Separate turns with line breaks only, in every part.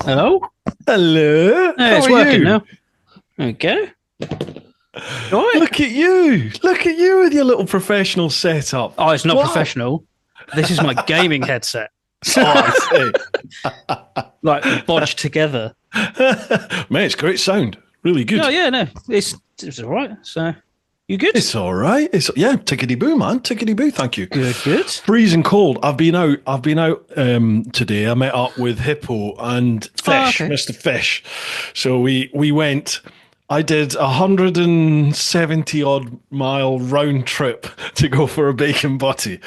Hello?
Hello.
Hey, it's
How are
working
you?
now. There we go. All right.
Look at you. Look at you with your little professional setup.
Oh, it's not
Wow.
professional. This is my gaming headset.
Oh, I
Like, bodged together.
see. Man, it's great sound. Really good.
No, yeah, no. It's all right. So, you good?
It's all right. Tickety-boo, man. Tickety-boo. Thank you.
Good.
Freezing cold. I've been out today. I met up with Hippo and Fish,
okay.
Mr. Fish. So we went. I did 170 odd mile round trip to go for a bacon butty.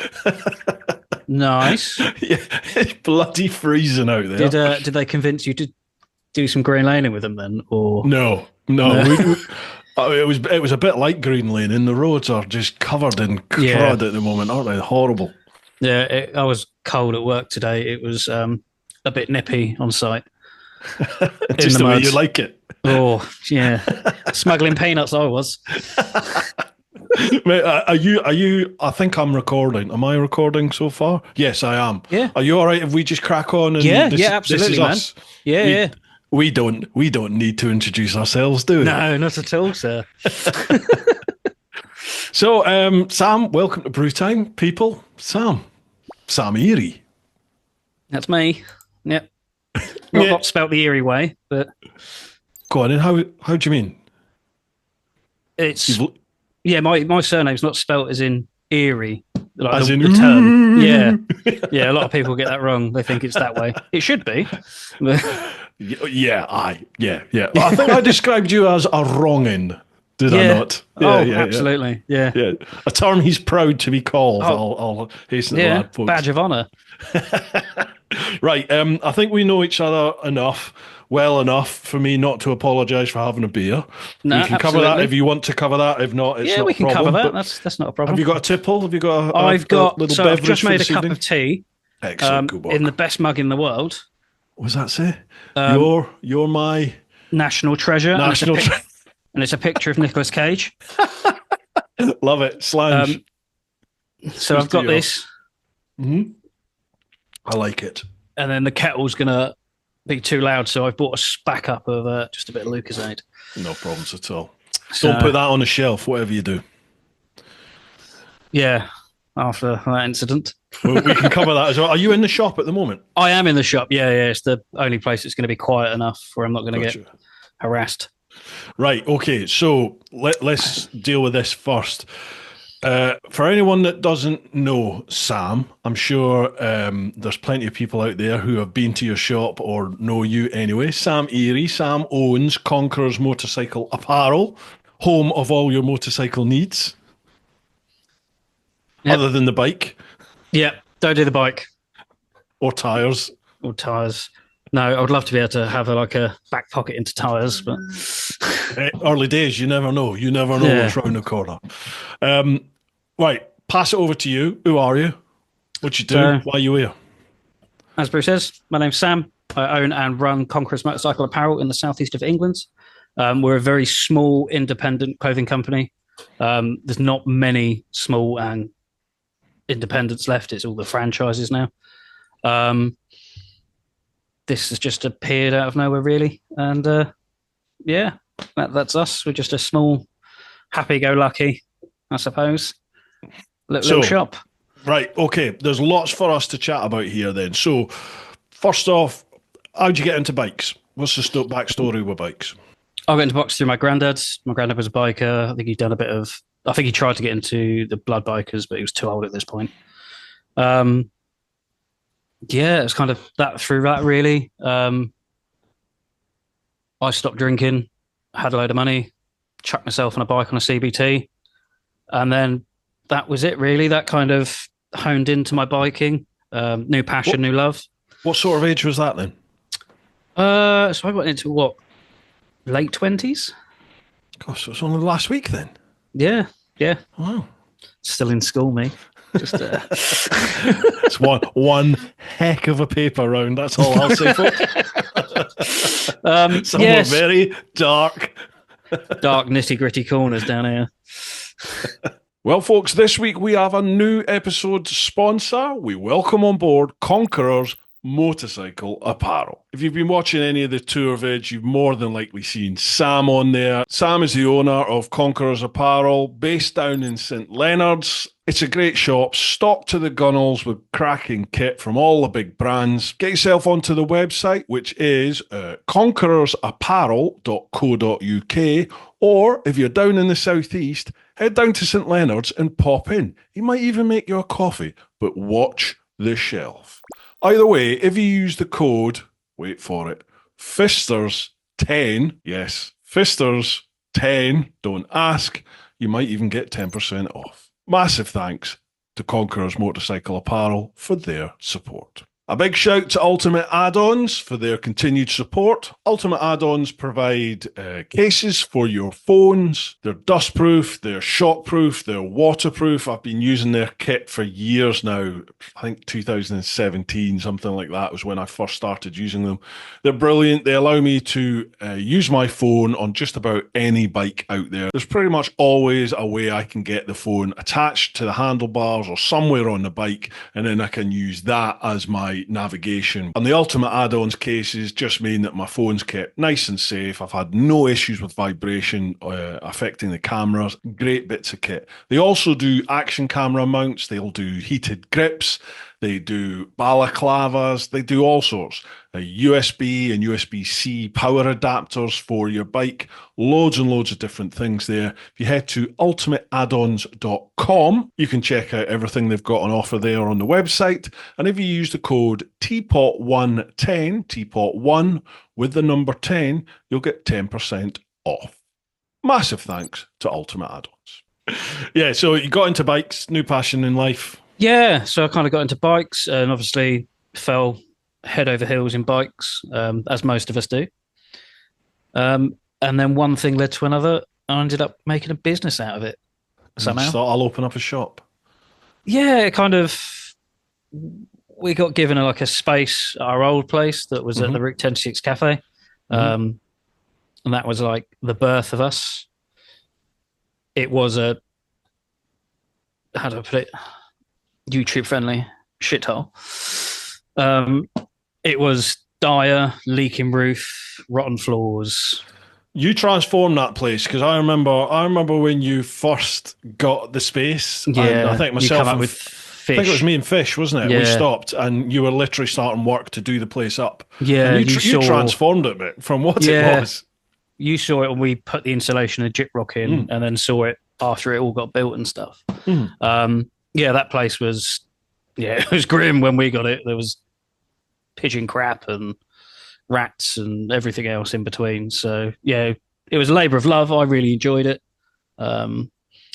Nice.
Yeah, it's bloody freezing out there.
Did they convince you to do some green laning with them then? Or
No. It was a bit like Green Lane, and the roads are just covered in crud at the moment, aren't they? Horrible.
Yeah, I was cold at work today. It was a bit nippy on site.
Just the way you like it.
Oh, yeah. Smuggling peanuts, I was.
Mate, are you? I think I'm recording. Am I recording so far? Yes, I am.
Yeah.
Are you all right if we just crack on? And
Yeah,
this
absolutely,
is
man.
us?
Yeah.
We don't need to introduce ourselves, do we?
No, not at all, sir.
So, Sam, welcome to Bru Time, people. Sam Earey.
That's me. Yep. Not spelt the Erie way, but
Go on, and how do you mean?
it's my surname's not spelt as in Erie, like
As
the
in
term. Yeah. A lot of people get that wrong. They think it's that way. It should be.
Yeah. I think I described you as a wrongin', did I not?
Absolutely. Yeah.
Yeah, a term he's proud to be called. I'll hasten to add, folks.
Badge of honour.
Right, I think we know each other well enough for me not to apologise for having a beer.
No,
we can cover that if you want to cover that. If not, it's not
we can
a problem.
cover that. That's not a problem.
Have you got a tipple? Have you got
I've got
little
so
beverage
I've just
for
made a
this
cup
evening?
of tea.
Excellent, good work.
In the best mug in the world.
What does that say? You're my
national treasure.
national treasure.
And it's a picture of Nicolas Cage.
Love it. Slange.
So I've got this.
Mm-hmm. I like it.
And then the kettle's going to be too loud, so I've bought a backup of just a bit of Lucozade.
No problems at all.
So,
Don't put that on a shelf, whatever you do.
Yeah, after that incident.
We can cover that as well. Are you in the shop at the moment?
I am in the shop, yeah. It's the only place that's going to be quiet enough where I'm not going to get harassed.
Right, okay, so let's deal with this first. For anyone that doesn't know Sam, I'm sure there's plenty of people out there who have been to your shop or know you anyway. Sam Earey. Sam owns Conquerors Motorcycle Apparel, home of all your motorcycle needs.
Yep.
Other than the bike.
Yeah, don't do the bike.
Or tyres.
No, I would love to be able to have a back pocket into tyres, but
early days, you never know. You never know what's round the corner. Right, pass it over to you. Who are you? What you do? Why are you here?
As Bruce says, my name's Sam. I own and run Conquerors Motorcycle Apparel in the southeast of England. We're a very small, independent clothing company. There's not many small and independents left. It's all the franchises now. This has just appeared out of nowhere, really. And that's us. We're just a small, happy-go-lucky, I suppose, little shop.
Right, okay. There's lots for us to chat about here then. So, first off, how'd you get into bikes? What's the backstory with bikes?
I got into bikes through my granddad. My granddad was a biker. I think he tried to get into the blood bikers, but he was too old at this point. Yeah, it's kind of that through that, really. I stopped drinking, had a load of money, chucked myself on a bike on a CBT, and then that was it, really. That kind of honed into my biking. New passion, new love.
What sort of age was that then?
So I got into late 20s?
Gosh, so it's only last week then?
Yeah.
Wow.
Still in school, me. Just
it's one heck of a paper round. That's all I'll say, folks. Some very dark
nitty gritty corners down here.
Well, folks, this week we have a new episode sponsor. We welcome on board Conquerors Motorcycle Apparel. If you've been watching any of the tour vids, you've more than likely seen Sam on there. Sam is the owner of Conquerors Apparel, based down in St Leonard's. It's a great shop, stocked to the gunnels with cracking kit from all the big brands. Get yourself onto the website, which is conquerorsapparel.co.uk, or if you're down in the southeast, head down to St Leonard's and pop in. He might even make you a coffee, but watch the shelf. Either way, if you use the code, wait for it, Fisters10, yes, Fisters10, don't ask, you might even get 10% off. Massive thanks to Conquerors Motorcycle Apparel for their support. A big shout to Ultimate Add-ons for their continued support. Ultimate Add-ons provide cases for your phones. They're dustproof, they're shockproof, they're waterproof. I've been using their kit for years now. I think 2017, something like that was when I first started using them. They're brilliant. They allow me to use my phone on just about any bike out there. There's pretty much always a way I can get the phone attached to the handlebars or somewhere on the bike, and then I can use that as my navigation. And the Ultimate Add-ons cases just mean that my phone's kept nice and safe. I've had no issues with vibration affecting the cameras. Great bits of kit. They also do action camera mounts. They'll do heated grips. They do balaclavas. They do all sorts. USB and USB-C power adapters for your bike. Loads and loads of different things there. If you head to ultimateaddons.com, you can check out everything they've got on offer there on the website. And if you use the code TeapotOne10, TeapotOne with the number 10, you'll get 10% off. Massive thanks to Ultimate Add-ons. Yeah, so you got into bikes, new passion in life.
Yeah, so I kind of got into bikes and obviously fell head over heels in bikes, as most of us do. And then one thing led to another. I ended up making a business out of it somehow.
You thought, I'll open up a shop.
Yeah, kind of. We got given a space at our old place that was at the Route 10-6 Cafe. And that was like the birth of us. It was a, how do I put it, YouTube-friendly shithole. It was dire, leaking roof, rotten floors.
You transformed that place because I remember when you first got the space.
Yeah,
I think myself and
with fish.
I think it was me and Fish, wasn't it?
Yeah.
We stopped and you were literally starting work to do the place up.
Yeah,
and you transformed it, mate, from what it was.
You saw it when we put the insulation of gyprock in, and then saw it after it all got built and stuff. Yeah, that place was, it was grim when we got it. There was pigeon crap and rats and everything else in between. So yeah, it was a labour of love. I really enjoyed it. And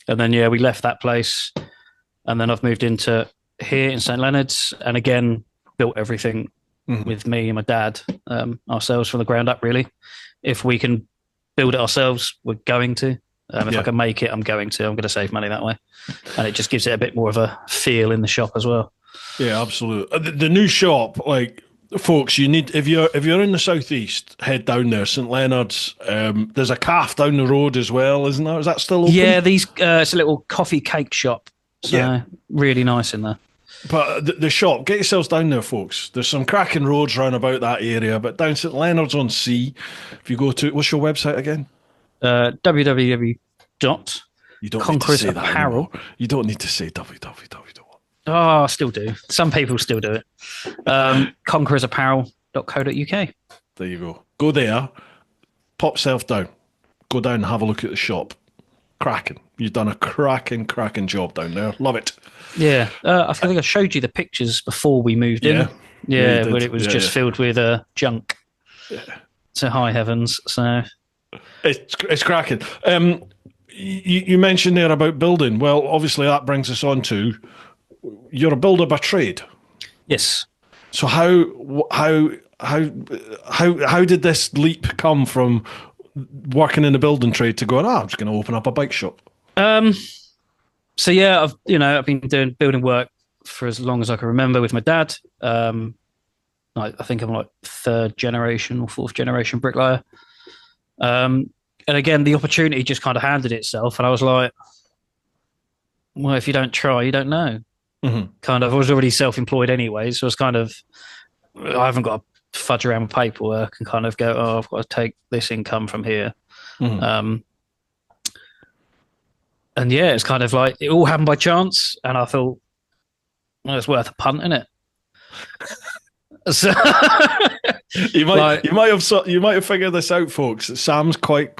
then we left that place, and then I've moved into here in St Leonard's, and again built everything with me and my dad ourselves from the ground up. Really, if we can build it ourselves, we're going to. If I can make it, I'm going to save money that way, and it just gives it a bit more of a feel in the shop as well. Yeah,
absolutely. The new shop, like, folks, you need, if you're in the southeast, head down there. St Leonard's. There's a calf down the road as well, isn't there? Is that still open?
Yeah, it's a little coffee cake shop. So really nice in there.
But the shop, get yourselves down there, folks. There's some cracking roads round about that area, but down St Leonard's on Sea, if you go to, what's your website again?
www.conquerorsapparel.
You don't need to say www.
Oh, I still do. Some people still do it. Conquerorsapparel.co.uk.
There you go. Go there, pop self down, go down and have a look at the shop. Cracking. You've done a cracking job down there. Love it.
Yeah. I think I showed you the pictures before we moved in. Yeah, but it was just filled with junk. Yeah. So high heavens. So
it's cracking. You mentioned there about building. Well, obviously that brings us on to, you're a builder by trade.
Yes.
So how did this leap come from working in the building trade to going, I'm just going to open up a bike shop?
So yeah, I've been doing building work for as long as I can remember with my dad. I think I'm like third generation or fourth generation bricklayer. And again, the opportunity just kind of handed itself, and I was like, well, if you don't try, you don't know. Kind of, I was already self-employed anyway, so I was kind of I haven't got to fudge around with paperwork and kind of go, oh, I've got to take this income from here. Um, and yeah, it's kind of like it all happened by chance, and I thought, well, it's worth a punt, isn't it? So
you might have figured this out, folks. Sam's quite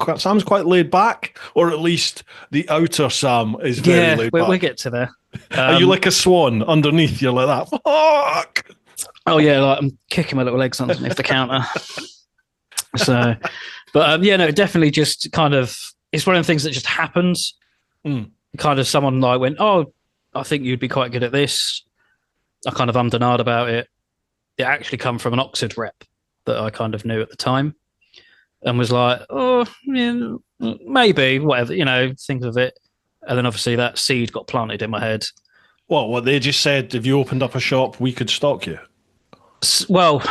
laid back, or at least the outer Sam is very laid back.
We'll get to there.
Are you like a swan underneath? You're like that. Fuck.
Oh yeah, like I'm kicking my little legs underneath the counter. So, but yeah, no, definitely just kind of it's one of the things that just happens. Kind of someone like went, oh, I think you'd be quite good at this. I kind of ummed and ahed about it. It actually come from an Oxford rep that I kind of knew at the time, and was like, oh, yeah, maybe whatever, think of it. And then obviously that seed got planted in my head.
What they just said, if you opened up a shop, we could stock you.
Well,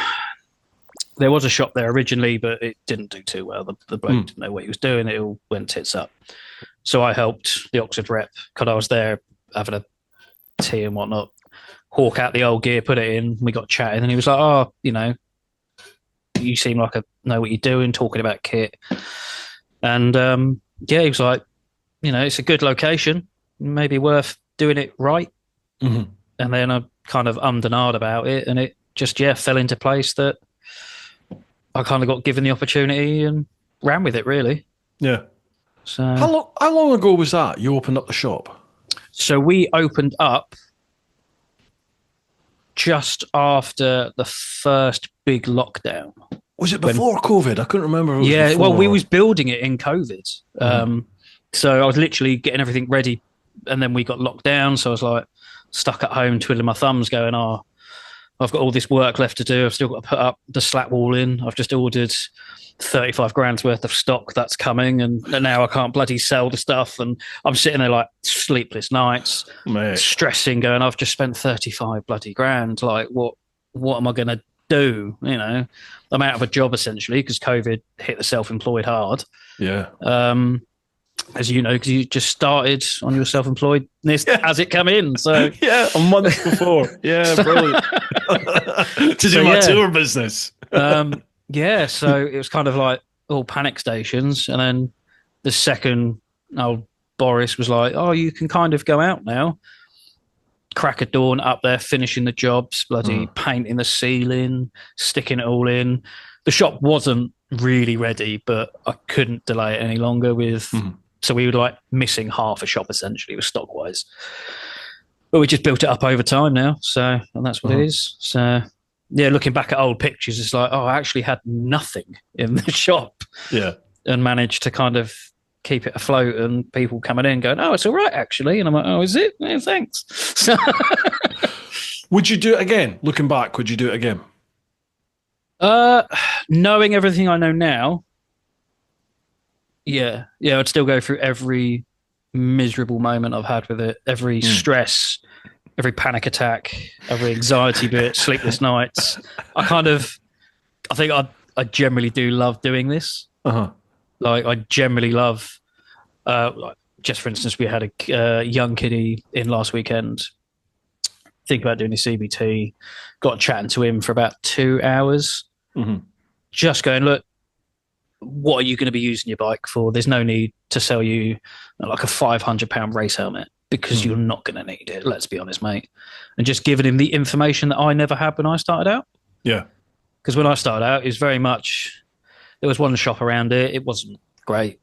there was a shop there originally, but it didn't do too well. The bloke didn't know what he was doing. It all went tits up. So I helped the Oxford rep because I was there having a tea and whatnot, hawk out the old gear, put it in. We got chatting, and he was like, oh, you seem like I know what you're doing, talking about kit. And yeah, he was like, it's a good location, maybe worth doing it right. And then I kind of ummed and ahed about it, and it just, fell into place that I kind of got given the opportunity and ran with it, really.
Yeah.
So
how long ago was that you opened up the shop?
So we opened up just after the first big lockdown.
Was it before COVID? I couldn't remember.
We was building it in COVID. So I was literally getting everything ready, and then we got locked down. So I was like stuck at home twiddling my thumbs going, oh, I've got all this work left to do. I've still got to put up the slat wall in. I've just ordered 35 grand's worth of stock that's coming, and now I can't bloody sell the stuff. And I'm sitting there like sleepless nights, stressing, going, I've just spent 35 bloody grand. Like, what am I going to do? I'm out of a job essentially because COVID hit the self-employed hard.
Yeah.
As you know, because you just started on your self-employedness as it come in. So
yeah, a month before. Yeah, brilliant. To do my tour business.
Yeah, so it was kind of like all panic stations. And then the second old Boris was like, oh, you can kind of go out now. Crack of dawn up there, finishing the jobs, bloody painting the ceiling, sticking it all in. The shop wasn't really ready, but I couldn't delay it any longer with... So we were like missing half a shop essentially with stock wise, but we just built it up over time now. So, and that's what it is. So yeah, looking back at old pictures, it's like, oh, I actually had nothing in the shop.
Yeah.
And managed to kind of keep it afloat, and people coming in going, oh, it's all right actually. And I'm like, oh, is it? Yeah, thanks. So
would you do it again? Looking back, would you do it again?
Knowing everything I know now, yeah, I'd still go through every miserable moment I've had with it, every stress, every panic attack, every anxiety bit, sleepless nights. I think I generally do love doing this. Like, I generally love, like, just for instance, we had a young kiddie in last weekend, think about doing a CBT, got chatting to him for about 2 hours, just going, look, what are you going to be using your bike for? There's no need to sell you like a £500 race helmet because you're not going to need it. Let's be honest, mate. And just giving him the information that I never had when I started out. Yeah. Because when I started out, it was very much, there was one shop around it. It wasn't great.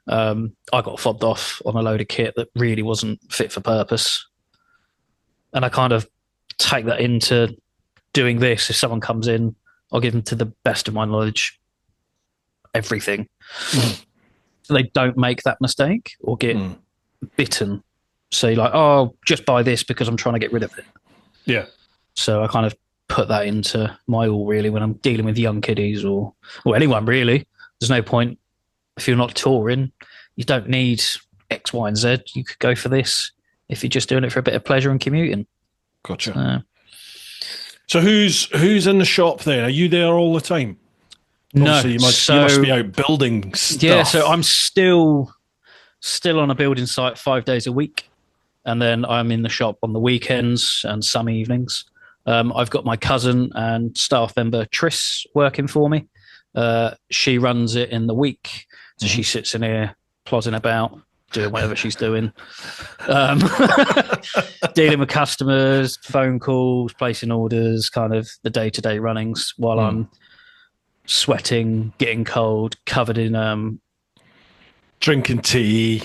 I got fobbed off on a load of kit that really wasn't fit for purpose. And I kind of take that into doing this. If someone comes in, I'll give them, to the best of my knowledge, everything. So they don't make that mistake or get bitten. So you're like, oh, just buy this because I'm trying to get rid of it. Yeah. So I kind of put that into my all, really, when I'm dealing with young kiddies or anyone, really. There's no point, if you're not touring, you don't need X, Y, and Z. You could go for this if you're just doing it for a bit of pleasure and commuting. Gotcha.
So who's in the shop then? Are you there all the time?
No,
obviously you must be out building stuff.
Yeah, so I'm still on a building site 5 days a week, and then I'm in the shop on the weekends and some evenings. I've got my cousin and staff member Triss working for me. She runs it in the week, so she sits in here plodding about, doing whatever she's doing, dealing with customers, phone calls, placing orders, kind of the day-to-day runnings while I'm sweating, getting cold, covered in
drinking tea.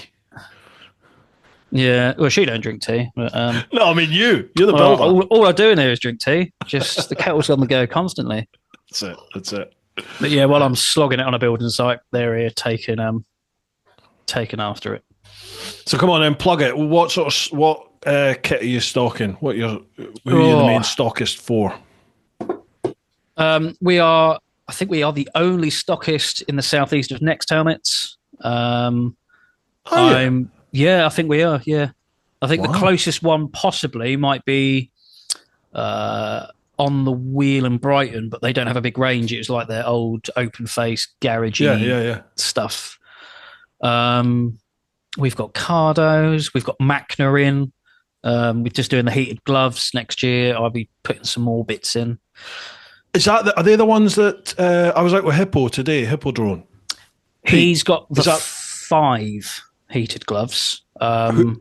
Yeah, well, she don't drink tea. But,
no, I mean you're the builder.
All I do in here is drink tea. Just the kettle's on the go constantly.
That's it.
But yeah, while I'm slogging it on a building site, they're here taking after it.
So come on then, plug it. What kit are you stocking? Who are you the main stockist for?
I think we are the only stockist in the southeast of Next helmets. I think we are. Yeah, I think the closest one possibly might be on the wheel in Brighton, but they don't have a big range. It was like their old open face garagey stuff. We've got Cardos, we've got Machna in. We're just doing the heated gloves next year. I'll be putting some more bits in.
Are they the ones that I was out with Hippo today? Hippo Drone.
He's got the 5 heated gloves.
The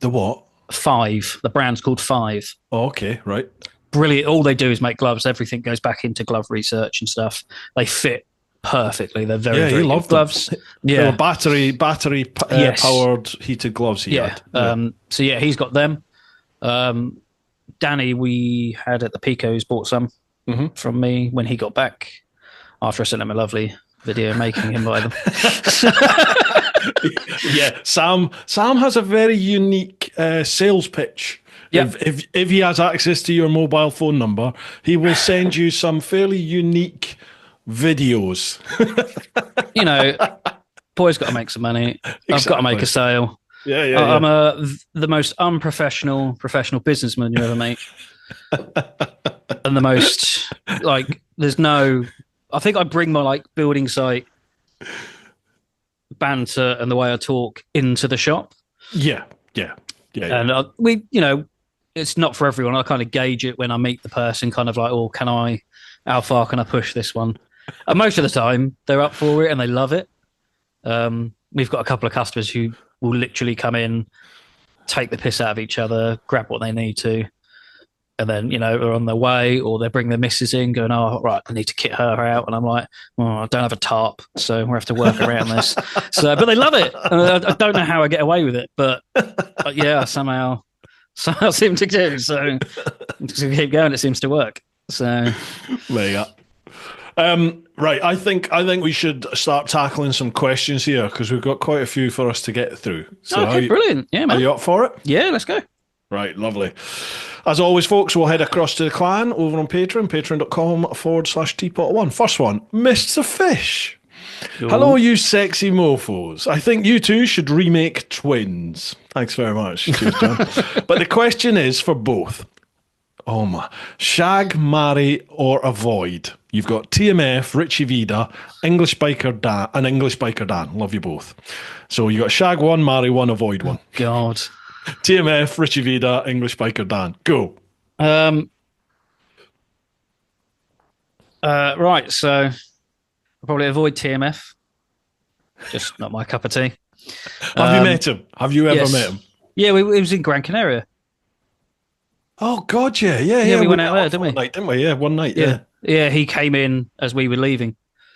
what?
5. The brand's called 5.
Oh, okay, right.
Brilliant. All they do is make gloves. Everything goes back into glove research and stuff. They fit perfectly. They're very good gloves.
Yeah, battery powered heated gloves. He had.
So yeah, he's got them. Danny, we had at the Picos, bought some from me when he got back after I sent him a lovely video making him buy them.
Yeah, Sam has a very unique sales pitch.
Yep.
If he has access to your mobile phone number, he will send you some fairly unique videos.
Boy's got to make some money. Exactly. I've got to make a sale.
Yeah.
I'm the most unprofessional professional businessman you ever meet. And the most I think I bring my building site banter and the way I talk into the shop.
Yeah.
And it's not for everyone. I kind of gauge it when I meet the person, kind of like, how far can I push this one? And most of the time they're up for it and they love it. We've got a couple of customers who will literally come in, take the piss out of each other, grab what they need to, and then, are on their way, or they bring their missus in going, oh, right, I need to kit her out. And I'm like, I don't have a tarp, so we'll have to work around this. But they love it. And I don't know how I get away with it, but yeah, somehow seem to do. So to keep going, it seems to work. So
there you go. Right, I think we should start tackling some questions here because we've got quite a few for us to get through. So
brilliant. Yeah, man.
Are you up for it?
Yeah, let's go.
Right, lovely. As always, folks, we'll head across to the clan over on Patreon, patreon.com/TeapotOne. First one, Mr. Fish. Yo. Hello, you sexy mofos. I think you two should remake Twins. Thanks very much. Cheers, John. But the question is for both. Oh my. Shag, marry, or avoid. You've got TMF, Richie Vida, English Biker Dan, and English Biker Dan. Love you both. So you got shag 1, marry 1, avoid 1.
God.
TMF, Richie Vida, English Biker Dan. Go.
Right, so I'll probably avoid TMF. Just not my cup of tea.
Have you met him? Have you ever met him?
Yeah, he was in Gran Canaria.
Oh, God, yeah.
We went out there, didn't we?
Didn't we? Yeah, one night, yeah.
Yeah, he came in as we were leaving.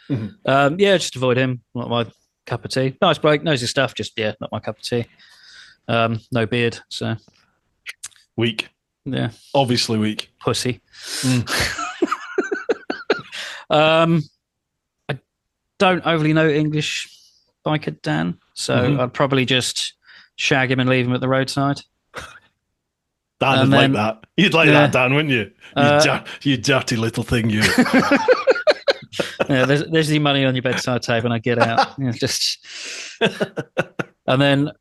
Mm-hmm. Just avoid him. Not my cup of tea. Nice bloke, knows his stuff. Just, not my cup of tea. No beard, so.
Weak.
Yeah.
Obviously weak.
Pussy. I don't overly know English biker Dan, so I'd probably just shag him and leave him at the roadside.
Dan would like that. You'd like that, Dan, wouldn't you? You dirty little thing, you.
Yeah, there's the money on your bedside table, and I get out. And then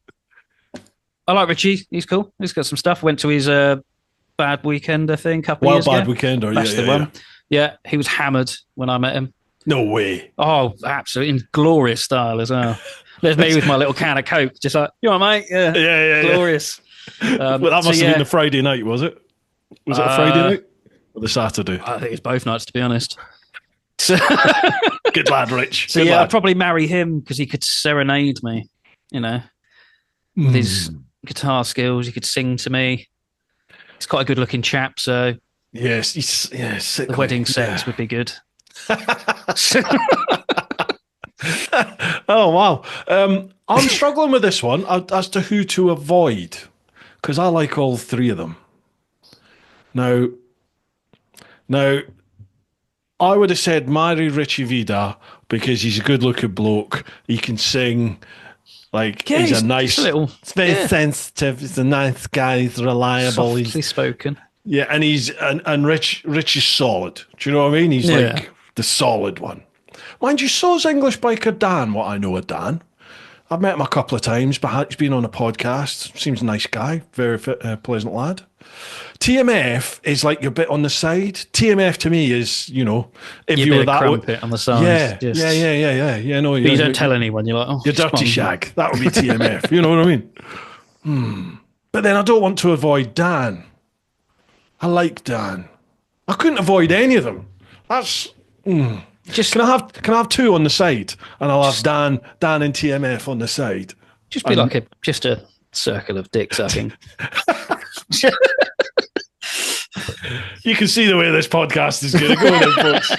I like Richie. He's cool. He's got some stuff. Went to his Bad Weekender thing a couple of years ago.
Bad Weekender,
That's the one. Yeah, he was hammered when I met him.
No way.
Oh, absolutely. In glorious style as well. There's me with my little can of Coke, just like, you all right, mate? Yeah.
Yeah.
Glorious.
Well, that must have been the Friday night, was it? Was it a Friday night? or the Saturday?
I think it's both nights, to be honest.
Good lad, Rich.
So
Good
yeah,
lad.
I'd probably marry him because he could serenade me, with his guitar skills. He could sing to me. He's quite a good-looking chap, so
Yes,
the wedding sex would be good.
Oh wow, I'm struggling with this one as to who to avoid because I like all three of them. Now, I would have said marry Richie Vida because he's a good-looking bloke. He can sing. Like he's a nice, it's very sensitive. He's a nice guy. He's reliable.
Softly spoken.
Yeah, and Rich is solid. Do you know what I mean? He's like the solid one. Mind you, so's English biker Dan. What I know of Dan, I've met him a couple of times, but he's been on a podcast. Seems a nice guy, very pleasant lad. TMF is like your bit on the side. TMF to me is, if you were that
crumpet on the side.
Yeah. No,
but you don't tell anyone. You're like, oh,
you're dirty shag. That would be TMF. You know what I mean? But then I don't want to avoid Dan. I like Dan. I couldn't avoid any of them. That's just can I have two on the side, and I'll have Dan and TMF on the side.
Just be like a circle of dick sucking.
You can see the way this podcast is going to go then, folks.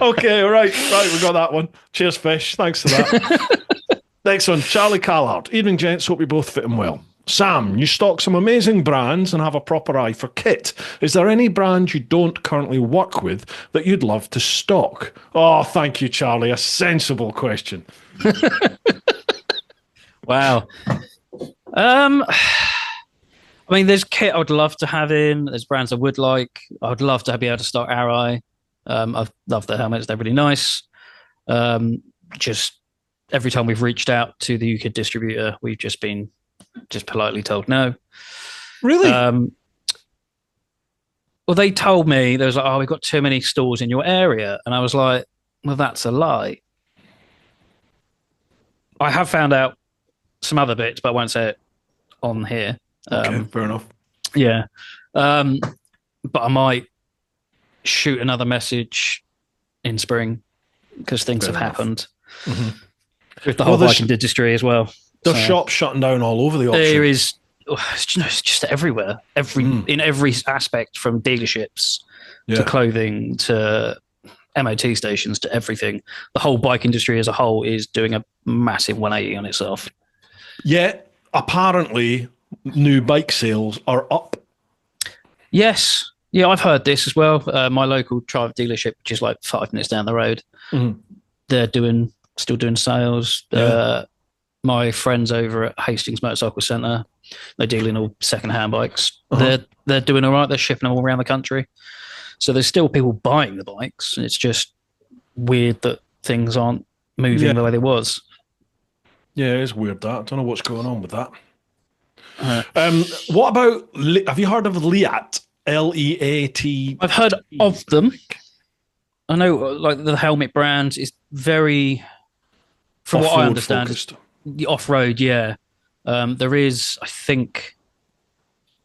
Okay, right, we got that one. Cheers, Fish. Thanks for that. Next one, Charlie Callard. Evening, gents. Hope you both fit in well. Sam, you stock some amazing brands and have a proper eye for kit. Is there any brand you don't currently work with that you'd love to stock? Oh, thank you, Charlie. A sensible question.
Wow. I mean, there's kit I would love to have in. There's brands I would like. I would love to be able to stock Arai. I love the helmets. They're really nice. Just every time we've reached out to the UK distributor, we've just been politely told no.
Really?
Well, they told me, there was like, we've got too many stores in your area. And I was like, well, that's a lie. I have found out some other bits, but I won't say it on here.
Okay, fair enough.
Yeah. But I might shoot another message in spring because things have happened with the whole biking industry as well.
There's shops shutting down all over the auction.
There is, it's just everywhere. In every aspect, from dealerships to clothing to MOT stations to everything. The whole bike industry as a whole is doing a massive 180 on itself.
Yeah, apparently new bike sales are up.
Yes. Yeah, I've heard this as well. My local Triumph dealership, which is like 5 minutes down the road, they're still doing sales.
Yeah.
My friends over at Hastings Motorcycle Centre, they deal in all second-hand bikes. They're doing all right. They're shipping them all around the country. So there's still people buying the bikes. It's just weird that things aren't moving the way they was.
Yeah, it's weird that. I don't know what's going on with that. What about, have you heard of Leat? Leat?
I've heard of them. I know, like, the helmet brand is very, from what I understand,
focused.
The off-road, yeah. There is, I think,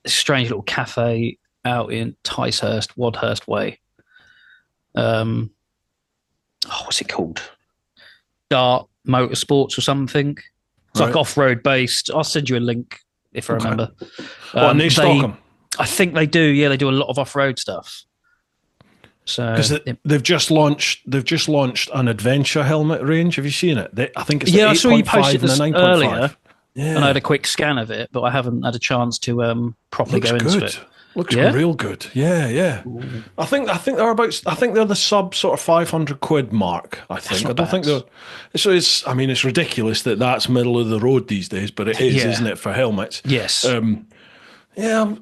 a strange little cafe out in Ticehurst, Wadhurst Way. What's it called? Dart Motorsports or something. It's like off-road based. I'll send you a link if I remember.
And they stock them?
I think they do. Yeah, they do a lot of off-road stuff. So
because they've just launched an adventure helmet range. Have you seen it? I think it's the 8.5
I saw you posted this earlier.
Yeah.
And I had a quick scan of it, but I haven't had a chance to properly go into it.
Looks real good. Yeah. Ooh. I think they're the sub sort of £500 mark. I think. I don't think they're. So it's ridiculous that that's middle of the road these days, but it is, isn't it, for helmets?
Yes.
Yeah.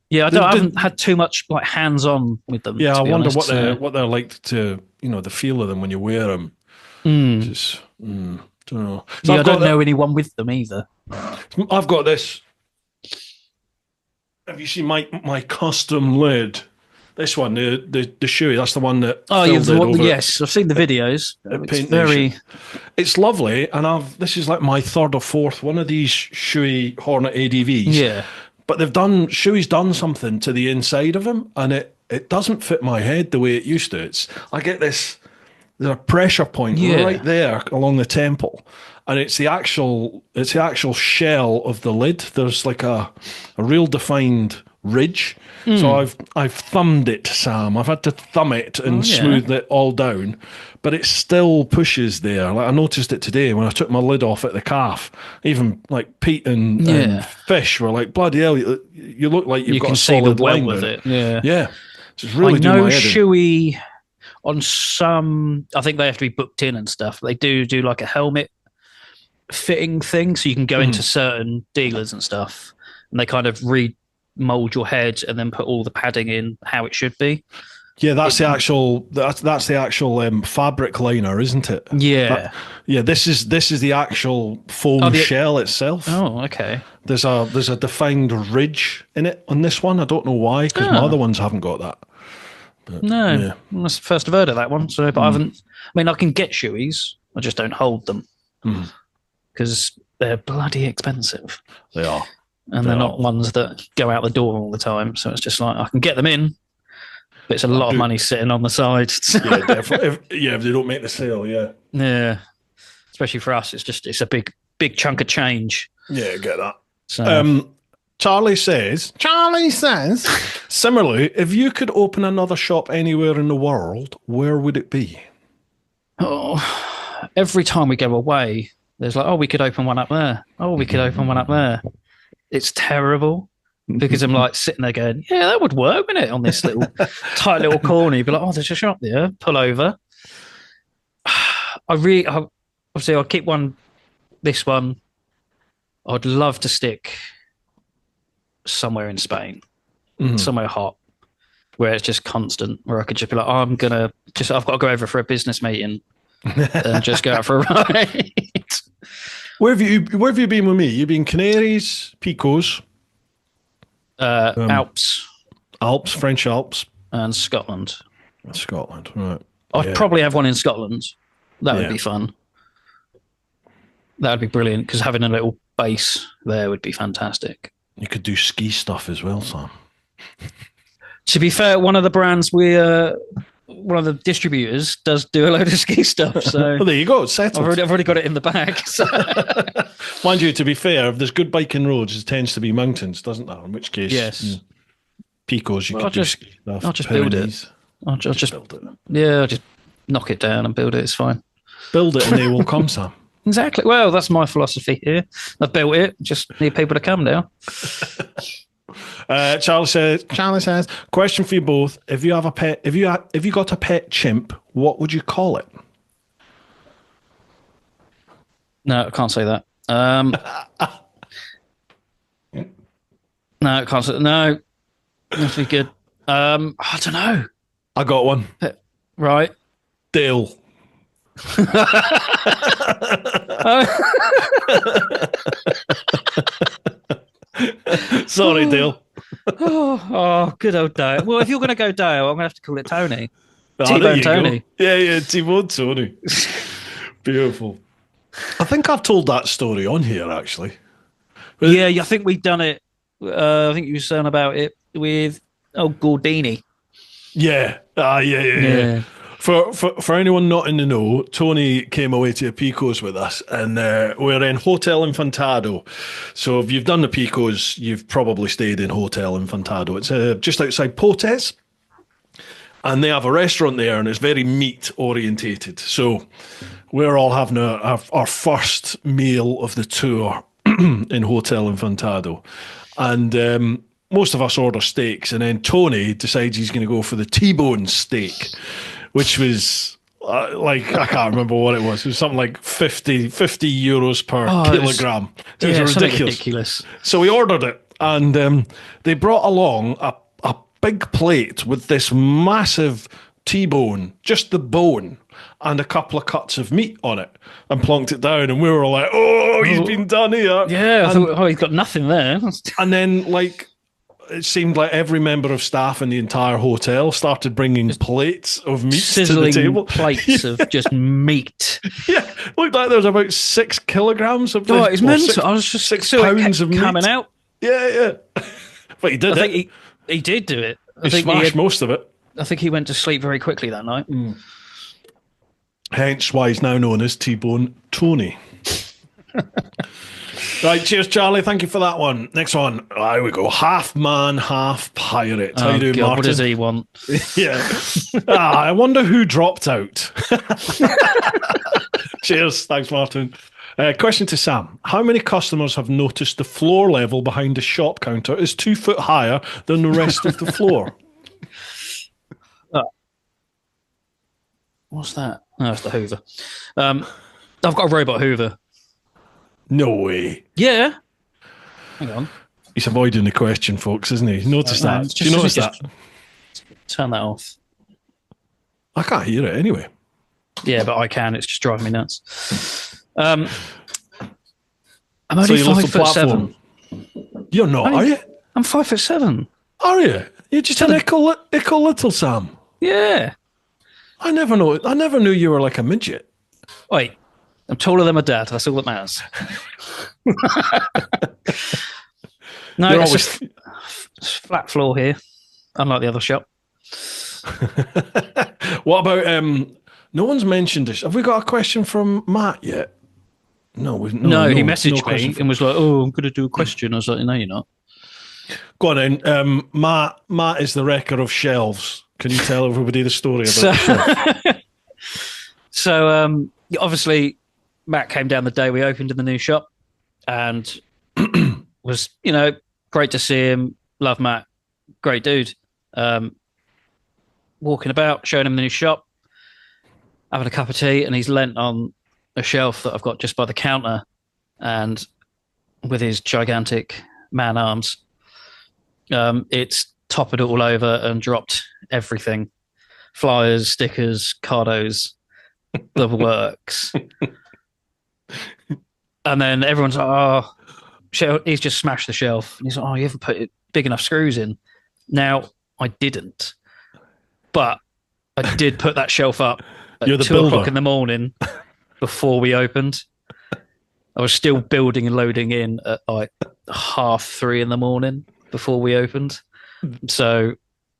Yeah, I haven't had too much like hands-on with them.
Yeah, I wonder what they're like to, the feel of them when you wear them. Just don't know. So
I don't know anyone with them either.
I've got this. Have you seen my custom lid? This one, the shoey. That's the one that.
Oh, yes, I've seen the videos.
It's lovely, and this is like my third or fourth one of these shoey Hornet ADVs.
Yeah.
but Shuey's done something to the inside of him, and it doesn't fit my head the way it used to. I get there's a pressure point right there along the temple, and it's the actual shell of the lid. There's like a real defined ridge. So I've thumbed it, Sam. I've had to thumb it and smooth it all down, but it still pushes there. Like I noticed it today when I took my lid off at the calf. Even like Pete and Fish were like, bloody hell, you look like you've got a solid line with it. Yeah. So it's really doing my head in.
Shuey on some, I think they have to be booked in and stuff. They do like a helmet fitting thing, so you can go into certain dealers and stuff, and they kind of mold your head and then put all the padding in how it should be.
Yeah, that's the actual fabric liner, isn't it?
Yeah.
This is the actual foam shell itself.
Oh, okay.
There's a defined ridge in it on this one. I don't know why, because my other ones haven't got that. But,
no, that's the first I've heard of that one. So, but I haven't. I mean, I can get shoeies, I just don't hold them because they're bloody expensive.
They are.
And they're not ones that go out the door all the time. So it's just like, I can get them in, but it's a lot of money sitting on the side.
Yeah, definitely. If they don't make the sale,
Yeah. Especially for us, it's a big chunk of change.
Yeah, I get that. So, Charlie says, similarly, if you could open another shop anywhere in the world, where would it be?
Oh, every time we go away, there's like, we could open one up there. We could open one up there. It's terrible because I'm like sitting there going, yeah, that would work, wouldn't it? On this little tight little corner, you'd be like, there's a shop there, pull over. Obviously I'll keep this one. I'd love to stick somewhere in Spain, somewhere hot, where it's just constant, where I could just be like, I've got to go over for a business meeting and just go out for a ride.
Where have you been with me? You've been Canaries, Picos,
Alps,
French Alps,
and Scotland.
Scotland, right?
I'd probably have one in Scotland. That would be fun. That would be brilliant because having a little base there would be fantastic.
You could do ski stuff as well, Sam.
To be fair, one of the brands one of the distributors does do a load of ski stuff. So
well, there you go. It's settled.
I've already got it in the bag. So.
Mind you, to be fair, if there's good biking roads, it tends to be mountains, doesn't there? In which case,
yes,
Picos,
I'll just build it. I'll just build it. Yeah, I'll just knock it down and build it. It's fine.
Build it and they will come, Sam.
Exactly. Well, that's my philosophy here. I've built it. Just need people to come now.
Charlie says, question for you both: if you have a pet, if you got a pet chimp, what would you call it?
No, I can't say that. No, I can't say. No, that's be good. I don't know.
I got one.
Right,
Dale. Sorry, Dale.
Oh, good old Dale. Well, if you're going to go Dale, I'm going to have to call it Tony. T-Bone Tony.
Go. Yeah, T-Bone Tony. Beautiful. I think I've told that story on here, actually.
Yeah, I think we've done it. I think you were saying about it with Gordini.
Yeah. Yeah. For anyone not in the know, Tony came away to the Picos with us, and we're in Hotel Infantado. So if you've done the Picos, you've probably stayed in Hotel Infantado. It's just outside Potes, and they have a restaurant there, and it's very meat orientated. So we're all having our first meal of the tour in Hotel Infantado, and most of us order steaks, and then Tony decides he's going to go for the T-bone steak, which was I can't remember what it was. It was something like 50 euros per kilogram. It was ridiculous. So we ordered it, and they brought along a big plate with this massive T-bone, just the bone, and a couple of cuts of meat on it, and plonked it down, and we were like, he's been done here.
Yeah, I thought, he's got nothing there.
And then, it seemed like every member of staff in the entire hotel started bringing plates of meat to the table.
Plates of just meat.
Yeah, looked like there was about 6 kilograms of
it's mental. I was just
6 pounds of meat
coming out.
Yeah. But he did
I think he did do it.
He smashed most of it.
I think he went to sleep very quickly that night.
Hence why he's now known as T-Bone Tony. Right, cheers, Charlie. Thank you for that one. Next one. Here we go. Half man, half pirate. How you doing, Martin?
What does he want?
Yeah. I wonder who dropped out. Cheers. Thanks, Martin. Question to Sam. How many customers have noticed the floor level behind the shop counter is 2 foot higher than the rest of the floor?
What's that? No, it's the Hoover. I've got a robot Hoover.
No way.
Yeah. Hang on.
He's avoiding the question, folks, isn't he? Notice that. Do you notice that?
Turn that off.
I can't hear it anyway.
Yeah, but I can. It's just driving me nuts. I'm only 5'7".
You're not, are you?
I'm 5'7".
Are you? You're just an ickle little Sam.
Yeah.
I never knew you were like a midget.
Wait, I'm taller than my dad. That's all that matters. No, it's flat floor here, unlike the other shop.
What about no one's mentioned this. Have we got a question from Matt yet? No, he
messaged me and was like, "Oh, I'm going to do a question." I was like, "No, you're not."
Go on then. Matt is the wrecker of shelves. Can you tell everybody the story about the
So, obviously, Matt came down the day we opened in the new shop, and was great to see him. Love Matt, great dude. Walking about, showing him the new shop, having a cup of tea, and he's leant on a shelf that I've got just by the counter, and with his gigantic man arms, it's toppled it all over and dropped everything. Flyers, stickers, cardos, the works. And then everyone's like, "Oh, he's just smashed the shelf." And he's like, "Oh, you haven't put big enough screws in." Now, I didn't. But I did put that shelf up at 2:00 in the morning before we opened. I was still building and loading in at like 3:30 in the morning before we opened. So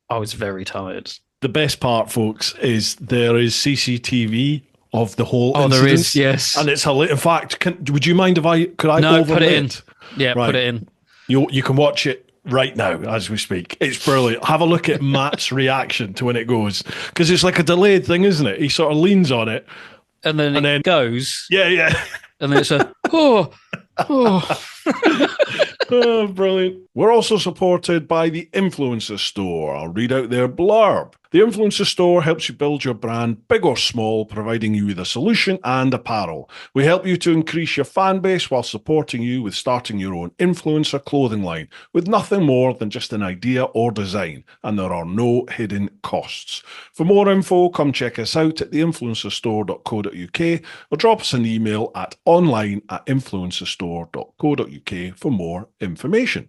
I was very tired.
The best part, folks, is there is CCTV of the whole incident.
There is, yes.
And it's hilarious. In fact, would you mind if could I
No,
overlay
put it in. Yeah, right. Put it in.
You can watch it right now as we speak. It's brilliant. Have a look at Matt's reaction to when it goes, because it's like a delayed thing, isn't it? He sort of leans on it,
and then it goes.
Yeah.
And then it's a oh.
Oh, brilliant. We're also supported by the Influencer Store. I'll read out their blurb. The Influencer Store helps you build your brand, big or small, providing you with a solution and apparel. We help you to increase your fan base while supporting you with starting your own influencer clothing line with nothing more than just an idea or design, and there are no hidden costs. For more info, come check us out at theinfluencerstore.co.uk or drop us an email at online@influencerstore.co.uk for more information.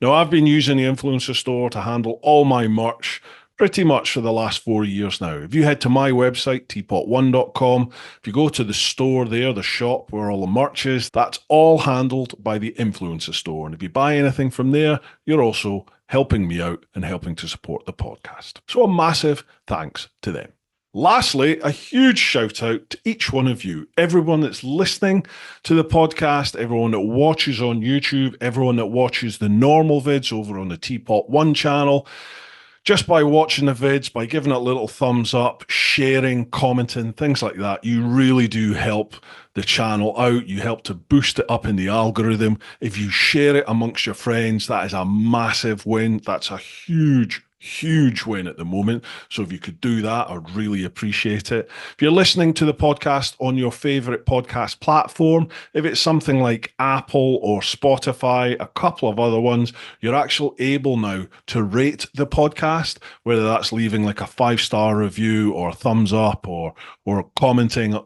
Now, I've been using the Influencer Store to handle all my merch pretty much for the last 4 years now. If you head to my website, TeapotOne.com, if you go to the store there, the shop where all the merch is, that's all handled by the Influencer Store. And if you buy anything from there, you're also helping me out and helping to support the podcast. So a massive thanks to them. Lastly, a huge shout out to each one of you, everyone that's listening to the podcast, everyone that watches on YouTube, everyone that watches the normal vids over on the TeapotOne channel. Just by watching the vids, by giving it a little thumbs up, sharing, commenting, things like that, you really do help the channel out. You help to boost it up in the algorithm. If you share it amongst your friends, that is a massive win. That's a huge win at the moment. So if you could do that, I'd really appreciate it. If you're listening to the podcast on your favorite podcast platform, if it's something like Apple or Spotify, a couple of other ones, you're actually able now to rate the podcast, whether that's leaving like a 5-star review or a thumbs up or commenting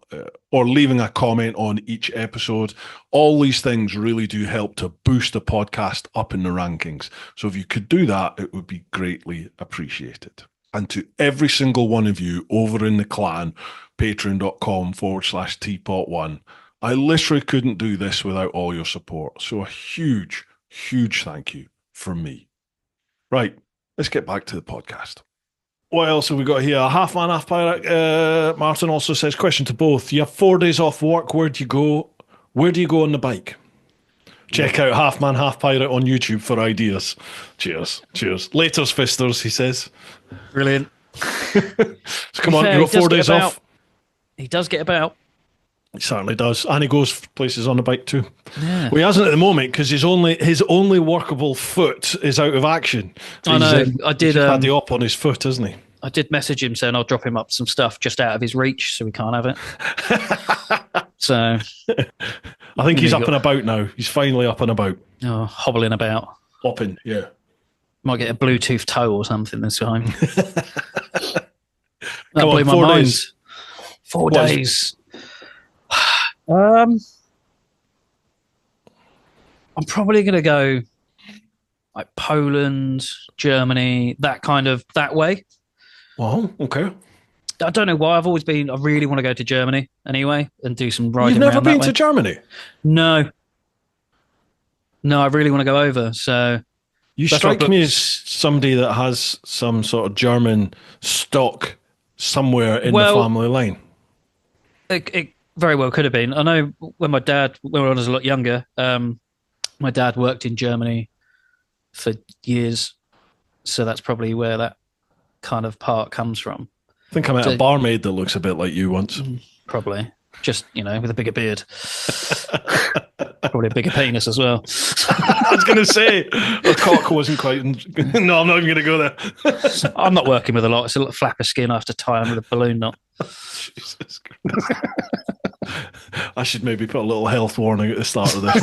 or leaving a comment on each episode. All these things really do help to boost the podcast up in the rankings. So if you could do that, it would be greatly appreciated. And to every single one of you over in the clan, patreon.com/TeapotOne, I literally couldn't do this without all your support. So a huge Huge thank you from me. Right, let's get back to the podcast. What else have we got here? Half man, half pirate. Martin also says, question to both. You have 4 days off work. Where do you go? Where do you go on the bike? Check out Half Man, Half Pirate on YouTube for ideas. Cheers. Later's fisters, he says.
Brilliant.
So come on, you got 4 days off.
He does get about.
He certainly does. And he goes places on the bike too.
Yeah.
Well, he hasn't at the moment because his only workable foot is out of action. So
I know.
He's had the op on his foot, hasn't he?
I did message him saying I'll drop him up some stuff just out of his reach so we can't have it. So
I think he's up and about now. He's finally up and about.
Oh, hobbling about.
Hopping, yeah.
Might get a Bluetooth toe or something this time. That
blew my mind. Days.
4 days. I'm probably going to go like Poland, Germany, that way.
Well, okay.
I don't know why. I really want to go to Germany anyway and do some riding.
You've never been to Germany?
No, I really want to go over. So
you strike me as somebody that has some sort of German stock somewhere in the family line.
It very well could have been. I know when I was a lot younger, my dad worked in Germany for years. So that's probably where that kind of part comes from.
I think I met a barmaid that looks a bit like you once.
Probably. Just, with a bigger beard. Probably a bigger penis as well.
I was going to say, her cock wasn't quite... No, I'm not even going to go there.
I'm not working with a lot. It's a little flap of skin I have to tie on with a balloon knot.
Jesus Christ. I should maybe put a little health warning at the start of this.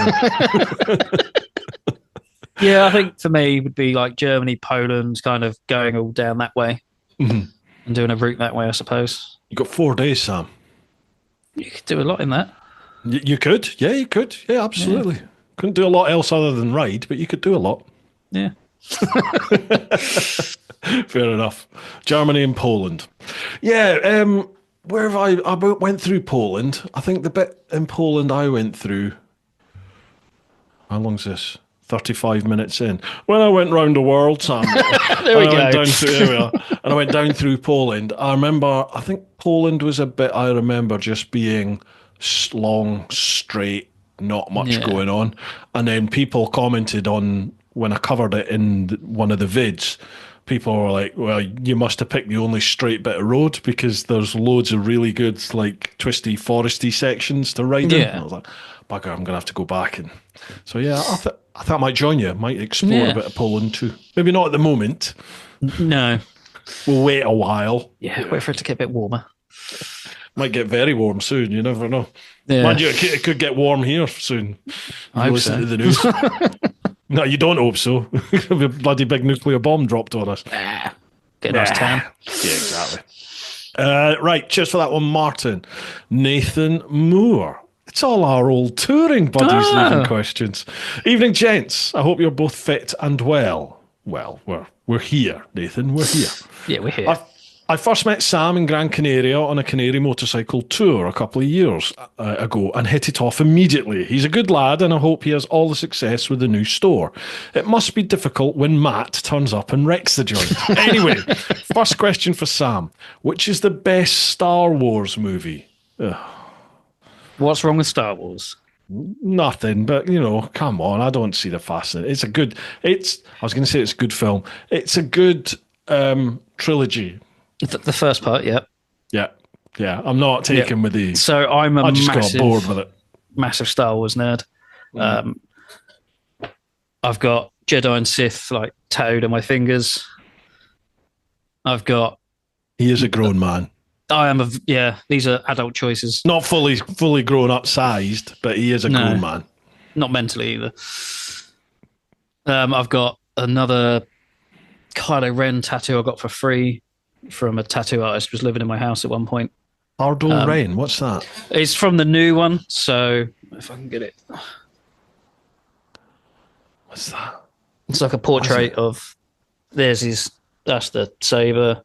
Yeah, I think for me it would be like Germany, Poland, kind of going all down that way.
Mm-hmm.
And doing a route that way, I suppose.
You got 4 days, Sam.
You could do a lot in that.
You could. Yeah, you could. Yeah, absolutely. Yeah. Couldn't do a lot else other than ride, but you could do a lot.
Yeah.
Fair enough. Germany and Poland. Yeah, where have I went through Poland. I think the bit in Poland I went through, how long's this? 35 minutes in. When I went round the world, Sam,
there we go.
There we are. And I went down through Poland. I think Poland was a bit I remember just being long, straight, not much going on. And then people commented on, when I covered it in one of the vids, people were like, well, you must have picked the only straight bit of road because there's loads of really good, like, twisty, foresty sections to ride in. And I was like, bugger, I'm going to have to go back. And so, yeah, I thought I might join you. Might explore a bit of Poland too. Maybe not at the moment.
No.
We'll wait a while.
Yeah, wait for it to get a bit warmer.
Might get very warm soon. You never know.
Yeah.
Mind you, it could get warm here soon.
I hope
listen
so.
to the news. No, you don't hope so. There'll be a bloody big nuclear bomb dropped on us.
Get a nice tan.
Yeah, exactly. Right, cheers for that one, Martin. Nathan Moore. It's all our old touring buddies leaving questions. Evening, gents. I hope you're both fit and well. Well, we're here, Nathan. We're here.
Yeah, we're here.
I first met Sam in Gran Canaria on a Canary motorcycle tour a couple of years ago and hit it off immediately. He's a good lad and I hope he has all the success with the new store. It must be difficult when Matt turns up and wrecks the joint. Anyway, first question for Sam. Which is the best Star Wars movie?
What's wrong with Star Wars?
Nothing, but come on, I don't see the fascination. I was going to say it's a good film. It's a good trilogy.
The first part, yeah.
Yeah. I'm not taken with the.
So I
just got bored with it.
Massive Star Wars nerd. I've got Jedi and Sith like tattooed on my fingers.
He is a grown man.
I am these are adult choices.
Not fully grown up sized, but he is a grown man.
Not mentally either. I've got another Kylo Ren tattoo I got for free from a tattoo artist who was living in my house at one point.
Ardol Ren, what's that?
It's from the new one, so if I can get it.
What's that?
It's like a portrait of, that's the saber,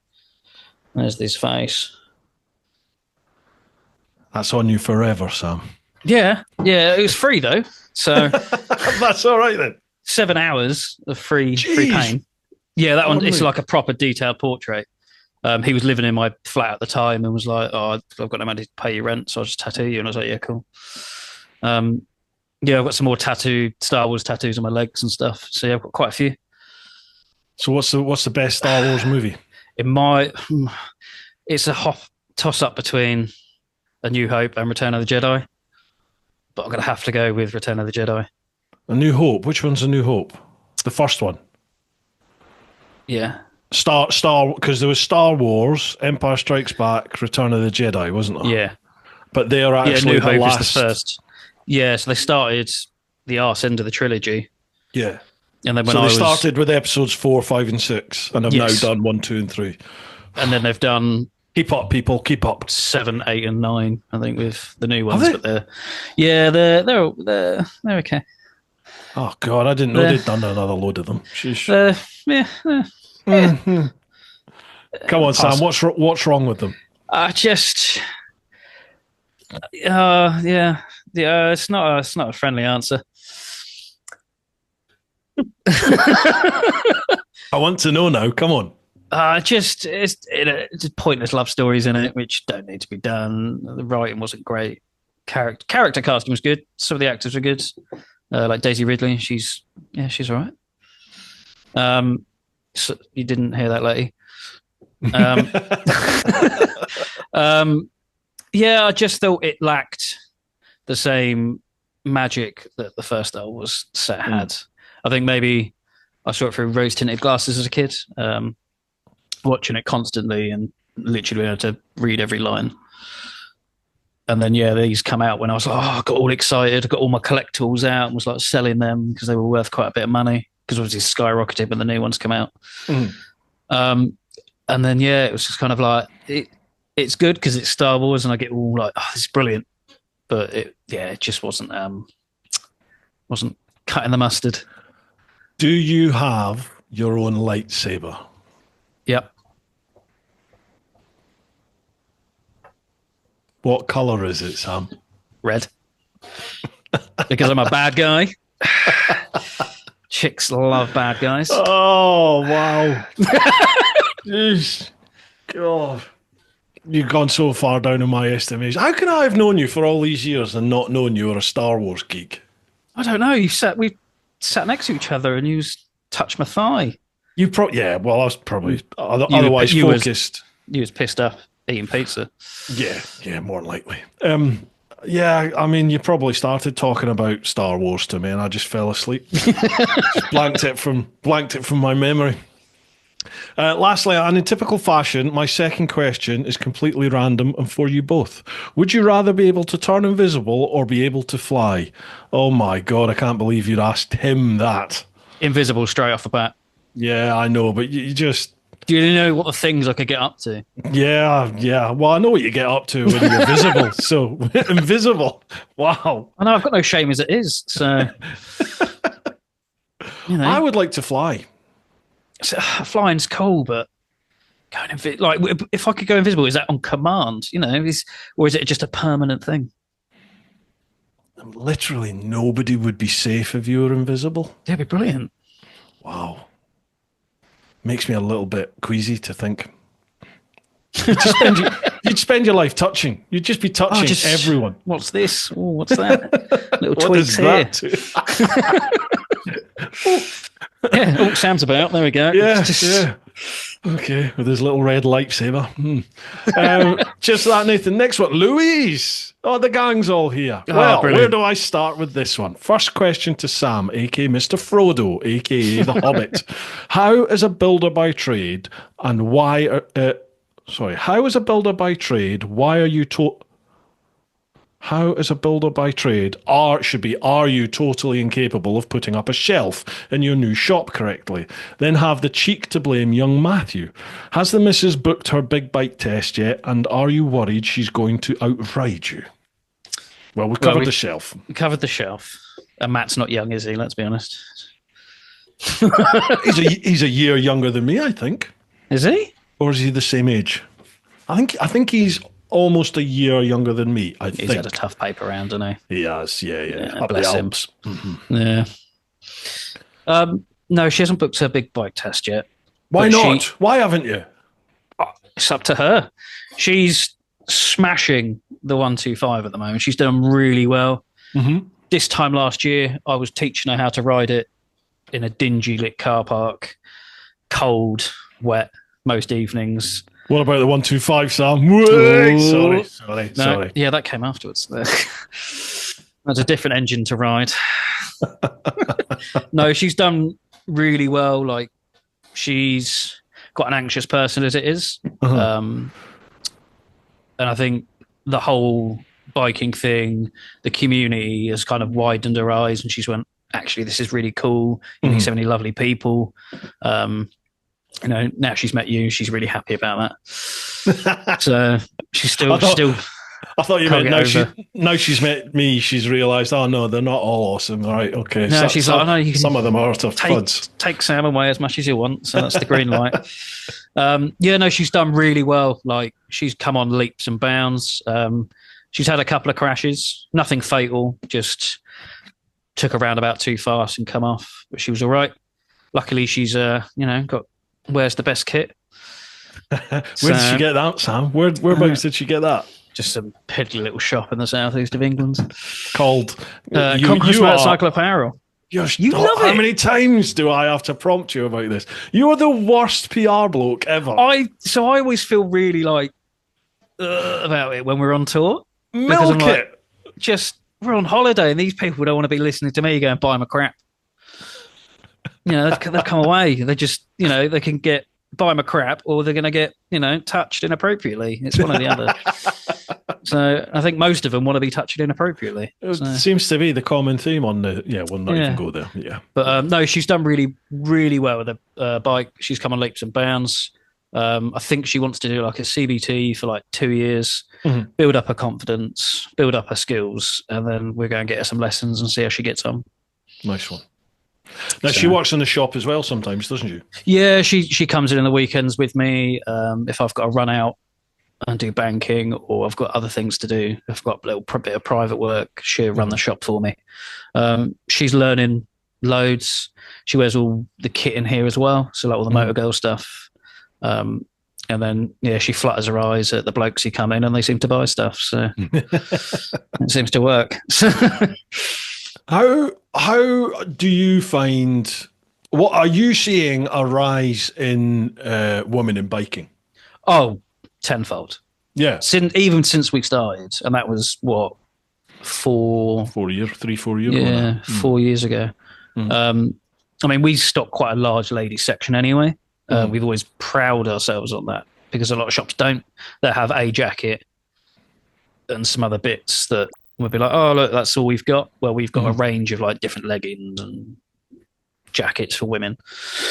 there's his face.
That's on you forever, Sam.
Yeah, it was free though, so.
That's all right then.
7 hours of free paint. Yeah, that one. It's like a proper detailed portrait. He was living in my flat at the time and was like, "Oh, I've got no money to pay you rent, so I'll just tattoo you." And I was like, "Yeah, cool." Yeah, I've got some more Star Wars tattoos on my legs and stuff. So yeah, I've got quite a few.
So what's the best Star Wars movie?
It's a toss up between A New Hope and Return of the Jedi, but I'm gonna have to go with Return of the Jedi.
A New Hope. Which one's A New Hope? The first one.
Yeah.
Star because there was Star Wars, Empire Strikes Back, Return of the Jedi, wasn't there?
Yeah.
But they are actually
New Hope
last.
is the first. Yeah, so they started the arse end of the trilogy.
Yeah.
And then when
they started with episodes 4, 5, and 6, and have now done 1, 2, and 3.
And then they've done
keep up, people, keep up.
7, 8, and 9, I think, with the new ones. But they're okay.
Oh God, I didn't know they'd done another load of them. Come on, Sam. What's wrong with them?
It's not a friendly answer.
I want to know now. Come on.
It's pointless love stories in it, which don't need to be done. The writing wasn't great. Character casting was good. Some of the actors were good. Like Daisy Ridley, she's all right. So you didn't hear that, lady. I just thought it lacked the same magic that the first Star Wars set had. I think maybe I saw it through rose-tinted glasses as a kid, watching it constantly and literally being able to read every line. And then, these come out when I was like, I got all excited, got all my collectibles out and was like selling them because they were worth quite a bit of money because obviously skyrocketed when the new ones come out. And then, it was just kind of like, it's good because it's Star Wars and I get all like, this is brilliant. But it just wasn't cutting the mustard.
Do you have your own lightsaber?
Yep.
What color is it, Sam?
Red. Because I'm a bad guy. Chicks love bad guys.
Oh, wow. Jeez. God. You've gone so far down in my estimation. How can I have known you for all these years and not known you were a Star Wars geek?
I don't know. We sat next to each other and you touched my thigh.
I was probably otherwise focused.
You was pissed off eating pizza.
Yeah, more than likely. I mean, you probably started talking about Star Wars to me and I just fell asleep. Just blanked it from my memory. Lastly, and in typical fashion, my second question is completely random and for you both. Would you rather be able to turn invisible or be able to fly? Oh my God, I can't believe you'd asked him that.
Invisible straight off the bat.
Yeah, I know, but you just...
Do you know what the things I could get up to?
Yeah. Well, I know what you get up to when you're visible. So, invisible. Wow.
I know, I've got no shame as it is, so...
I would like to fly.
So, flying's cool, but going if I could go invisible, is that on command? Or is it just a permanent thing?
Literally nobody would be safe if you were invisible.
That'd be brilliant.
Wow. Makes me a little bit queasy to think. You'd spend your life touching. You'd just be touching everyone.
What's this? Oh, what's that? Little tweaks here. Sam's about. There we go.
Yeah. Okay, with his little red lightsaber. Just that, Nathan. Next one, Louise. Oh, the gang's all here. Well, where do I start with this one? First question to Sam, aka Mr. Frodo, aka the Hobbit. How is a builder by trade, and why? How is a builder by trade? Why are you How, as a builder by trade, are you totally incapable of putting up a shelf in your new shop correctly? Then have the cheek to blame young Matthew. Has the missus booked her big bike test yet? And are you worried she's going to outride you? Well, we covered the shelf.
We covered the shelf. And Matt's not young, is he? Let's be honest.
He's a year younger than me, I think.
Is he?
Or is he the same age? I think he's almost a year younger than me, I think.
He's had a tough paper round, hasn't he?
He has, yeah.
Up bless
the
him.
Alps. Mm-hmm.
Yeah. No, she hasn't booked her big bike test yet.
Why not? Why haven't you?
It's up to her. She's smashing the 125 at the moment. She's done really well.
Mm-hmm.
This time last year, I was teaching her how to ride it in a dingy lit car park, cold, wet most evenings.
What about the 125, Sam? Wait, sorry.
Yeah, that came afterwards. That's a different engine to ride. No, she's done really well. Like, she's got an anxious person as it is.
Uh-huh.
And I think the whole biking thing, the community has kind of widened her eyes, and she's went, actually, this is really cool. You meet so many lovely people. Now she's met you, she's really happy about that. So she's still.
I thought you meant now she's met me. She's realised, oh no, they're not all awesome. All right, okay.
No, she's like, I know
some of them are tough fuds.
Take Sam away as much as you want. So that's the green light. She's done really well. Like, she's come on leaps and bounds. She's had a couple of crashes, nothing fatal, just took a roundabout too fast and come off, but she was all right. Luckily, she's wears the best kit.
Where did she get that, Sam? Whereabouts did she get that?
Just some piddly little shop in the southeast of England
called
Conquerors Motorcycle Apparel.
You love it. How many times do I have to prompt you about this? You are the worst PR bloke ever. I
always feel really like about it when we're on tour.
Milk it.
Just, we're on holiday and these people don't want to be listening to me going, buy my crap. They've come away. They just, they can get buy my crap, or they're going to get, touched inappropriately. It's one or the other. So I think most of them want to be touched inappropriately.
It seems to be the common theme on the. Yeah, we'll not even go there. Yeah,
but no, she's done really, really well with the bike. She's come on leaps and bounds. I think she wants to do like a CBT for like 2 years, build up her confidence, build up her skills, and then we're going to get her some lessons and see how she gets on.
Nice one. Now, she works in the shop as well sometimes, doesn't she? Yeah,
she comes in the weekends with me. If I've got to run out and do banking, or I've got other things to do, if I've got a little bit of private work, she'll run the shop for me. She's learning loads. She wears all the kit in here as well, so like all the Motor Girl stuff. And then, she flutters her eyes at the blokes who come in and they seem to buy stuff. So it seems to work.
How do you find, what are you seeing a rise in women in biking?
Oh, tenfold.
Yeah.
Even since we started, and that was what, 4 years
ago.
Yeah, 4 years ago. We stock quite a large ladies section anyway. We've always proud ourselves on that, because a lot of shops don't. They have a jacket and some other bits that we'll be like, oh, look, that's all we've got. Well, we've got a range of like different leggings and jackets for women.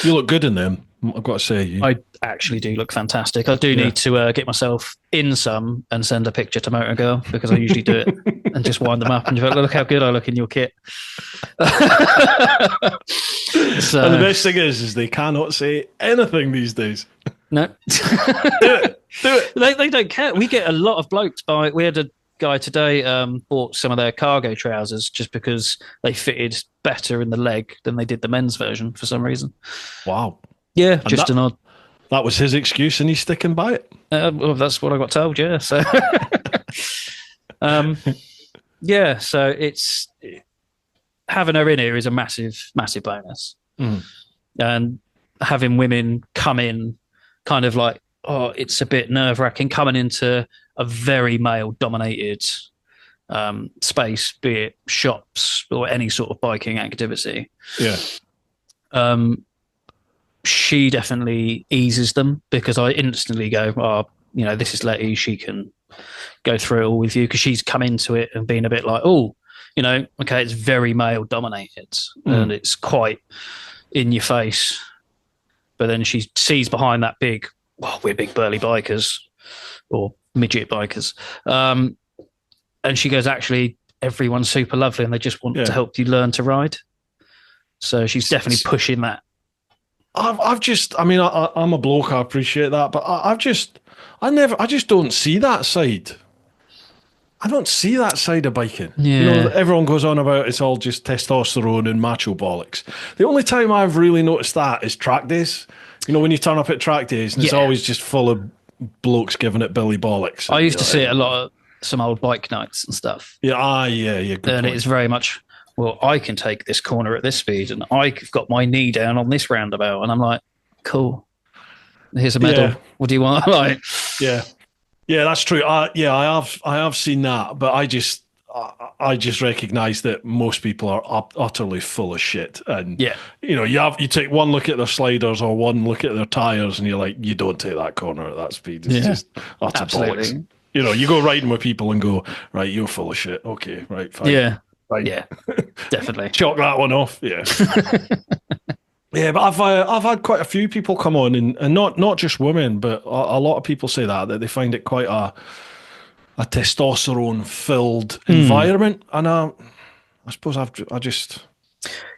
You look good in them, I've got to say.
I actually do look fantastic. I do need to get myself in some and send a picture to Motor Girl, because I usually do it and just wind them up and look how good I look in your kit.
And the best thing is they cannot say anything these days.
No. Do it. They don't care. We get a lot of blokes we had a guy today bought some of their cargo trousers just because they fitted better in the leg than they did the men's version for some reason.
Wow.
Yeah, and just an odd.
That was his excuse and he's sticking by it.
Well, that's what I got told, yeah. So, so it's having her in here is a massive, massive bonus. And having women come in kind of like, it's a bit nerve-wracking coming into a very male-dominated space, be it shops or any sort of biking activity.
Yeah.
She definitely eases them, because I instantly go, this is Letty. She can go through it all with you, because she's come into it and been a bit like, okay, it's very male-dominated and it's quite in your face. But then she sees behind that big, we're big burly bikers or midget bikers. And she goes, actually, everyone's super lovely and they just want to help you learn to ride. So she's definitely pushing that.
I'm a bloke, I appreciate that, but I just don't see that side. I don't see that side of biking.
Yeah.
You know, everyone goes on about it's all just testosterone and macho bollocks. The only time I've really noticed that is track days. You know, when you turn up at track days and it's always just full of blokes giving it Billy bollocks.
I used to see it a lot of some old bike nights and stuff.
Yeah, good
and
point.
it's very much, well, I can take this corner at this speed and I've got my knee down on this roundabout. And I'm like, cool. Here's a medal.
Yeah.
What do you want? Like,
yeah, that's true. I have seen that, but I just recognise that most people are utterly full of shit, and you know, you take one look at their sliders or one look at their tires, and you're like, you don't take that corner at that speed. It's just utter bollocks. You know, you go riding with people and go, right, you're full of shit. Okay, right, fine.
Yeah,
fine.
Yeah, definitely.
Chalk that one off. Yeah. Yeah, but I've had quite a few people come on, and not just women, but a lot of people say that they find it quite a testosterone filled environment, and I suppose I just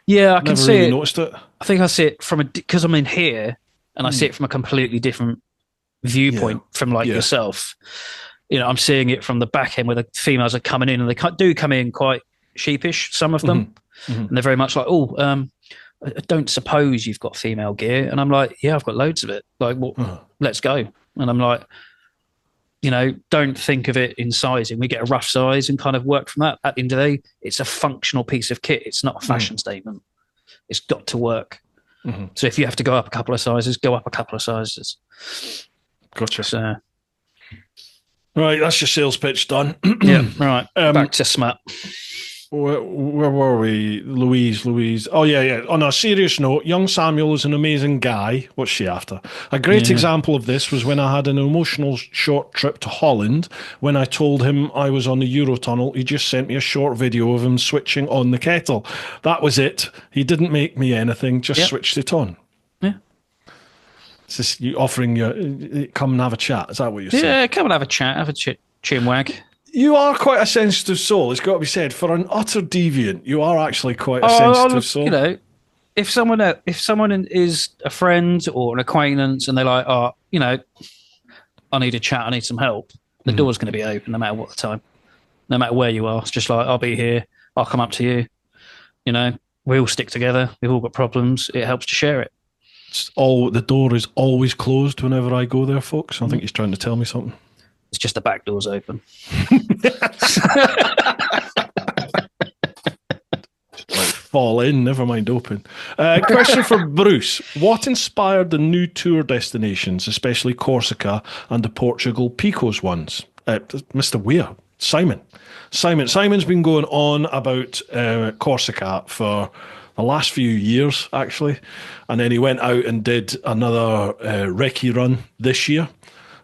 I can see
really
it.
Noticed it.
I think I see it from because I'm in here, and I see it from a completely different viewpoint from yourself. You know, I'm seeing it from the back end where the females are coming in, and they do come in quite sheepish. Some of them, and they're very much like, I don't suppose you've got female gear. And I'm like, yeah, I've got loads of it. Like, well, let's go. And I'm like, you know, don't think of it in sizing. We get a rough size and kind of work from that. At the end of the day, it's a functional piece of kit. It's not a fashion statement. It's got to work. So if you have to go up a couple of sizes, go up a couple of sizes.
Gotcha.
So,
right, that's your sales pitch done.
Right. Back to smut.
Where were we? Louise. Oh, yeah. On a serious note, young Samuel is an amazing guy. What's she after? A great example of this was when I had an emotional short trip to Holland. When I told him I was on the Eurotunnel, he just sent me a short video of him switching on the kettle. That was it. He didn't make me anything, just switched it on.
Yeah.
It's just you offering you, come and have a chat. Is that what you're saying?
Yeah, come and have a chat, have a chin wag.
You are quite a sensitive soul, it's got to be said. For an utter deviant, you are actually quite a sensitive soul.
You know, if someone is a friend or an acquaintance and they're like, you know, I need a chat, I need some help, the door's going to be open no matter what the time, no matter where you are. It's just like, I'll be here, I'll come up to you. You know, we all stick together. We've all got problems. It helps to share it.
The door is always closed whenever I go there, folks. I think he's trying to tell me something.
It's just the back door's open.
Like fall in, never mind open. Question for Bruce. What inspired the new tour destinations, especially Corsica and the Portugal Picos ones? Mr. Weir, Simon. Simon's been going on about Corsica for the last few years, actually. And then he went out and did another recce run this year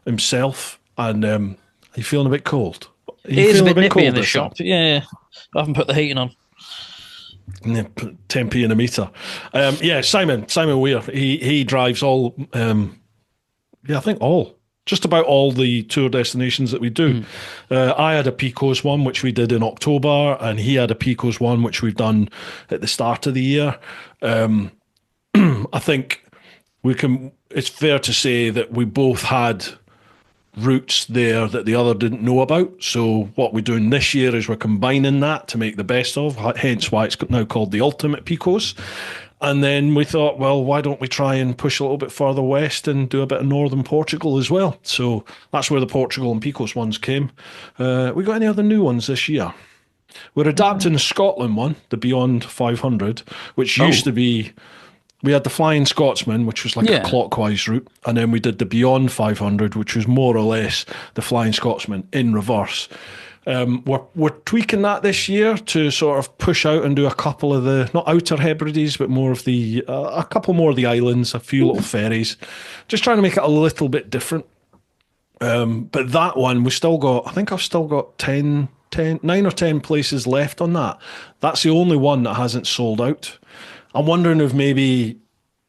himself. And are you feeling a bit cold?
It is a bit nippy in the shop. Yeah, I haven't put the heating on.
10p in a metre. Simon Weir. He drives all. I think just about all the tour destinations that we do. I had a Picos one, which we did in October, and he had a Picos one, which we've done at the start of the year. I think it's fair to say that we both had routes there that the other didn't know about. So what we're doing this year is we're combining that to make the best of, hence why it's now called the Ultimate Picos. And then we thought, well, why don't we try and push a little bit further west and do a bit of northern Portugal as well? So that's where the Portugal and Picos ones came. We got any other new ones this year? We're adapting the Scotland one, the Beyond 500, which used to be, we had the Flying Scotsman, which was like a clockwise route, and then we did the Beyond 500, which was more or less the Flying Scotsman in reverse. We're tweaking that this year to sort of push out and do a couple of the, not Outer Hebrides, but more of the, a couple more of the islands, a few little ferries, just trying to make it a little bit different. But that one, I think I've still got 9 or 10 places left on that. That's the only one that hasn't sold out. I'm wondering if maybe,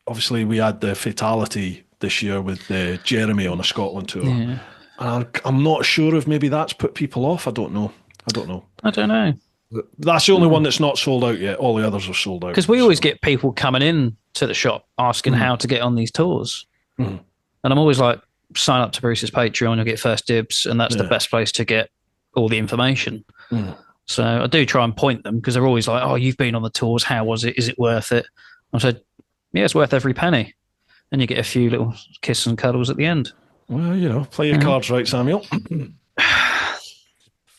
obviously we had the fatality this year with Jeremy on a Scotland tour. Yeah. And I'm not sure if maybe that's put people off. I don't know. That's the only one that's not sold out yet. All the others are sold out.
Because we always get people coming in to the shop asking how to get on these tours. And I'm always like, sign up to Bruce's Patreon, you'll get first dibs. And that's the best place to get all the information. So I do try and point them because they're always like, "Oh, you've been on the tours. How was it? Is it worth it?" I said, "Yeah, it's worth every penny." And you get a few little kisses and cuddles at the end.
Well, play your cards right, Samuel.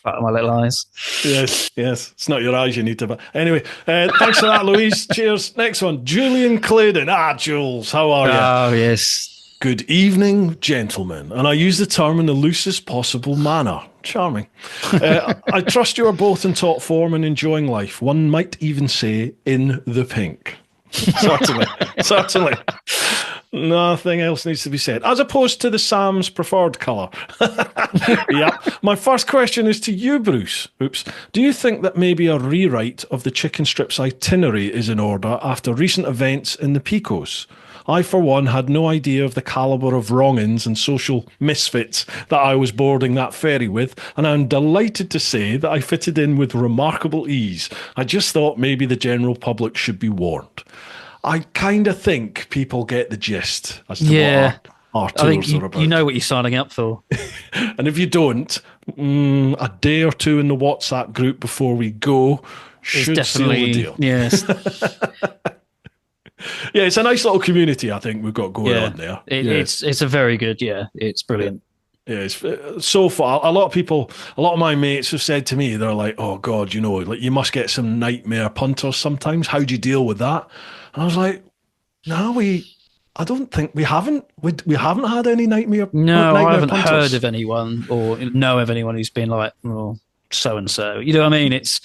Fuck my little eyes.
Yes. It's not your eyes you need to. But anyway, thanks for that, Louise. Cheers. Next one, Julian Claydon. Jules, how are you?
Oh, yes.
Good evening, gentlemen. And I use the term in the loosest possible manner. Charming. I trust you are both in top form and enjoying life. One might even say in the pink. Certainly. Nothing else needs to be said. As opposed to the Sam's preferred colour. Yep. My first question is to you, Bruce. Do you think that maybe a rewrite of the Chicken Strips itinerary is in order after recent events in the Picos? I, for one, had no idea of the calibre of wrong-ins and social misfits that I was boarding that ferry with, and I'm delighted to say that I fitted in with remarkable ease. I just thought maybe the general public should be warned. I kind of think people get the gist as to what our tours are about.
You know what you're signing up for.
And if you don't, a day or two in the WhatsApp group before we go should seal the deal.
Yes.
Yeah, it's a nice little community I think we've got going on there.
It's a very good, it's brilliant.
Yeah, it's so far. A lot of my mates have said to me, they're like, "Oh God, like you must get some nightmare punters sometimes. How do you deal with that?" And I was like, "No, I don't think we haven't. We haven't had any nightmare.
No,
nightmare
I haven't
punters.
heard of anyone or know of anyone who's been like, "Oh, so and so." You know what I mean? It's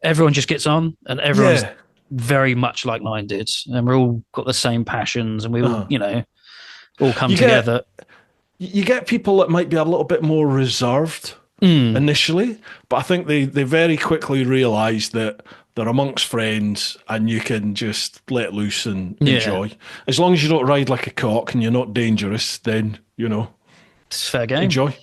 everyone just gets on, and everyone's very much like-minded, and we're all got the same passions, and we all, all come together.
You get people that might be a little bit more reserved initially, but I think they very quickly realise that they're amongst friends and you can just let loose and enjoy. As long as you don't ride like a cock and you're not dangerous, then,
it's fair game.
Enjoy,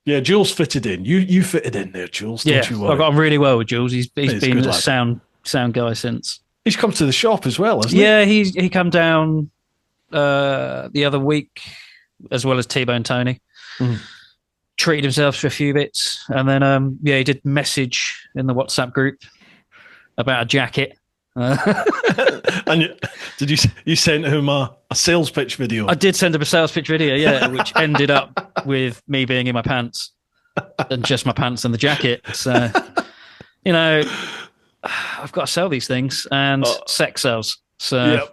yeah. Jules fitted in. You fitted in there, Jules. Don't you worry.
I got on really well with Jules. He's been a
lad.
sound guy since.
He's come to the shop as well, hasn't he?
Yeah, he come down the other week, as well as T-Bone Tony. Treated himself to a few bits, and then he did message in the WhatsApp group about a jacket.
And you sent him a sales pitch video?
I did send him a sales pitch video, which ended up with me being in my pants and just my pants and the jacket. So, I've got to sell these things, and sex sells. So,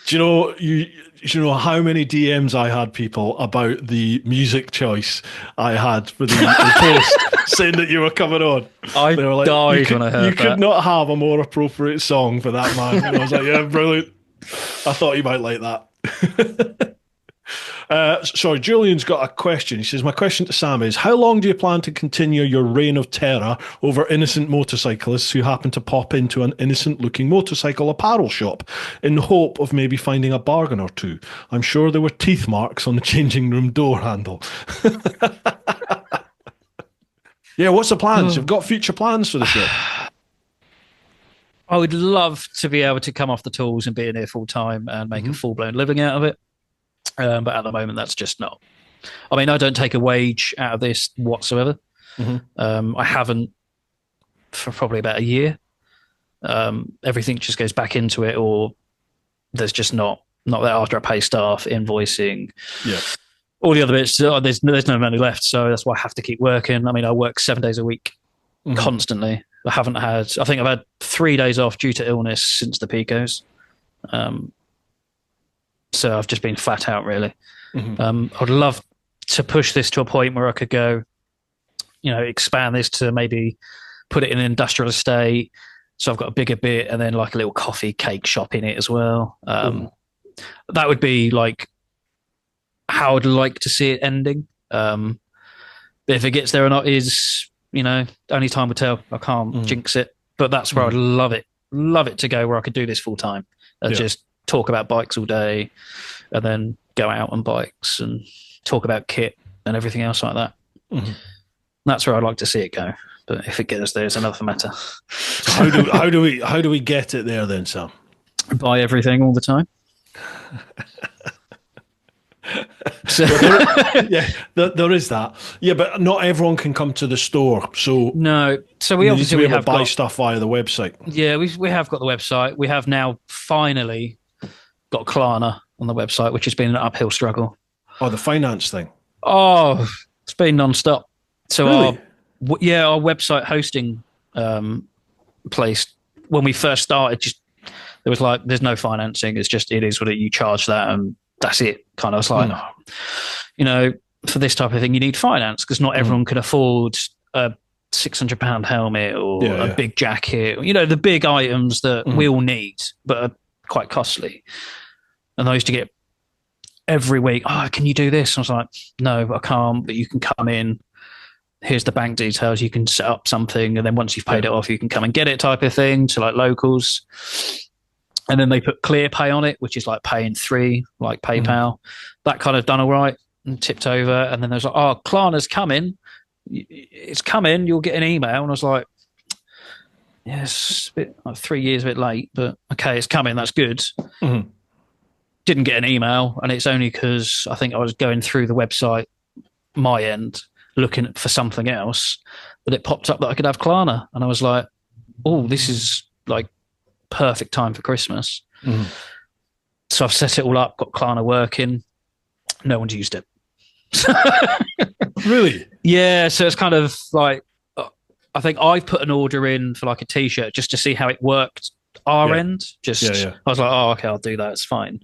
do you know how many DMs I had people about the music choice I had for the post saying that you were coming on?
I died when I heard that.
You could not have a more appropriate song for that man. And I was like, yeah, brilliant. I thought you might like that. Sorry, Julian's got a question. He says, my question to Sam is, how long do you plan to continue your reign of terror over innocent motorcyclists who happen to pop into an innocent-looking motorcycle apparel shop in the hope of maybe finding a bargain or two? I'm sure there were teeth marks on the changing room door handle. Yeah, what's the plans? You've got future plans for the shop?
I would love to be able to come off the tools and be in here full-time and make a full-blown living out of it. But at the moment, that's just not. I mean, I don't take a wage out of this whatsoever. I haven't for probably about a year. Everything just goes back into it, or there's just not that after I pay staff, invoicing, all the other bits. There's no money left, so that's why I have to keep working. I mean, I work 7 days a week constantly. I think I've had 3 days off due to illness since the Picos. So I've just been flat out, really. I'd love to push this to a point where I could go, expand this to maybe put it in an industrial estate. So I've got a bigger bit and then like a little coffee cake shop in it as well. That would be like how I'd like to see it ending. But if it gets there or not is, only time will tell. I can't jinx it. But that's where I'd love it to go, where I could do this full time and just talk about bikes all day and then go out on bikes and talk about kit and everything else like that. That's where I'd like to see it go. But if it gets there, it's another matter.
So how do we get it there then, Sam?
Buy everything all the time. So,
there is that. Yeah, but not everyone can come to the store. So
no. So
we
we
have buy stuff via the website.
Yeah, we have got the website. We have now finally got Klarna on the website, which has been an uphill struggle.
Oh, the finance thing.
Oh, it's been non-stop. So
really?
our website hosting place, when we first started, just there was like, there's no financing. It's just, it is what you charge that and that's it. Kind of, it's like, for this type of thing, you need finance because not everyone can afford a £600 helmet or a big jacket, the big items that we all need, but are quite costly. And I used to get every week, can you do this? And I was like, no, I can't, but you can come in. Here's the bank details. You can set up something. And then once you've paid it off, you can come and get it type of thing to like locals. And then they put ClearPay on it, which is like pay in 3, like PayPal. That kind of done all right and tipped over. And then there's like, Klarna's coming. It's coming. You'll get an email. And I was like, yes, a bit, like 3 years a bit late, but okay, it's coming. That's good. Didn't get an email. And it's only because I think I was going through the website, my end, looking for something else, but it popped up that I could have Klarna. And I was like, oh, this is like perfect time for Christmas. So I've set it all up, got Klarna working. No one's used it.
Really?
Yeah. So it's kind of like, I think I put an order in for like a t-shirt just to see how it worked our end. I was like, okay, I'll do that. It's fine.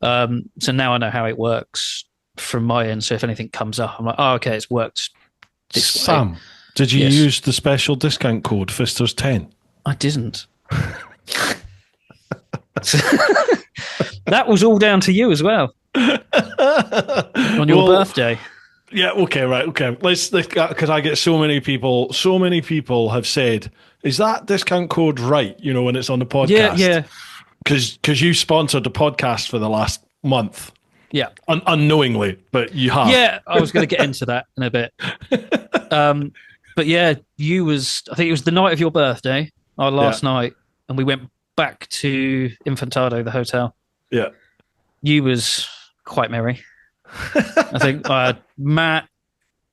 So now I know how it works from my end. So if anything comes up, I'm like, okay, it's worked this way.
Sam, did you use the special discount code Fisters10?
I didn't. That was all down to you as well. On your birthday.
Yeah, okay, right, okay. Let's because I get so many people have said, is that discount code right, when it's on the podcast?
Yeah.
Because you sponsored the podcast for the last month.
Yeah.
Unknowingly, but you have.
Yeah, I was going to get into that in a bit. But yeah, I think it was the night of your birthday, our last night, and we went back to Infantado, the hotel.
Yeah.
You was quite merry. I think Matt,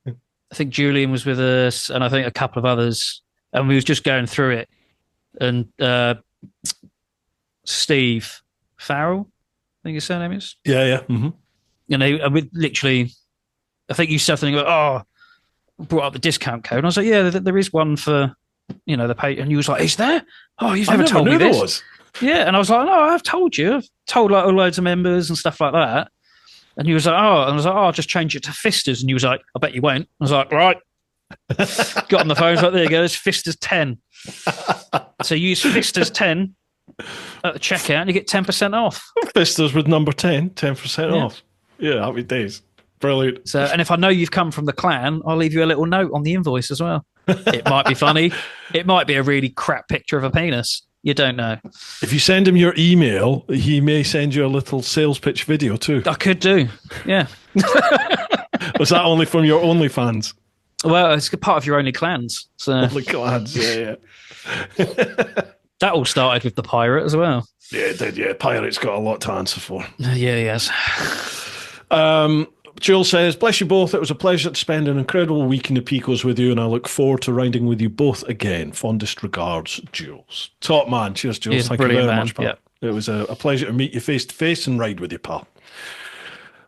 I think Julian was with us, and I think a couple of others, and we was just going through it. And Steve Farrell, I think his surname is.
Yeah.
We literally, I think you said something about, brought up the discount code. And I was like, yeah, there is one for, the pay. And you was like, is there? Oh, you've never told me this. Was. Yeah. And I was like, no, I've told you. I've told like loads of members and stuff like that. And he was like, and I was like, I'll just change it to Fisters. And he was like, I bet you won't. I was like, right. Got on the phone. I was like, there you go. It's Fisters 10. So use Fisters 10 at the checkout and you get 10% off.
Fisters with number 10, 10% off. Yeah, happy days. Brilliant.
So, and if I know you've come from the clan, I'll leave you a little note on the invoice as well. It might be funny. It might be a really crap picture of a penis. You don't know.
If you send him your email, he may send you a little sales pitch video too.
I could do. Yeah.
Was that only from your OnlyFans?
Well, it's part of your Only Clans. So.
OnlyClans, yeah.
That all started with the pirate as well.
Yeah, it did, yeah. Pirate's got a lot to answer for.
Yeah, he has.
Jules says, bless you both. It was a pleasure to spend an incredible week in the Picos with you, and I look forward to riding with you both again. Fondest regards, Jules. Top man. Cheers, Jules. Thank you very much, pal. Yeah. It was a pleasure to meet you face to face and ride with you, pal.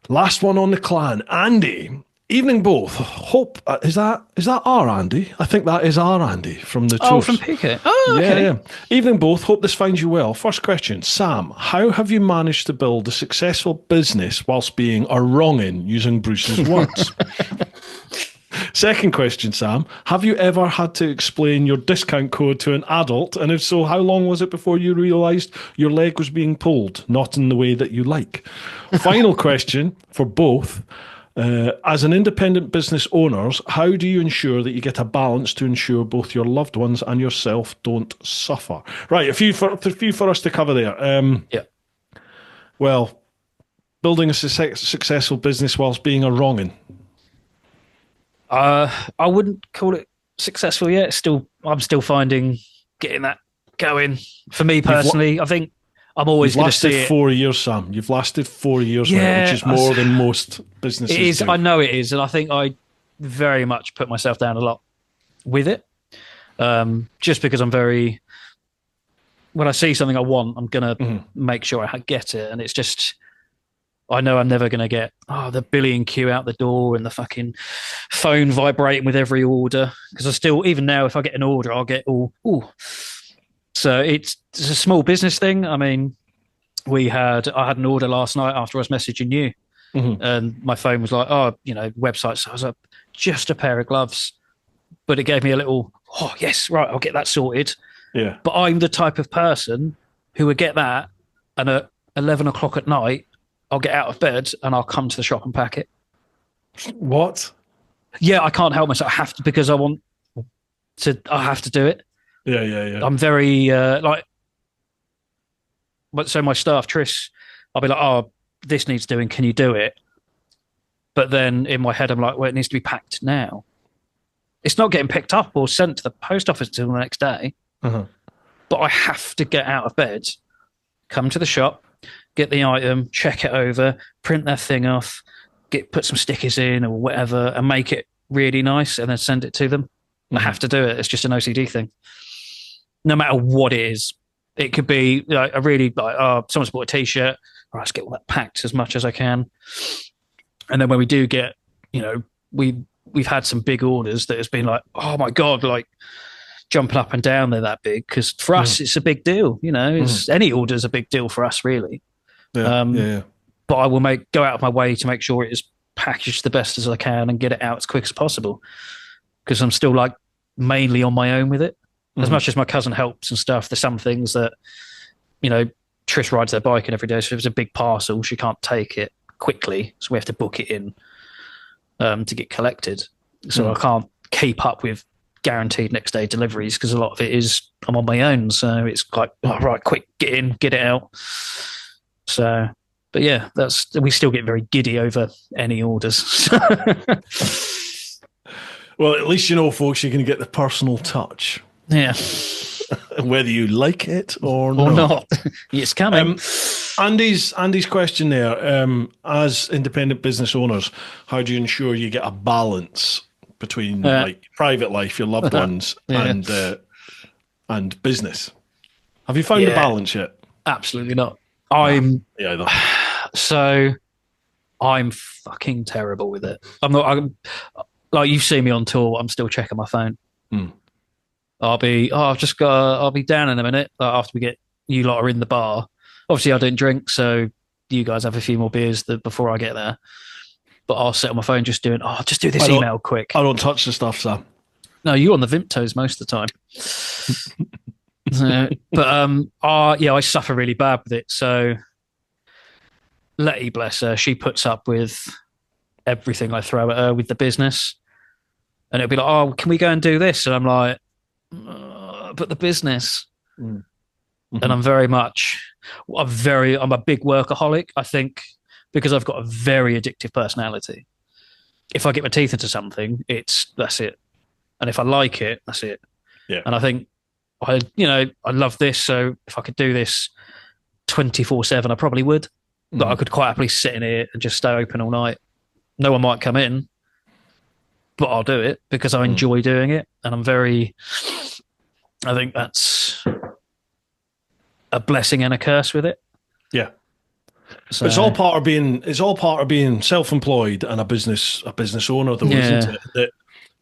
Last one on the clan. Andy. Evening both. Hope, is that our Andy? I think that is our Andy from the tour.
Oh, from Piquet. Oh, okay.
Yeah. Evening both. Hope this finds you well. First question. Sam, how have you managed to build a successful business whilst being a wrongin using Bruce's words? Second question, Sam. Have you ever had to explain your discount code to an adult? And if so, how long was it before you realised your leg was being pulled, not in the way that you like? Final question for both. As an independent business owners, how do you ensure that you get a balance to ensure both your loved ones and yourself don't suffer? Right, a few for us to cover there. Well, building a successful business whilst being a wrongin.
I wouldn't call it successful yet. I'm still finding getting that going. For me personally, I think I'm always
You've
going to see
lasted
it.
4 years, Sam. You've lasted 4 years with it, which
Yeah,
is more than most businesses
it is.
do.
I know it is, and I think I very much put myself down a lot with it. Just because I'm very, when I see something I want, I'm gonna make sure I get it, and it's just, I know I'm never gonna get the billing queue out the door and the fucking phone vibrating with every order, because I still, even now, if I get an order, I'll get all ooh. So it's a small business thing. I mean, I had an order last night after I was messaging you, and my phone was like, website. So I was like, just a pair of gloves, but it gave me a little, oh yes, right, I'll get that sorted.
Yeah.
But I'm the type of person who would get that, and at 11 o'clock at night, I'll get out of bed and I'll come to the shop and pack it.
What?
Yeah, I can't help myself. I have to, because I have to do it.
Yeah.
I'm very so my staff, Trish, I'll be like, oh, this needs doing. Can you do it? But then in my head, I'm like, well, it needs to be packed now. It's not getting picked up or sent to the post office until the next day. But I have to get out of bed, come to the shop, get the item, check it over, print that thing off, put some stickers in or whatever, and make it really nice, and then send it to them. I have to do it. It's just an OCD thing. No matter what it is. It could be like someone's bought a t-shirt. Right, let's get all that packed as much as I can. And then when we do get, we've had some big orders that has been like, oh my God, like jumping up and down, they're that big. Because for us, it's a big deal. Any order is a big deal for us, really.
Yeah.
But I will go out of my way to make sure it is packaged the best as I can and get it out as quick as possible. Because I'm still like mainly on my own with it. As much as my cousin helps and stuff, there's some things that, Trish rides their bike and every day. So if it's a big parcel, she can't take it quickly. So we have to book it in to get collected. So I can't keep up with guaranteed next day deliveries because a lot of it is I'm on my own. So it's like, oh, right, quick, get in, get it out. So, but yeah, we still get very giddy over any orders.
Well, at least folks, you can get the personal touch.
Yeah.
Whether you like it or
not. It's coming.
Andy's question there, as independent business owners, how do you ensure you get a balance between like private life, your loved ones, and business? Have you found a balance yet?
Absolutely not. So I'm fucking terrible with it. I'm like, you've seen me on tour, I'm still checking my phone. I'll be down in a minute after we get you lot are in the bar. Obviously, I don't drink, so you guys have a few more beers before I get there. But I'll sit on my phone just do this email quick.
I don't touch the stuff, Sam.
No, you're on the Vimtos most of the time. I suffer really bad with it. So Letty, bless her, she puts up with everything I throw at her with the business. And it'll be like, oh, can we go and do this? And I'm like, but the business. And I'm I'm a big workaholic, I think, because I've got a very addictive personality. If I get my teeth into something, that's it. And if I like it, that's it.
Yeah.
And I think I love this. So if I could do this 24/7, I probably would. But I could quite happily sit in here and just stay open all night. No one might come in, but I'll do it because I enjoy doing it. And I think that's a blessing and a curse with it.
Yeah. So, it's all part of being self-employed and a business owner, though, isn't it? That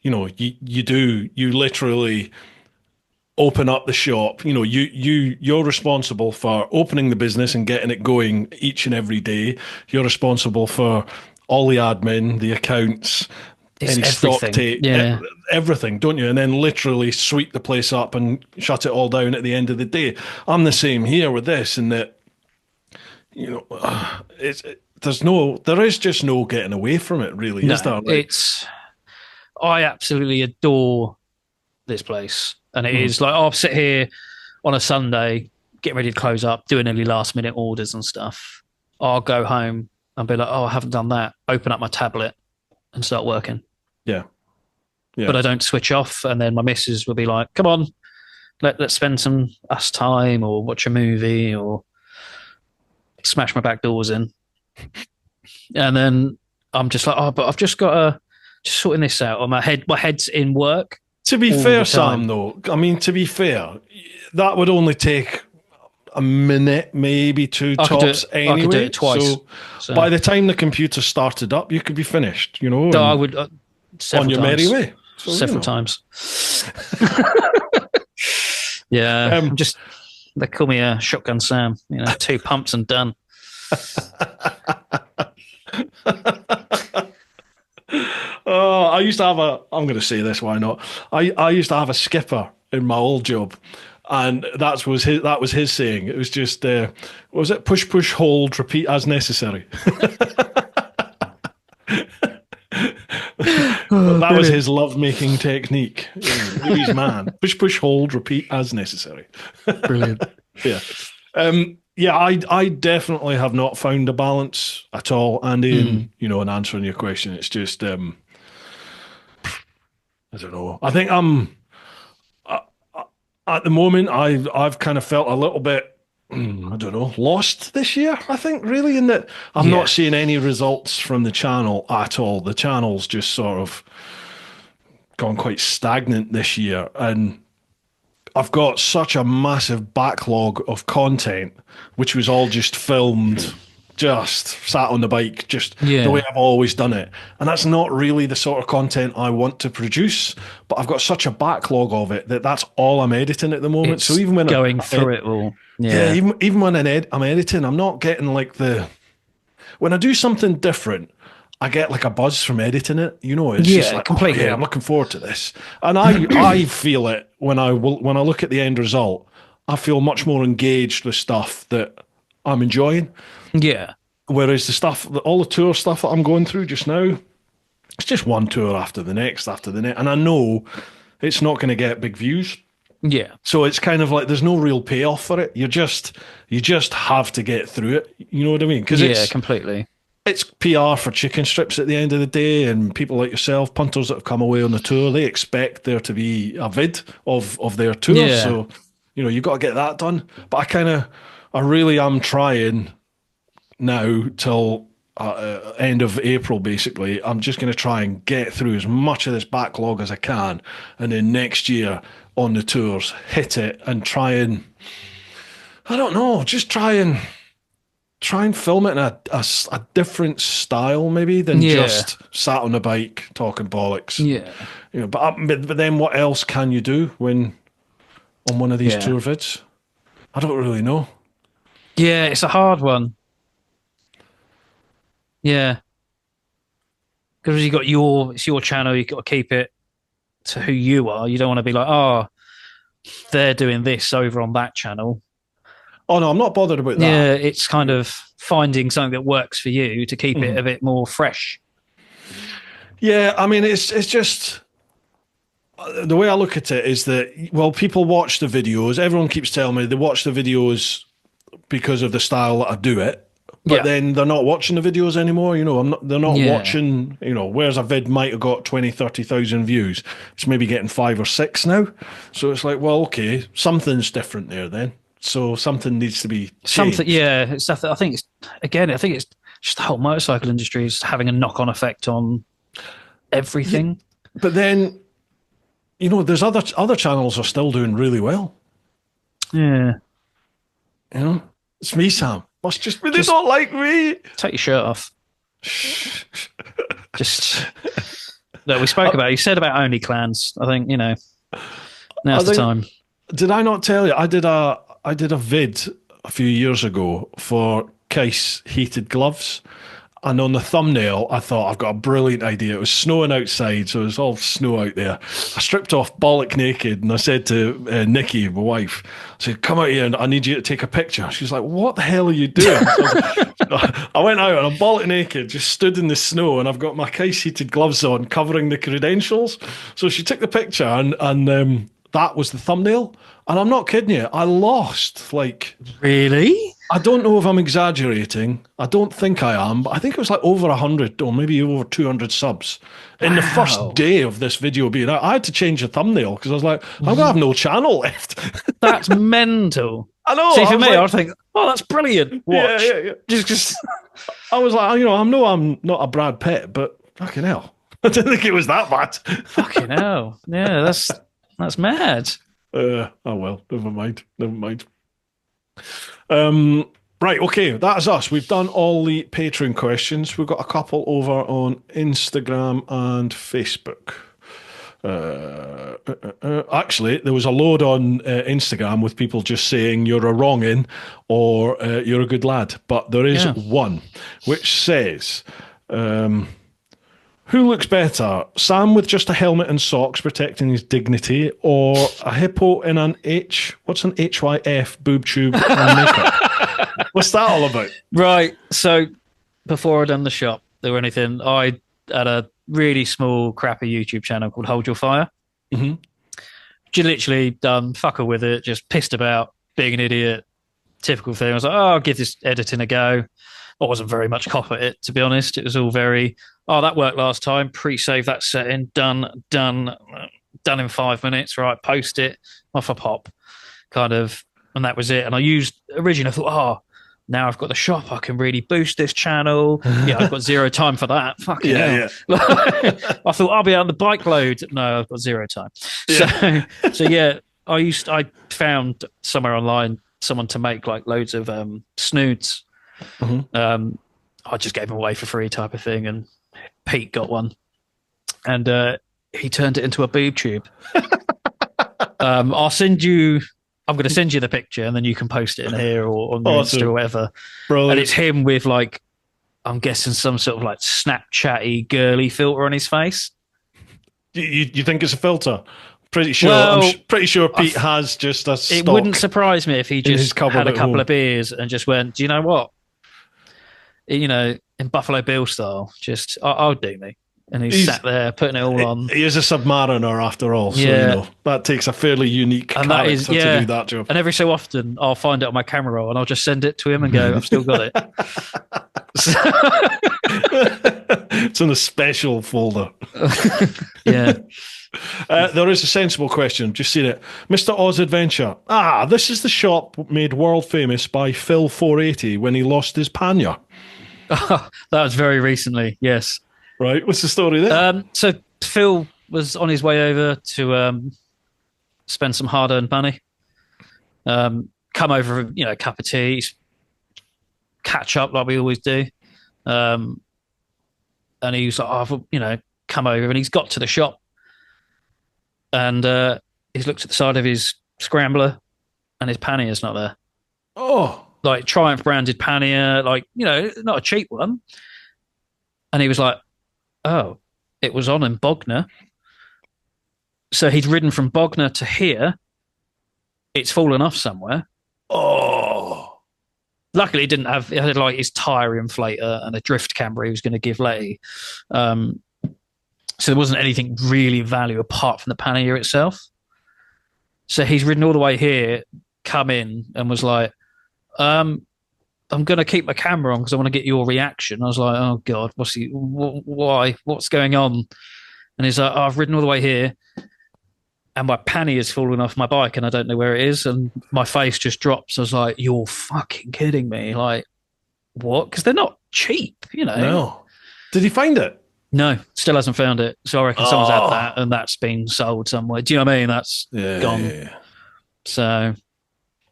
you literally open up the shop. You're responsible for opening the business and getting it going each and every day. You're responsible for all the admin, the accounts, any stock take, everything, don't you? And then literally sweep the place up and shut it all down at the end of the day. I'm the same here with this, in that there is just no getting away from it, really, is there?
I absolutely adore this place. And it is like, I'll sit here on a Sunday, getting ready to close up, doing any last minute orders and stuff. I'll go home and be like, oh, I haven't done that. Open up my tablet and start working.
Yeah.
But I don't switch off. And then my missus will be like, come on, let's spend some us time or watch a movie or smash my back doors in. And then I'm just like, oh, but I've just got to just sorting this out. On my head's in work.
To be fair, Sam, though, I mean, to be fair, that would only take a minute, maybe two tops anyway.
I could do it twice.
So by the time the computer started up, you could be finished, you know.
I would
on your merry way. So,
several times. Yeah, just they call me a shotgun Sam. 2 pumps and done.
Oh, I used to have I'm going to say this, why not? I used to have a skipper in my old job, and that was his saying. It was just, what was it? Push, push, hold, repeat as necessary. That was his love-making technique. Louis' man. Push, push, hold, repeat as necessary.
Brilliant.
Yeah. Yeah, I definitely have not found a balance at all. And in answering your question, it's just, I don't know. I think at the moment, I've kind of felt a little bit, I don't know, lost this year, I think, really, in that I'm not seeing any results from the channel at all. The channel's just sort of gone quite stagnant this year. And I've got such a massive backlog of content, which was all just filmed, just sat on the bike, just the way I've always done it. And that's not really the sort of content I want to produce, but I've got such a backlog of it that's all I'm editing at the moment.
It's
so even when
going through it all.
Yeah, even when I'm editing, I'm not getting like when I do something different, I get like a buzz from editing it. It's just like, completely. I'm looking forward to this. And I feel it when I look at the end result. I feel much more engaged with stuff that I'm enjoying.
Yeah.
Whereas all the tour stuff that I'm going through just now, it's just one tour after the next. And I know it's not going to get big views.
Yeah.
So it's kind of like there's no real payoff for it. You just have to get through it. You know what I mean?
Because completely.
It's PR for chicken strips at the end of the day, and people like yourself, punters that have come away on the tour, they expect there to be a vid of their tour. Yeah. So, you've got to get that done. But I really am trying now till end of April, basically. I'm just going to try and get through as much of this backlog as I can. And then next year on the tours, hit it and try and, I don't know, just try and film it in a different style, maybe, than just sat on a bike talking bollocks.
Yeah.
But then what else can you do when on one of these tour vids? I don't really know.
Yeah, it's a hard one. Yeah. Because it's your channel, you've got to keep it to who you are. You don't want to be like, oh, they're doing this over on that channel. Oh, no, I'm not bothered about that. Yeah, it's kind of finding something that works for you to keep it a bit more fresh. Yeah, I mean, it's just... The way I look at it is that, people watch the videos. Everyone keeps telling me they watch the videos because of the style that I do it. But then they're not watching the videos anymore. They're not watching, whereas a vid might have got 20, 30,000 views. It's maybe getting 5 or 6 now. So it's like, okay, something's different there then. So something needs to be changed. Something, yeah. It's stuff that I think it's just the whole motorcycle industry is having a knock-on effect on everything. Yeah, but then, there's other channels are still doing really well. Yeah. It's me, Sam. Must just be they don't like me. Take your shirt off. That we spoke about. You said about only clans. I think, now's the time. Did I not tell you? I did a vid a few years ago for Case heated gloves. And on the thumbnail, I thought, I've got a brilliant idea. It was snowing outside, so it was all snow out there. I stripped off bollock naked, and I said to Nikki, my wife, I said, come out here, and I need you to take a picture. She's like, what the hell are you doing? I went out, and I'm bollock naked, just stood in the snow, and I've got my Case heated gloves on, covering the credentials. So she took the picture, and that was the thumbnail. And I'm not kidding you, I lost, Really? I don't know if I'm exaggerating. I don't think I am, but I think it was over 100 or maybe over 200 subs in the first day of this video being out. I had to change the thumbnail because I was like, I'm going to have no channel left. That's mental.
I know.
See, for me, I would think, oh, that's brilliant. Watch.
Yeah. Just I was like, I know I'm not a Brad Pitt, but fucking hell. I didn't think it was that bad.
Fucking hell. Yeah, that's mad.
Oh well, never mind. Right, okay, that's us. We've done all the Patreon questions. We've got a couple over on Instagram and Facebook. Actually, there was a load on Instagram with people just saying you're a wrongin or you're a good lad. But there is one which says, who looks better, Sam with just a helmet and socks protecting his dignity, or a hippo in an what's an HYF boob tube and makeup? What's that all about?
Right. So before I done the shop or anything, I had a really small, crappy YouTube channel called Hold Your Fire.
Mm-hmm.
Just literally done fucker with it, just pissed about, being an idiot, typical thing. I was like, oh, I'll give this editing a go. I wasn't very much cop at it, to be honest. It was all very, that worked last time, pre-save that setting, done in 5 minutes, right, post it, off a pop, kind of, and that was it. And I originally I thought, now I've got the shop, I can really boost this channel. Yeah, I've got zero time for that. Fucking hell. I thought I'll be on the bike load. No, I've got zero time. Yeah. So yeah, I found somewhere online someone to make like loads of snoods. Mm-hmm. I just gave them away for free type of thing, and Pete got one, and he turned it into a boob tube. I'm going to send you the picture, and then you can post it in here or on Insta or whatever. Brilliant. And it's him with like, I'm guessing some sort of like Snapchatty girly filter on his face.
You think it's a filter? Pretty sure. Well, I'm pretty sure Pete has just a stock.
It wouldn't surprise me if he just had a couple of beers and just went, do you know what? In Buffalo Bill style, just I'll do me. And he's sat there putting it all on.
He is a submariner after all, so that takes a fairly unique character to do that job.
And every so often, I'll find it on my camera roll, and I'll just send it to him and go, "I've still got it."
It's in a special folder.
Yeah.
There is a sensible question. Just seen it, Mr. Oz Adventure. This is the shop made world famous by Phil 480 when he lost his pannier.
That was very recently. Yes.
Right, what's the story there?
So Phil was on his way over to spend some hard-earned money. Come over, a cup of tea, catch up like we always do. And he was like, come over. And he's got to the shop, and he's looked at the side of his scrambler, and his pannier's not there.
Oh,
like Triumph branded pannier, like not a cheap one. And he was like, oh, it was on in Bognor. So he'd ridden from Bognor to here. It's fallen off somewhere.
Oh.
Luckily, it had like his tyre inflator and a drift camber he was going to give Letty. So there wasn't anything really of value apart from the pannier itself. So he's ridden all the way here, come in, and was like, I'm going to keep my camera on because I want to get your reaction. I was like, oh God, why? What's going on? And he's like, I've ridden all the way here and my pannier has fallen off my bike and I don't know where it is. And my face just drops. I was like, you're fucking kidding me. Like, what? Because they're not cheap,
No. Did he find it?
No, still hasn't found it. So I reckon someone's had that and that's been sold somewhere. Do you know what I mean? That's gone. Yeah. So...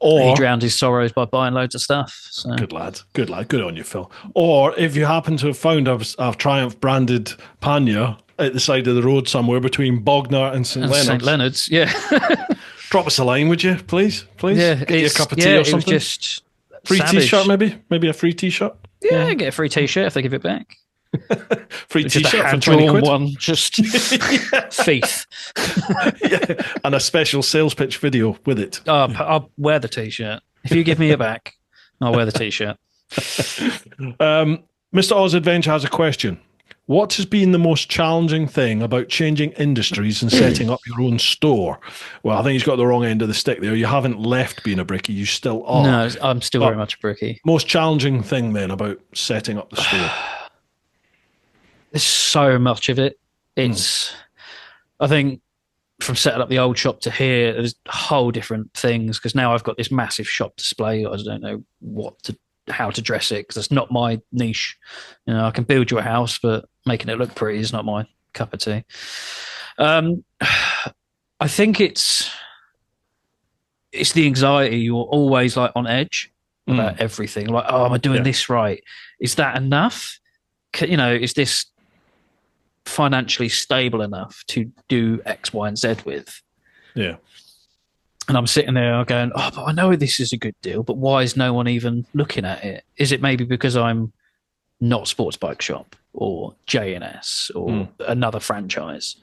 Or he drowned his sorrows by buying loads of stuff. So.
Good lad. Good on you, Phil. Or if you happen to have found a Triumph branded pannier at the side of the road somewhere between Bognor and St. Leonard's.
St. Leonard's, yeah.
Drop us a line, would you, please? Yeah, get you a cup of tea or something.
It was just
free t-shirt, maybe a free t-shirt.
Yeah, get a free t-shirt if they give it back.
Free
just
t-shirt
for
20 quid.
One, just thief.
And a special sales pitch video with it.
I'll wear the t-shirt. If you give me it back, I'll wear the t-shirt.
Mr. Oz Adventure has a question. What has been the most challenging thing about changing industries and setting up your own store? Well, I think he's got the wrong end of the stick there. You haven't left being a brickie. You still are.
No, I'm still very much a brickie.
Most challenging thing then about setting up the store?
There's so much of it. It's, I think from setting up the old shop to here, there's whole different things because now I've got this massive shop display. I don't know how to dress it because it's not my niche. You know, I can build you a house, but making it look pretty is not my cup of tea. I think it's the anxiety. You're always like on edge about everything. Like, oh, am I doing this right? Is that enough? You know, is this financially stable enough to do X, Y, and Z with?
Yeah.
And I'm sitting there going, oh, but I know this is a good deal, but why is no one even looking at it? Is it maybe because I'm not Sports Bike Shop or J&S or another franchise?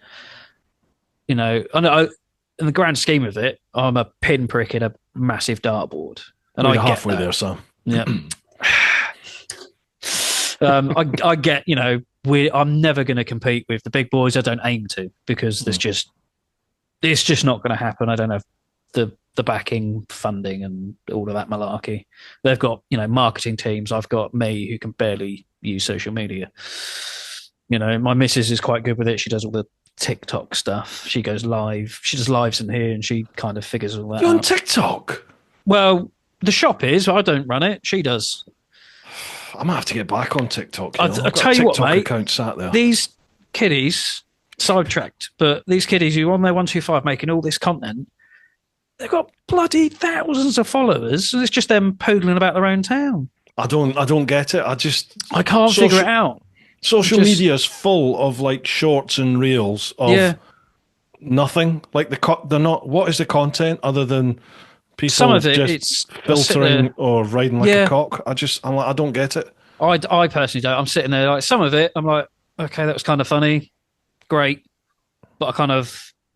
You know, in the grand scheme of it, I'm a pinprick in a massive dartboard. And
you're halfway there, Sam.
Yeah. I get, you know, I'm never going to compete with the big boys. I don't aim to because it's just not going to happen. I don't have the backing, funding, and all of that malarkey. They've got, you know, marketing teams. I've got me who can barely use social media. You know, my missus is quite good with it. She does all the TikTok stuff. She goes live. She does lives in here, and she kind of figures all that out.
You're on TikTok?
Well, the shop is. I don't run it. She does.
I might have to get back on TikTok.
I'll tell you what, mate.
Account sat there.
These kiddies, sidetracked, but these kiddies who are on their 125 making all this content, they've got bloody thousands of followers, and it's just them poodling about their own town.
I don't get it. I
can't figure it out.
Social media is full of like shorts and reels of nothing. Like they're not. What is the content other than people
some of it,
just
it's
filtering or riding like a cock? I'm like, I don't get it.
I personally don't. I'm sitting there like some of it. I'm like, okay, that was kind of funny, great, but I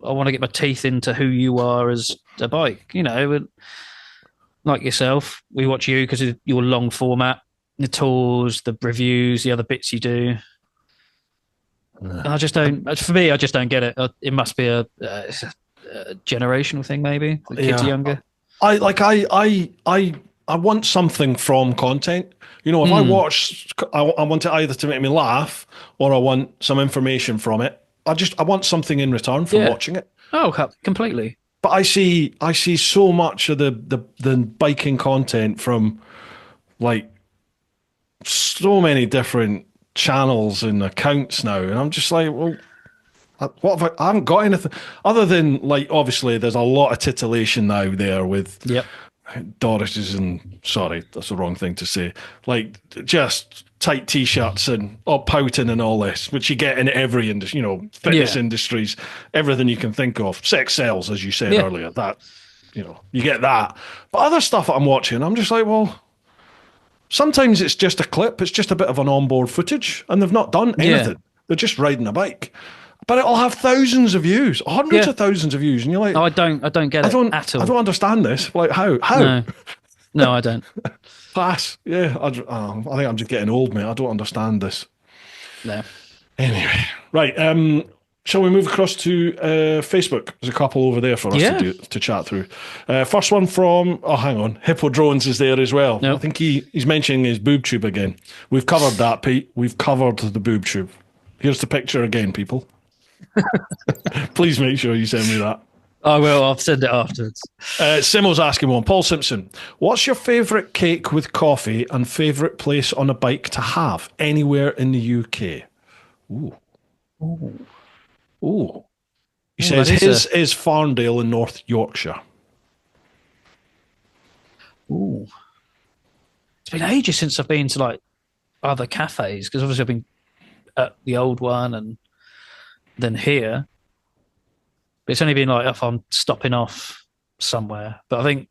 want to get my teeth into who you are as a bike. You know, like yourself, we watch you because of your long format, the tours, the reviews, the other bits you do. And I just don't. For me, I just don't get it. It must be a generational thing, maybe. The kids are younger.
I want something from content. You know, if I watch, I want it either to make me laugh or I want some information from it. I want something in return for watching it.
Oh, completely.
But I see so much of the biking content from like so many different channels and accounts now, and I'm just like, well, what have I haven't got anything other than like obviously there's a lot of titillation now there with Doris's and sorry, that's the wrong thing to say. Like just tight t-shirts and pouting and all this, which you get in every industry, you know, fitness industries, everything you can think of. Sex sells, as you said earlier. That, you know, you get that. But other stuff that I'm watching, I'm just like, well, sometimes it's just a clip, it's just a bit of an onboard footage, and they've not done anything. They're just riding a bike. But it'll have thousands of views, hundreds of thousands of views, and you're like,
no, I don't get it at all.
I don't understand this. Like, how?
No, I don't.
Pass. Yeah, I think I'm just getting old, mate. I don't understand this.
No.
Anyway, right. Shall we move across to Facebook? There's a couple over there for us to chat through. First one from, hang on, Hippo Drones is there as well. Nope. I think he's mentioning his boob tube again. We've covered that, Pete. We've covered the boob tube. Here's the picture again, people. Please make sure you send me that.
I will. I'll send it afterwards.
Simo's asking one. Paul Simpson, what's your favourite cake with coffee and favourite place on a bike to have anywhere in the UK? Ooh. He says his is Farndale in North Yorkshire.
Ooh. It's been ages since I've been to like other cafes because obviously I've been at the old one and then here. But it's only been like if I'm stopping off somewhere. But I think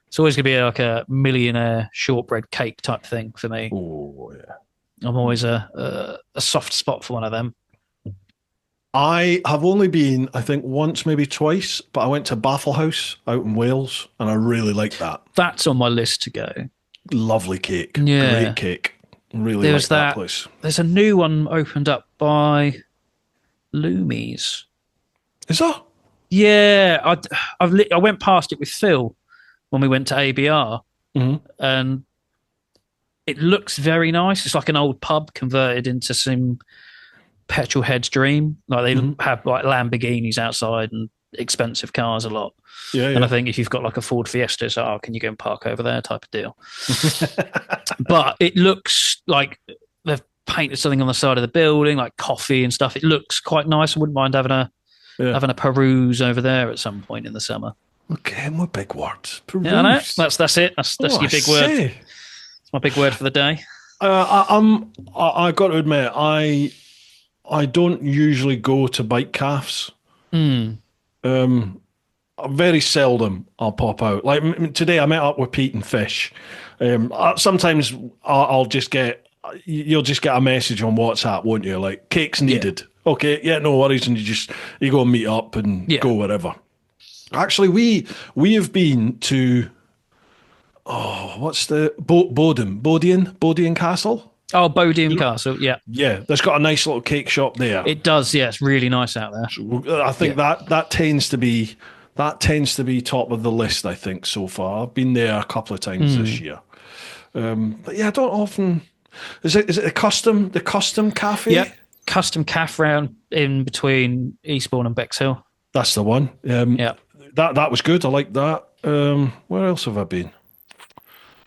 it's always going to be like a millionaire shortbread cake type thing for me.
Oh, yeah.
I'm always a soft spot for one of them.
I have only been, I think, once, maybe twice, but I went to Baffle House out in Wales, and I really liked that.
That's on my list to go.
Lovely cake. Yeah. Great cake. Really like that place.
There's a new one opened up by Loomies.
Is that?
Yeah. I went past it with Phil when we went to ABR, and it looks very nice. It's like an old pub converted into some petrol head's dream. Like they have like Lamborghinis outside and expensive cars a lot.
Yeah,
And I think if you've got like a Ford Fiesta, it's like, oh, can you go and park over there type of deal. But it looks like they've painted something on the side of the building, like coffee and stuff. It looks quite nice. I wouldn't mind having a peruse over there at some point in the summer.
Okay, my big words. Peruse.
Yeah, I know. That's it. That's your big word. It's my big word for the day.
I got to admit, I don't usually go to bike cafes. Very seldom I'll pop out. Like today, I met up with Pete and Fish. Sometimes you'll just get a message on WhatsApp, won't you? Like, cake's needed. Yeah. Okay, yeah, no worries, and you go and meet up and go wherever. Actually, we have been to what's the Bodian Castle?
Oh, Bodian Castle, yeah.
Yeah, there's got a nice little cake shop there.
It does, yeah. It's really nice out there.
So I think that tends to be top of the list, I think, so far. I've been there a couple of times this year. But yeah, I don't often. Is it the custom cafe?
Yeah, custom cafe round in between Eastbourne and Bexhill.
That's the one. That was good. I like that. Where else have I been?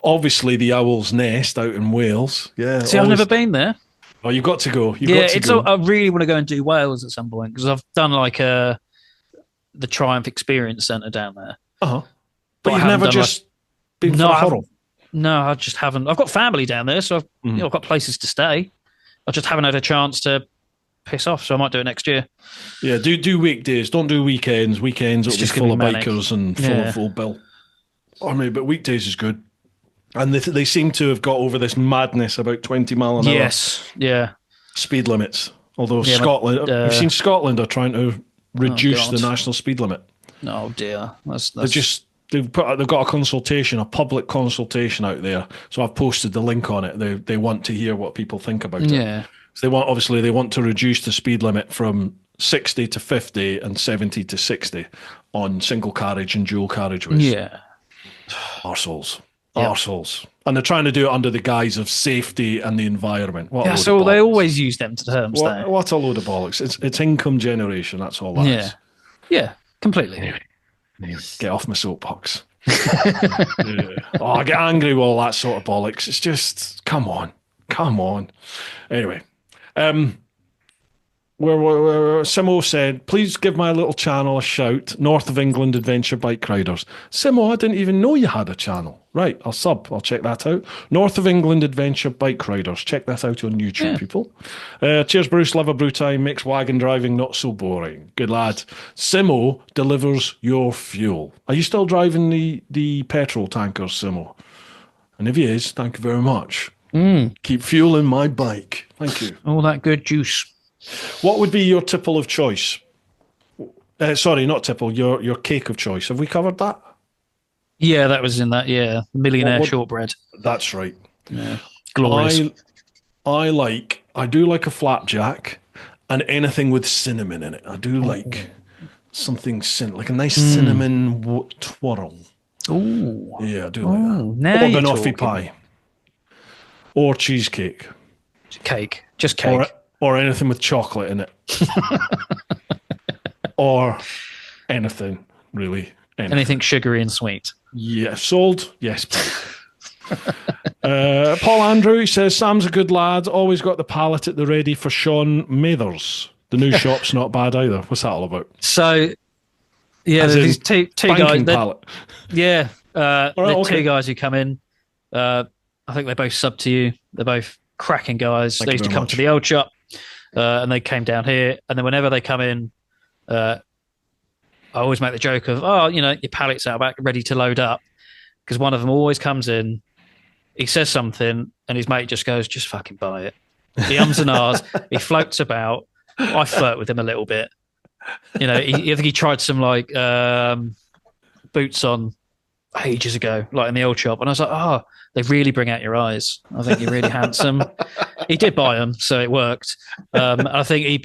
Obviously, the Owl's Nest out in Wales. Yeah.
See, I've never been there.
Oh, you've got to go.
I really want to go and do Wales at some point because I've done like the Triumph Experience Centre down there.
But you've never just been for a huddle?
No, I just haven't. I've got family down there, so I've got places to stay. I just haven't had a chance to piss off, so I might do it next year. Yeah,
do weekdays. Don't do weekends. Weekends it'll be full of bikers and full bill. But weekdays is good. And they seem to have got over this madness about 20 mile an hour.
Yes, yeah.
Speed limits. Although Scotland, you've seen Scotland are trying to reduce the national speed limit. Oh
dear,
they've got a public consultation out there. So I've posted the link on it. They want to hear what people think about it.
Yeah.
So they want to reduce the speed limit from 60 to 50 and 70 to 60 on single carriage and dual carriageways.
Yeah.
Arseholes. And they're trying to do it under the guise of safety and the environment.
So they always use them terms.
What a load of bollocks. It's income generation, that's all that is.
Yeah, completely.
Anyway, get off my soapbox. I get angry with all that sort of bollocks. It's just, come on. Anyway, where Simo said, please give my little channel a shout, North of England Adventure Bike Riders. Simo, I didn't even know you had a channel. Right, I'll check that out. North of England Adventure Bike Riders. Check that out on YouTube, people. Cheers, Bruce. Love a Bru Time. Makes wagon driving not so boring. Good lad. Simo delivers your fuel. Are you still driving the petrol tankers, Simo? And if he is, thank you very much. Keep fueling my bike. Thank you.
All that good juice.
What would be your tipple of choice? Sorry, not tipple, your cake of choice. Have we covered that?
Yeah, that was in that, millionaire shortbread.
That's right.
Yeah. Glorious.
I do like a flapjack and anything with cinnamon in it. I do like something like a nice cinnamon twirl.
Oh.
Yeah, I do like that. Or banoffee pie. Or cheesecake.
Just cake.
Or anything with chocolate in it. Or anything, really.
Anything sugary and sweet.
Yeah, sold. Yes, Paul Andrew says, Sam's a good lad. Always got the pallet at the ready for Sean Mathers. The new shop's not bad either. What's that all about?
So, there's these two guys.
Pallet.
Yeah. Two guys who come in. I think they both sub to you. They're both cracking guys. They used to come to the old shop. And they came down here, and then whenever they come in, I always make the joke of, your pallet's out back, ready to load up, because one of them always comes in, he says something, and his mate just goes, just fucking buy it. He ums and ahs, he floats about. I flirt with him a little bit. I think he tried some boots on ages ago, like in the old shop, and I was like, they really bring out your eyes. I think you're really handsome. He did buy them, so it worked. I think he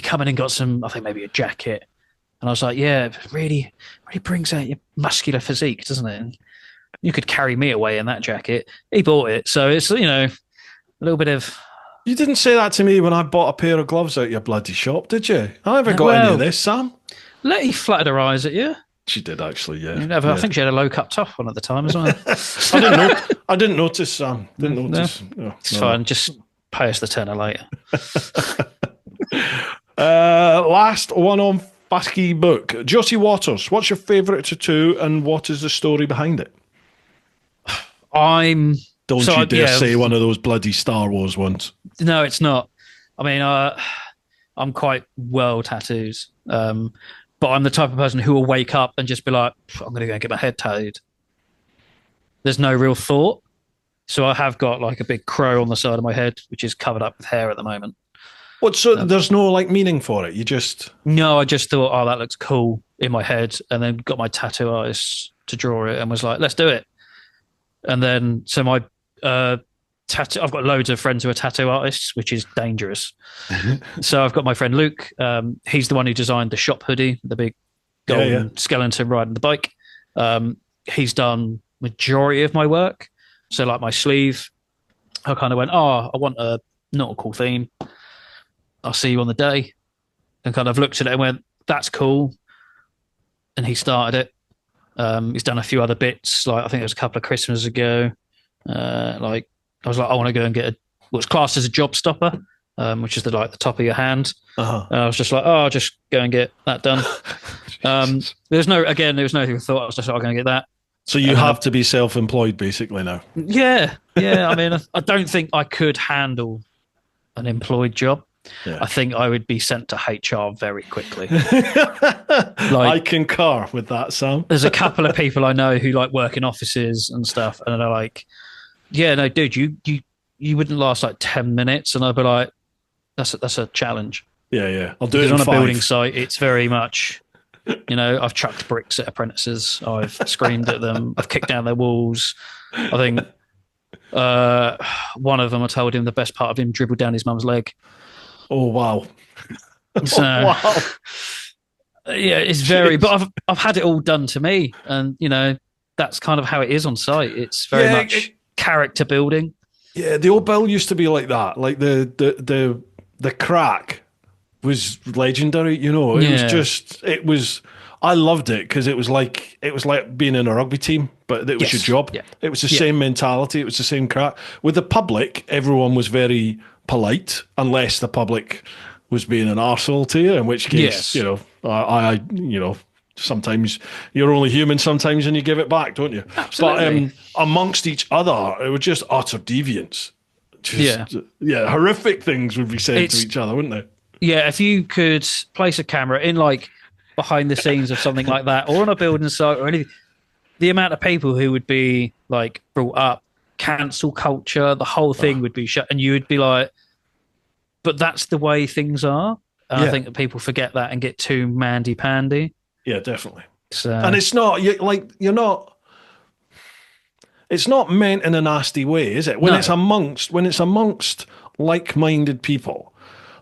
come in and got some, I think maybe a jacket. And I was like, yeah, it really brings out your muscular physique, doesn't it? And you could carry me away in that jacket. He bought it. So it's, a little bit of...
You didn't say that to me when I bought a pair of gloves out your bloody shop, did you? I never got any of this, Sam.
Letty fluttered her eyes at you.
She did actually, yeah.
I think she had a low cut top on at the time as well.
I didn't notice, Sam. Didn't notice.
No, it's fine. Just pay us the tenner later.
Last one on Fasky Book. Josie Waters, what's your favourite tattoo and what is the story behind it? Don't you dare say one of those bloody Star Wars ones.
No, it's not. I mean, I'm quite well tattoos. But I'm the type of person who will wake up and just be like, I'm going to go and get my head tattooed. There's no real thought. So I have got like a big crow on the side of my head, which is covered up with hair at the moment.
What? So there's no like meaning for it? You just...
No, I just thought, oh, that looks cool in my head. And then got my tattoo artist to draw it and was like, let's do it. And then, so my tattoo, I've got loads of friends who are tattoo artists, which is dangerous. So I've got my friend Luke. He's the one who designed the shop hoodie, the big golden skeleton riding the bike. He's done majority of my work. So like my sleeve, I kind of went, I want a nautical theme. I'll see you on the day. And kind of looked at it and went, that's cool. And he started it. He's done a few other bits. Like I think it was a couple of Christmases ago. Like I was like, I want to go and get what's classed as a job stopper, which is the top of your hand. And I was just like, I'll just go and get that done. There was no thought. I was just like, I'm going to get that.
So you have to be self-employed basically now.
Yeah. I mean, I don't think I could handle an employed job. Yeah. I think I would be sent to HR very quickly.
I concur with that, Sam.
There's a couple of people I know who like work in offices and stuff, and they're like, "Yeah, no, dude, you wouldn't last like 10 minutes," and I'd be like, "That's a challenge."
Yeah, I'll do it
on
a
building site. It's very much, I've chucked bricks at apprentices. I've screamed at them. I've kicked down their walls. I think one of them, I told him the best part of him dribbled down his mum's leg.
Oh wow!
So, wow. Yeah, it's very. But I've had it all done to me, and that's kind of how it is on site. It's very much character building.
Yeah, the old Bill used to be like that. Like the crack was legendary. It was. I loved it because it was like being in a rugby team, but it was your job. Yeah. It was the same mentality. It was the same crack. With the public, everyone was very polite, unless the public was being an arsehole to you, in which case, I sometimes you're only human sometimes and you give it back, don't you?
Absolutely.
But amongst each other, it was just utter deviance. Horrific things would be said to each other, wouldn't they?
Yeah, if you could place a camera in like behind the scenes of something like that, or on a building site or anything, the amount of people who would be like brought up, cancel culture, the whole thing would be shut, and you would be like, but that's the way things are. And I think that people forget that and get too mandy-pandy. Yeah,
definitely. So, and it's not, it's not meant in a nasty way, is it? When it's amongst like-minded people.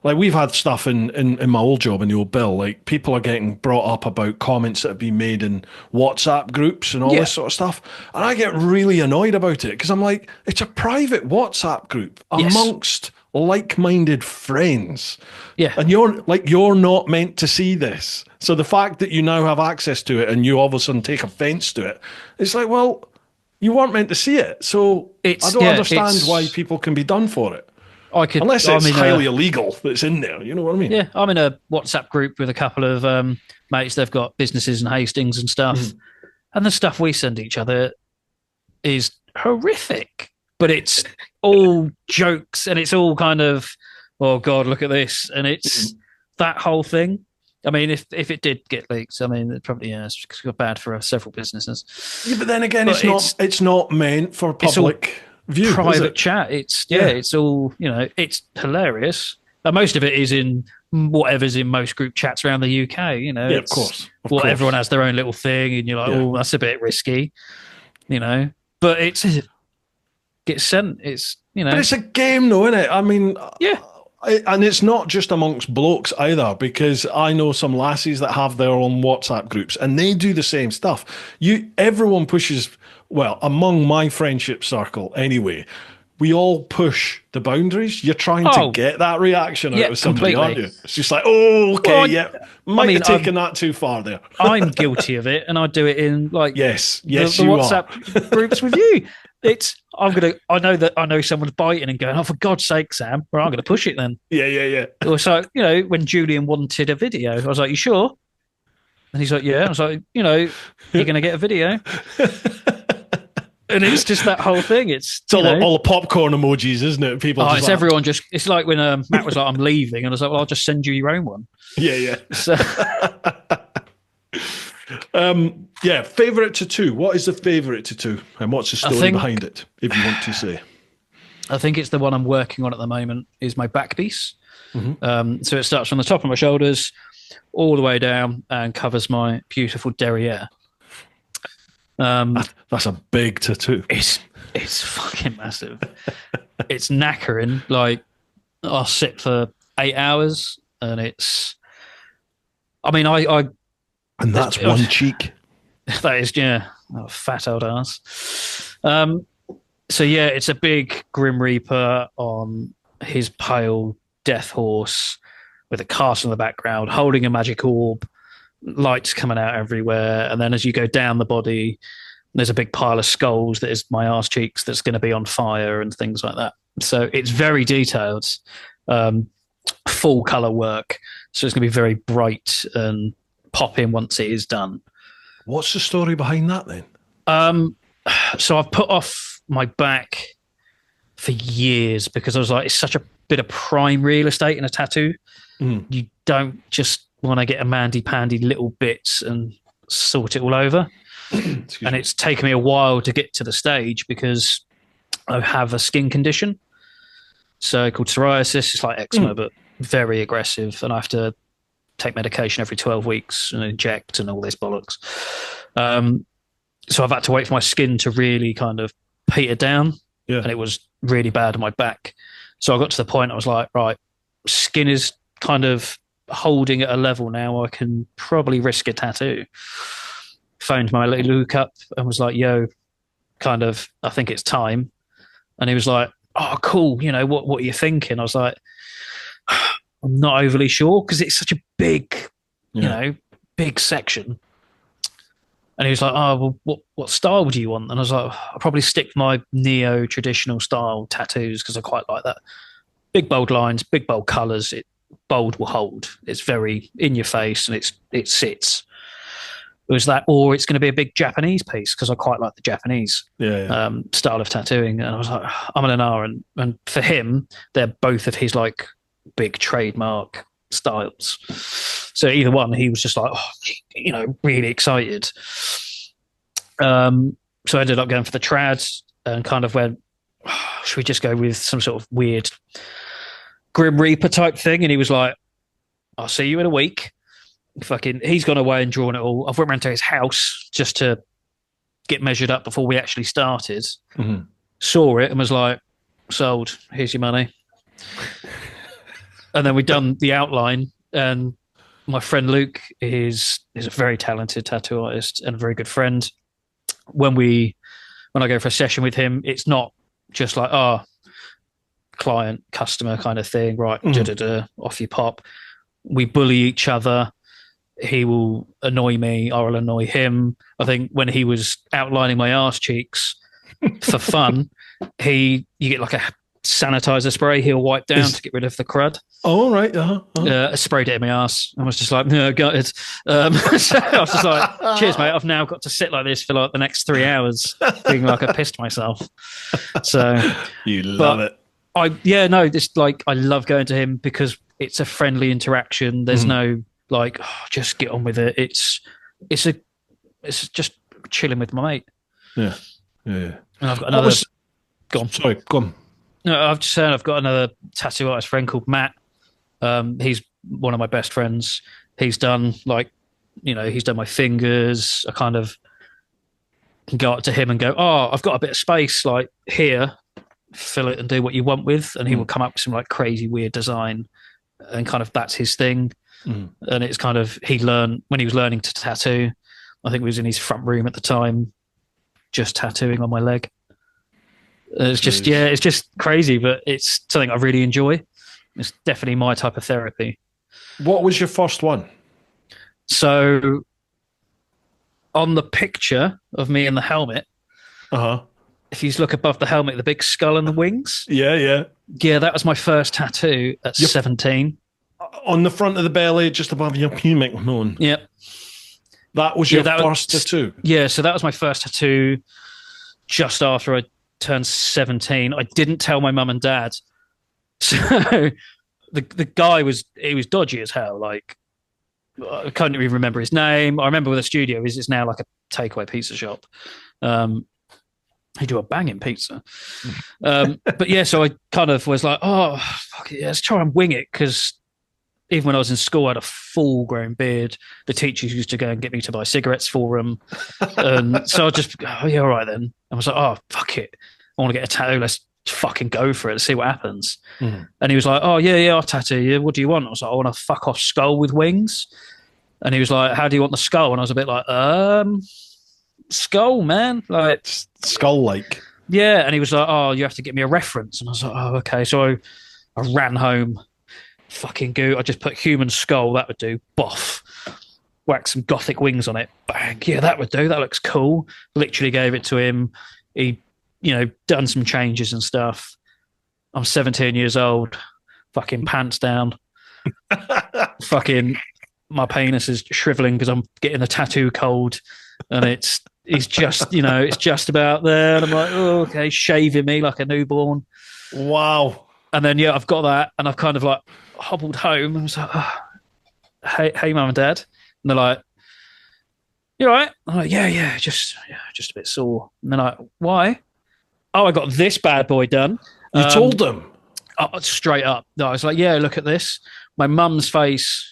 Like we've had stuff in my old job in the old Bill, like people are getting brought up about comments that have been made in WhatsApp groups and all this sort of stuff. And I get really annoyed about it because I'm like, it's a private WhatsApp group amongst like-minded friends. Yeah. And you're not meant to see this. So the fact that you now have access to it and you all of a sudden take offense to it, it's like, well, you weren't meant to see it. So I don't understand why people can be done for it. Unless it's highly illegal that's in there, you know what I mean?
Yeah, I'm in a WhatsApp group with a couple of mates. They've got businesses in Hastings and stuff. And the stuff we send each other is horrific. But it's all jokes and it's all kind of, oh, God, look at this. And it's that whole thing. I mean, if it did get leaked, I mean, it probably it's bad for several businesses.
Yeah, but then again, it's not meant for public view,
private chat. It's all, it's hilarious. Most of it is in whatever's in most group chats around the UK,
of course.
Everyone has their own little thing and you're like, oh, that's a bit risky, but it gets sent. It's,
But it's a game though, isn't it? I mean, and it's not just amongst blokes either, because I know some lassies that have their own WhatsApp groups and they do the same stuff. Everyone pushes, well, among my friendship circle anyway, we all push the boundaries. You're trying to get that reaction out of somebody, aren't you? It's just like, oh, okay, might have taken that too far there.
I'm guilty of it, and I do it in like
the
WhatsApp groups with you. I know someone's biting and going, oh, for God's sake, Sam, well, I'm going to push it then.
Yeah.
So, when Julian wanted a video, I was like, you sure? And he's like, yeah. I was like, you're going to get a video. And it's just that whole thing. It's
all the popcorn emojis, isn't it? People.
It's everyone just. It's like when Matt was like, "I'm leaving," and I was like, "Well, I'll just send you your own one."
Yeah. So, favorite tattoo. What is the favorite tattoo, and what's the story behind it? If you want to say,
I think it's the one I'm working on at the moment. Is my back piece. So it starts from the top of my shoulders all the way down and covers my beautiful derriere.
That's a big tattoo.
It's fucking massive. It's knackering. Like, I'll sit for 8 hours, and it's. I mean,
and that's one cheek.
That is, oh, fat old ass. So yeah, it's a big Grim Reaper on his pale death horse with a castle in the background, holding a magic orb. Lights coming out everywhere, and then as you go down the body, there's a big pile of skulls that is my arse cheeks that's going to be on fire and things like that. So it's very detailed, full color work. So it's going to be very bright and pop in once it is done.
What's the story behind that then?
So I've put off my back for years because I was like, it's such a bit of prime real estate in a tattoo. You don't just want to get a mandy-pandy little bits and sort it all over. And it's taken me a while to get to the stage because I have a skin condition. So called psoriasis. It's like eczema, but very aggressive. And I have to take medication every 12 weeks and inject and all this bollocks. So I've had to wait for my skin to really kind of peter down. Yeah. And it was really bad on my back. So I got to the point I was like, right, skin is kind of holding at a level now I can probably risk a tattoo. Phoned my little Luke up and was like, yo, kind of, I think it's time. And he was like, oh, cool. What are you thinking? I was like, I'm not overly sure because it's such a big, big section. And he was like, oh, well, what style would you want? And I was like, I'll probably stick with my neo-traditional style tattoos because I quite like that. Big, bold lines, big, bold colours. Bold will hold. It's very in your face and it sits. It was that, or it's going to be a big Japanese piece because I quite like the Japanese style of tattooing. And I was like, I'm in an R. And for him, they're both of his like big trademark styles. So either one, he was just like, really excited. So I ended up going for the trad and kind of went, should we just go with some sort of weird Grim Reaper type thing? And he was like, I'll see you in a week. He's gone away and drawn it all. I've went round to his house just to get measured up before we actually started. Saw it and was like, sold, here's your money. And then we'd done the outline, and my friend Luke is a very talented tattoo artist and a very good friend. When I go for a session with him, it's not just like, client, customer kind of thing, right? Off you pop. We bully each other. He will annoy me, I will annoy him. I think when he was outlining my arse cheeks for fun, you get like a sanitizer spray he'll wipe down to get rid of the crud.
Oh, right.
I sprayed it in my arse. I was just like, no, got it. So I was just like, cheers, mate. I've now got to sit like this for like the next 3 hours, being like I pissed myself. So
you love it.
I love going to him because it's a friendly interaction. There's no like, just get on with it. It's just chilling with my mate.
Yeah.
And I've got another. Go on.
Sorry, go on.
No, I've just said I've got another tattoo artist friend called Matt. He's one of my best friends. He's done he's done my fingers. I kind of can go up to him and go, I've got a bit of space like here, fill it and do what you want with. And he will come up with some like crazy weird design and kind of that's his thing. And it's kind of, he learned when he was learning to tattoo, I think he was in his front room at the time, just tattooing on my leg. It's just, yeah, it's just crazy, but it's something I really enjoy. It's definitely my type of therapy.
What was your first one?
So on the picture of me in the helmet, if you look above the helmet, the big skull and the wings.
Yeah.
Yeah, that was my first tattoo at 17.
On the front of the belly, just above your pubic bone.
Yep.
That was your first tattoo? Yeah,
so that was my first tattoo just after I turned 17. I didn't tell my mum and dad. So the guy was dodgy as hell. Like, I can't even remember his name. I remember where the studio is. It's now like a takeaway pizza shop. He do a banging pizza. But yeah, so I kind of was like, oh, fuck it, yeah, let's try and wing it, because even when I was in school, I had a full-grown beard. The teachers used to go and get me to buy cigarettes for them. So I just, oh, yeah, all right then. I was like, oh, fuck it. I want to get a tattoo. Let's fucking go for it. Let's see what happens. And he was like, oh, yeah, I'll tattoo you. What do you want? I was like, I want a fuck-off skull with wings. And he was like, how do you want the skull? And I was a bit like, skull, man. Like,
skull-like.
Yeah. And he was like, oh, you have to get me a reference. And I was like, oh, okay. So I ran home. Fucking goo. I just put human skull, that would do. Boff. Whack some gothic wings on it. Bang. Yeah, that would do. That looks cool. Literally gave it to him. He, done some changes and stuff. I'm 17 years old. Fucking pants down. Fucking my penis is shriveling because I'm getting the tattoo cold, and it's just, it's just about there. And I'm like, oh, okay, shaving me like a newborn.
Wow.
And then, yeah, I've got that, and I've kind of like hobbled home and was like, oh, hey, mum and dad. And they're like, you all right? I'm like, yeah, just a bit sore. And they're like, why? Oh, I got this bad boy done.
You told them?
Straight up. No, I was like, yeah, look at this. My mum's face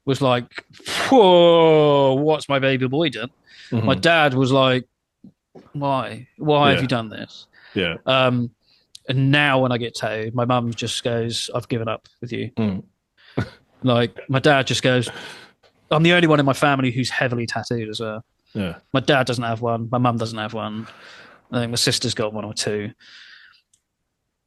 was like, whoa, what's my baby boy done? Mm-hmm. My dad was like, why have you done this?
Yeah.
And now when I get tattooed, my mum just goes, I've given up with you. Like, my dad just goes, I'm the only one in my family who's heavily tattooed as well.
Yeah.
My dad doesn't have one. My mum doesn't have one. I think my sister's got one or two.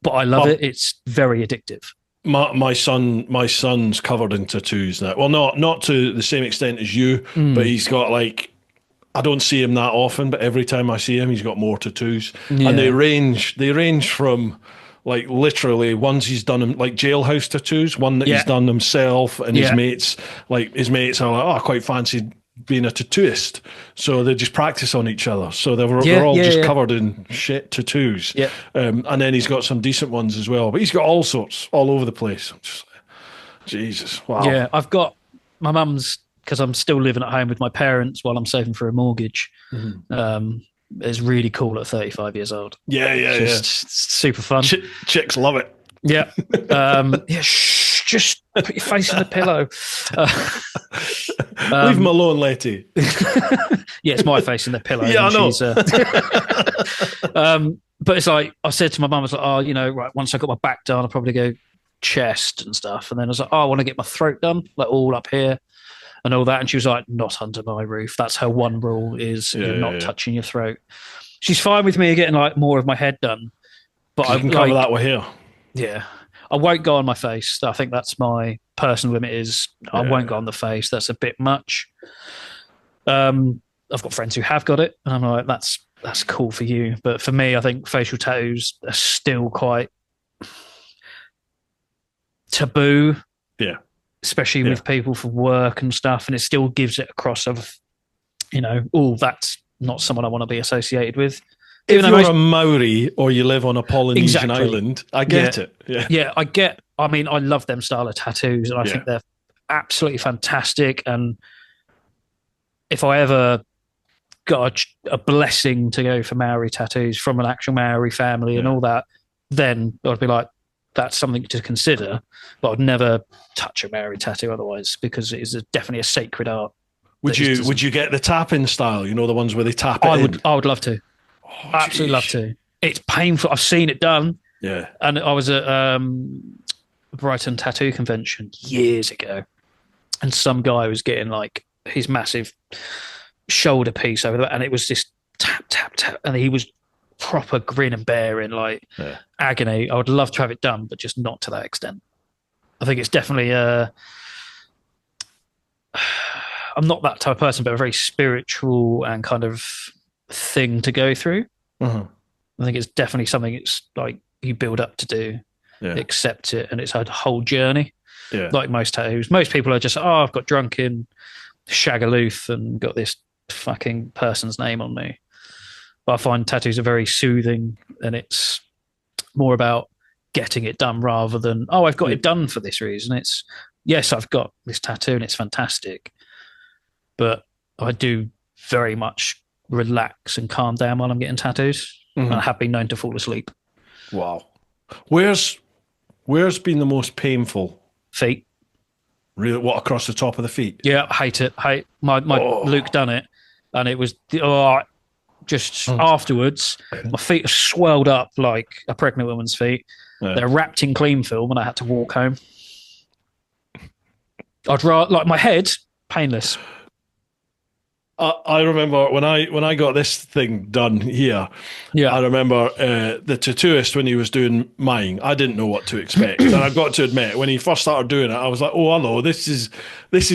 But I love it. It's very addictive.
My son's covered in tattoos now. Well, not to the same extent as you, but he's got, like, I don't see him that often, but every time I see him, he's got more tattoos. Yeah. And they range from, like, literally ones he's done, like jailhouse tattoos, one that he's done himself, and his mates are like, oh, I quite fancy being a tattooist. So they just practice on each other. So they're all just covered in shit tattoos.
Yeah.
And then he's got some decent ones as well. But he's got all sorts all over the place. Just, Jesus. Wow.
Yeah, I've got my mum's, because I'm still living at home with my parents while I'm saving for a mortgage. Mm-hmm. It's really cool at 35 years old.
Yeah.
Super fun.
Chicks love it.
Yeah. Just put your face in the pillow.
Leave him alone, Letty.
Yeah, it's my face in the pillow.
Yeah, I know.
But it's like, I said to my mum, I was like, oh, right, once I got my back done, I'll probably go chest and stuff. And then I was like, oh, I want to get my throat done, like all up here and all that. And she was like, not under my roof. That's her one rule, is you're not touching your throat. She's fine with me getting like more of my head done. But
I can cover that with hair.
Yeah. I won't go on my face. I think that's my personal limit, is I won't go on the face. That's a bit much. I've got friends who have got it, and I'm like, that's cool for you. But for me, I think facial tattoos are still quite taboo.
Yeah.
Especially with people from work and stuff. And it still gives it a cross of, oh, that's not someone I want to be associated with.
If you're a Maori or you live on a Polynesian island, I get it.
Yeah, I mean, I love them style of tattoos, and I think they're absolutely fantastic. And if I ever got a blessing to go for Maori tattoos from an actual Maori family and all that, then I'd be like, that's something to consider. But I'd never touch a Maori tattoo otherwise, because it is definitely a sacred art.
Would you get the tapping style? The ones where they tap it
I would love to. Oh, absolutely love to. It's painful. I've seen it done.
Yeah.
And I was at Brighton Tattoo Convention years ago, and some guy was getting like his massive shoulder piece over there, and it was this tap, tap, tap, and he was proper grin and bearing, like agony. I would love to have it done, but just not to that extent. I think it's definitely I'm not that type of person, but a very spiritual and kind of thing to go through.
Uh-huh.
I think it's definitely something it's like you build up to do, accept it, and it's a whole journey.
Yeah.
Like most tattoos. Most people are just, I've got drunk in Shagaloof and got this fucking person's name on me. But I find tattoos are very soothing, and it's more about getting it done rather than, I've got it done for this reason. It's, yes, I've got this tattoo and it's fantastic, but I do very much relax and calm down while I'm getting tattoos. Mm-hmm. And I have been known to fall asleep.
Wow. Where's been the most painful?
Feet.
Really? What, across the top of the feet?
Yeah, I hate it. My Luke done it, and it was afterwards, my feet are swelled up like a pregnant woman's feet. Yeah. They're wrapped in clean film, and I had to walk home. I'd rather, like, my head, painless.
I remember when I got this thing done here. Yeah, I remember the tattooist when he was doing mine. I didn't know what to expect, and I've got to admit, when he first started doing it, I was like, "Oh, hello, this is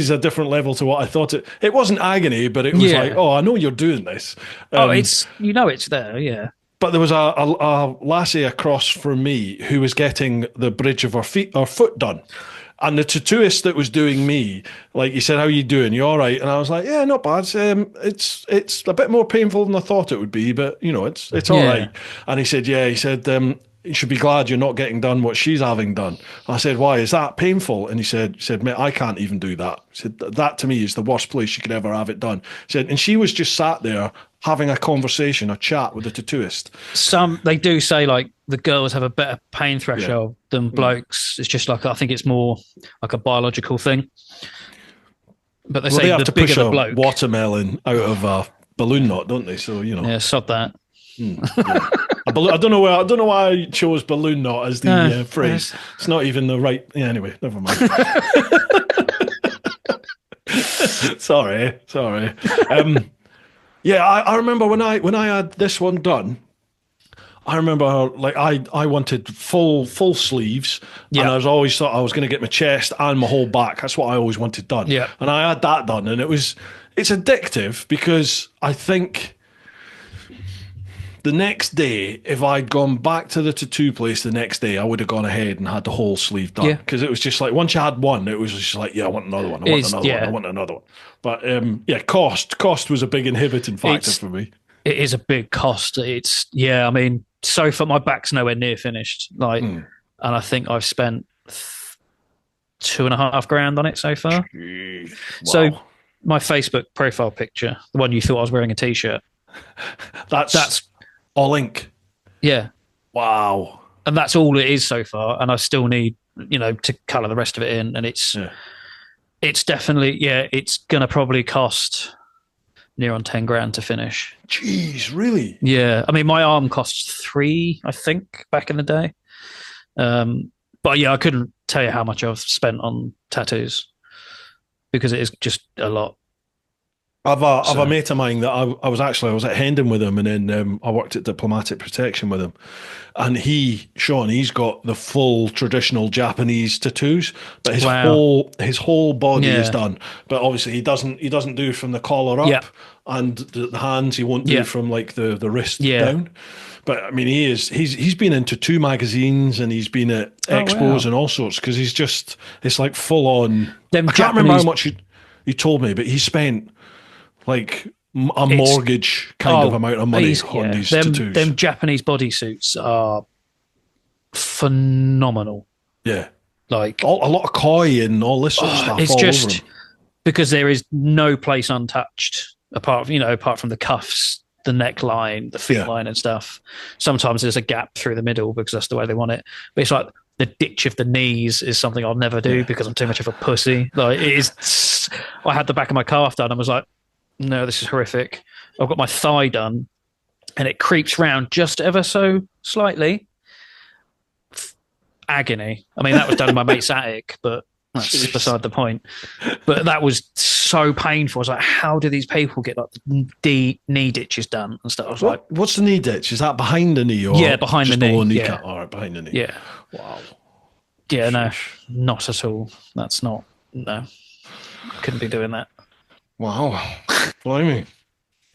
a different level to what I thought it." It wasn't agony, but it was like, "Oh, I know you're doing this."
It's it's there, yeah.
But there was a lassie across from me who was getting the bridge of her foot done. And the tattooist that was doing me, like, he said, "How you doing? You all right?" And I was like, "Yeah, not bad. It's a bit more painful than I thought it would be, but it's all right." And he said, "You should be glad you're not getting done what she's having done." I said, "Why? Is that painful?" And he said, "Mate, I can't even do that." He said, "That to me is the worst place you could ever have it done." He said, and she was just sat there having a conversation, a chat with the tattooist.
They do say, like, the girls have a better pain threshold than blokes. It's just like, I think it's more like a biological thing. But they say
they have
the
to
bigger
push
the bloke,
a watermelon out of a balloon knot, don't they? So
sod that.
I don't know why I chose balloon knot as the phrase. It's not even the right. Yeah, anyway, never mind. Sorry. I remember when I had this one done. I remember, like, I wanted full sleeves, and I was always thought I was going to get my chest and my whole back. That's what I always wanted done. Yeah, and I had that done, and it's addictive because I think the next day, if I'd gone back to the tattoo place the next day, I would have gone ahead and had the whole sleeve done, because it was just like, once you had one, it was just like, I want another one. I want another one. But cost was a big inhibiting factor for me.
It is a big cost. It's I mean, so far my back's nowhere near finished. Like, and I think I've spent $2,500 on it so far.
Wow.
So my Facebook profile picture, the one you thought I was wearing a t-shirt, that's
all ink.
Yeah.
Wow.
And that's all it is so far. And I still need, to colour the rest of it in. And it's definitely, it's going to probably cost near on $10,000 to finish.
Jeez, really?
Yeah. I mean, my arm costs $3,000, I think, back in the day. But I couldn't tell you how much I've spent on tattoos because it is just a lot.
I've a mate of mine that I was at Hendon with him, and then I worked at Diplomatic Protection with him, and he's got the full traditional Japanese tattoos, but his whole body is done. But obviously he doesn't do from the collar up, and the hands he won't do from like the wrist down. But I mean, he's been in tattoo magazines, and he's been at expos and all sorts, because it's like full on. I can't remember how much he told me, but he spent like a mortgage kind of amount of money on these tattoos.
Them Japanese bodysuits are phenomenal.
Yeah.
Like
a lot of koi and all this sort of stuff.
It's
all
just
over them.
Because there is no place untouched apart from the cuffs, the neckline, the feet line and stuff. Sometimes there's a gap through the middle because that's the way they want it. But it's like the ditch of the knees is something I'll never do because I'm too much of a pussy. Like, it is. I had the back of my calf done and was like, no, this is horrific. I've got my thigh done and it creeps round just ever so slightly. Agony. I mean, that was done in my mate's attic, but That's
Jeez.
beside the point. But that was so painful. I was like, how do these people get like the knee ditches done and stuff? I was like,
What's the knee ditch? Is that behind the knee or
yeah, behind
just
the knee?
below
Yeah.
kneecap? All right, behind the knee.
Yeah.
Wow.
Yeah, no, not at all. That's not, no. Couldn't be doing that.
Wow. Blimey.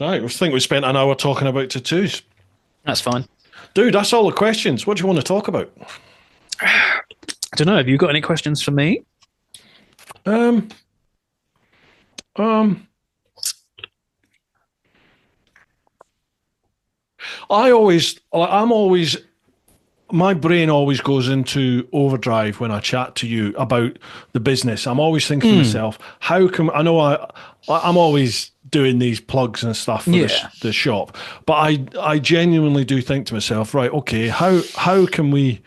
Right, I think we spent an hour talking about tattoos.
That's fine.
Dude, that's all the questions. What do you want to talk about?
I don't know. Have you got any questions for me?
My brain always goes into overdrive when I chat to you about the business. I'm always thinking to myself, I'm always doing these plugs and stuff for the shop, but I genuinely do think to myself, right, okay, how can we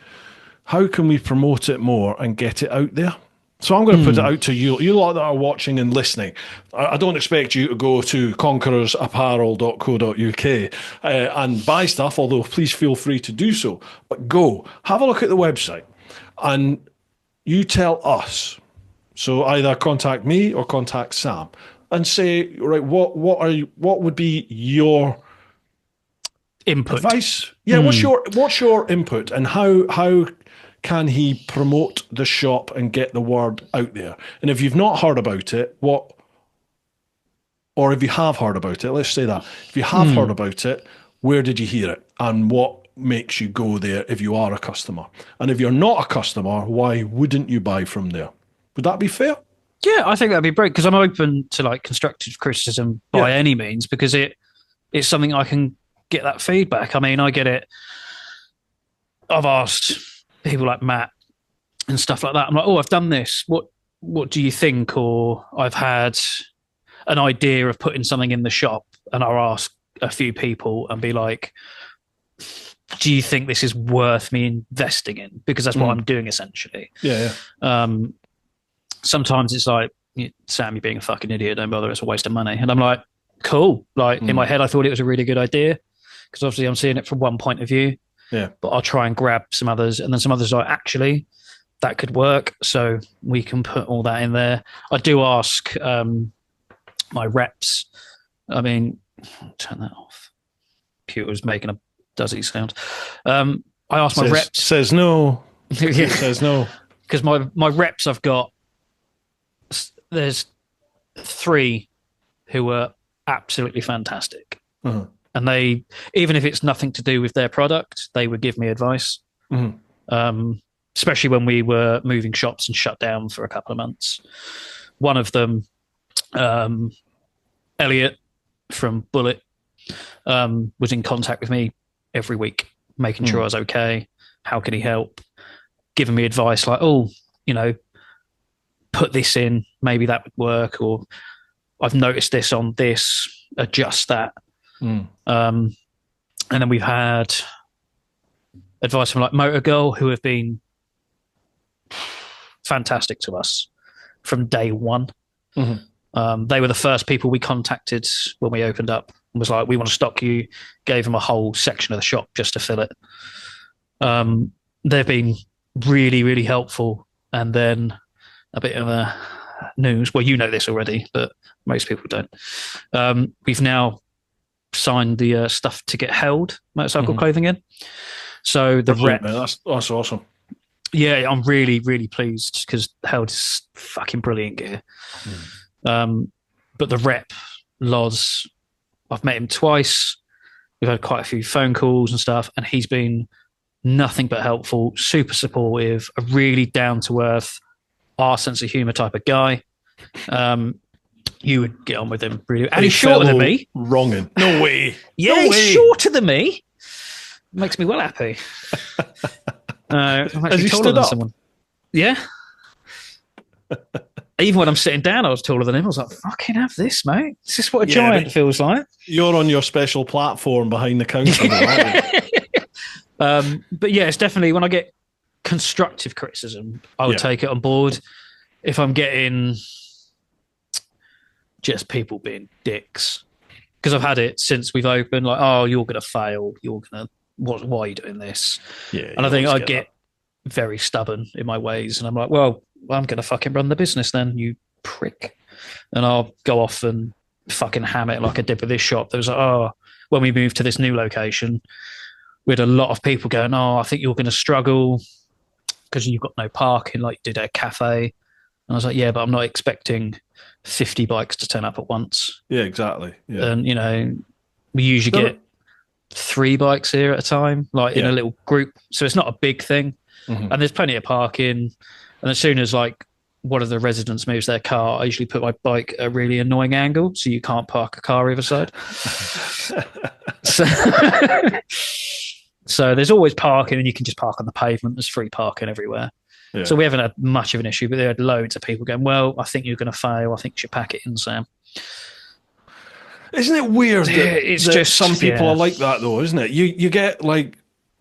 promote it more and get it out there? So I'm going to put it out to you lot that are watching and listening. I don't expect you to go to conquerorsapparel.co.uk and buy stuff, although please feel free to do so. But go, have a look at the website and you tell us. So either contact me or contact Sam and say, right, what would be your
Input.
advice? Yeah, what's your input and how can he promote the shop and get the word out there? And if you've not heard about it, or if you have heard about it, let's say that. If you have heard about it, where did you hear it? And what makes you go there if you are a customer? And if you're not a customer, why wouldn't you buy from there? Would that be fair?
Yeah, I think that'd be great because I'm open to like constructive criticism by any means because it's something I can get that feedback. I mean, I get it. I've asked people like Matt and stuff like that. I'm like, oh, I've done this. What do you think? Or I've had an idea of putting something in the shop and I'll ask a few people and be like, do you think this is worth me investing in? Because that's what I'm doing essentially.
Yeah.
Sometimes it's like, Sam, you're being a fucking idiot. Don't bother. It's a waste of money. And I'm like, cool. Like in my head, I thought it was a really good idea because obviously I'm seeing it from one point of view.
Yeah.
But I'll try and grab some others. And then some others are like, actually, that could work. So we can put all that in there. I do ask my reps. I mean, turn that off. Computer's making a duzzy sound. I ask my reps.
Says no. Yeah. Says no.
Because my reps I've got, there's 3 who were absolutely fantastic. And they, even if it's nothing to do with their product, they would give me advice. Especially when we were moving shops and shut down for a couple of months. One of them, Elliot from Bullet, was in contact with me every week, making sure I was okay. How can he help? Giving me advice like, oh, put this in, maybe that would work, or I've noticed this on this, adjust that. And then we've had advice from like Motor Girl, who have been fantastic to us from day one. They were the first people we contacted when we opened up and was like, we want to stock you, gave them a whole section of the shop just to fill it. They've been really, really helpful. And then a bit of a news. Well, you know this already, but most people don't. We've now signed the stuff to get held motorcycle clothing in. So the rep.
That's awesome.
Yeah, I'm really, really pleased because held is fucking brilliant gear. But the rep, Loz, I've met him twice. We've had quite a few phone calls and stuff, and he's been nothing but helpful, super supportive, a really down-to-earth, our sense of humour type of guy. You would get on with him, really. And he's shorter than me.
Wronging. No way.
Yeah,
no
he's
way.
shorter than me. Makes me well happy. I'm actually taller than someone. Yeah. Even when I'm sitting down, I was taller than him. I was like, fucking have this, mate. Is this what a giant feels like?
You're on your special platform behind the counter.
But yeah, it's definitely when I get constructive criticism, I would take it on board. If I'm getting just people being dicks, because I've had it since we've opened, like, oh, you're going to fail. You're going to, why are you doing this?
Yeah.
And I think I get very stubborn in my ways. And I'm like, well, well, I'm going to fucking run the business then, you prick. And I'll go off and fucking ham it like I did with this shop. There was like, oh, when we moved to this new location, we had a lot of people going, oh, I think you're going to struggle because you've got no parking like you did at a cafe. And I was like, yeah, but I'm not expecting 50 bikes to turn up at once.
Yeah, exactly. Yeah.
And, you know, we usually get 3 bikes here at a time, like in a little group. So it's not a big thing. Mm-hmm. And there's plenty of parking. And as soon as like one of the residents moves their car, I usually put my bike at a really annoying angle so you can't park a car either side. So there's always parking, and you can just park on the pavement. There's free parking everywhere. Yeah. So we haven't had much of an issue, but there had loads of people going, well, I think you're going to fail. I think you should pack it in, Sam.
Isn't it weird that,
it's just
some people are like that, though, isn't it? You get like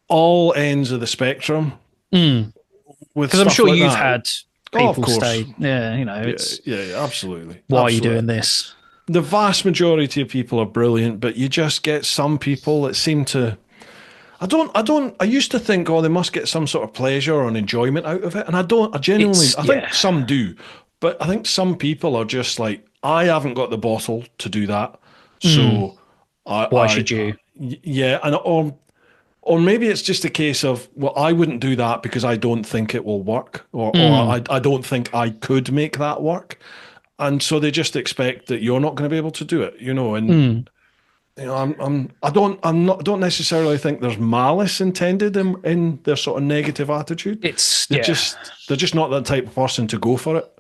all ends of the spectrum.
Because I'm sure you've had people say, yeah, you know, it's
yeah, absolutely.
Why are you doing this?
The vast majority of people are brilliant, but you just get some people that seem to. I used to think, oh, they must get some sort of pleasure or an enjoyment out of it. And I genuinely, I think some do, but I think some people are just like, I haven't got the bottle to do that. So
why should you?
Yeah. And, or maybe it's just a case of, well, I wouldn't do that because I don't think it will work, or I don't think I could make that work. And so they just expect that you're not going to be able to do it, you know, and, you know, I don't necessarily think there's malice intended in their sort of negative attitude. They're just not that type of person to go for it,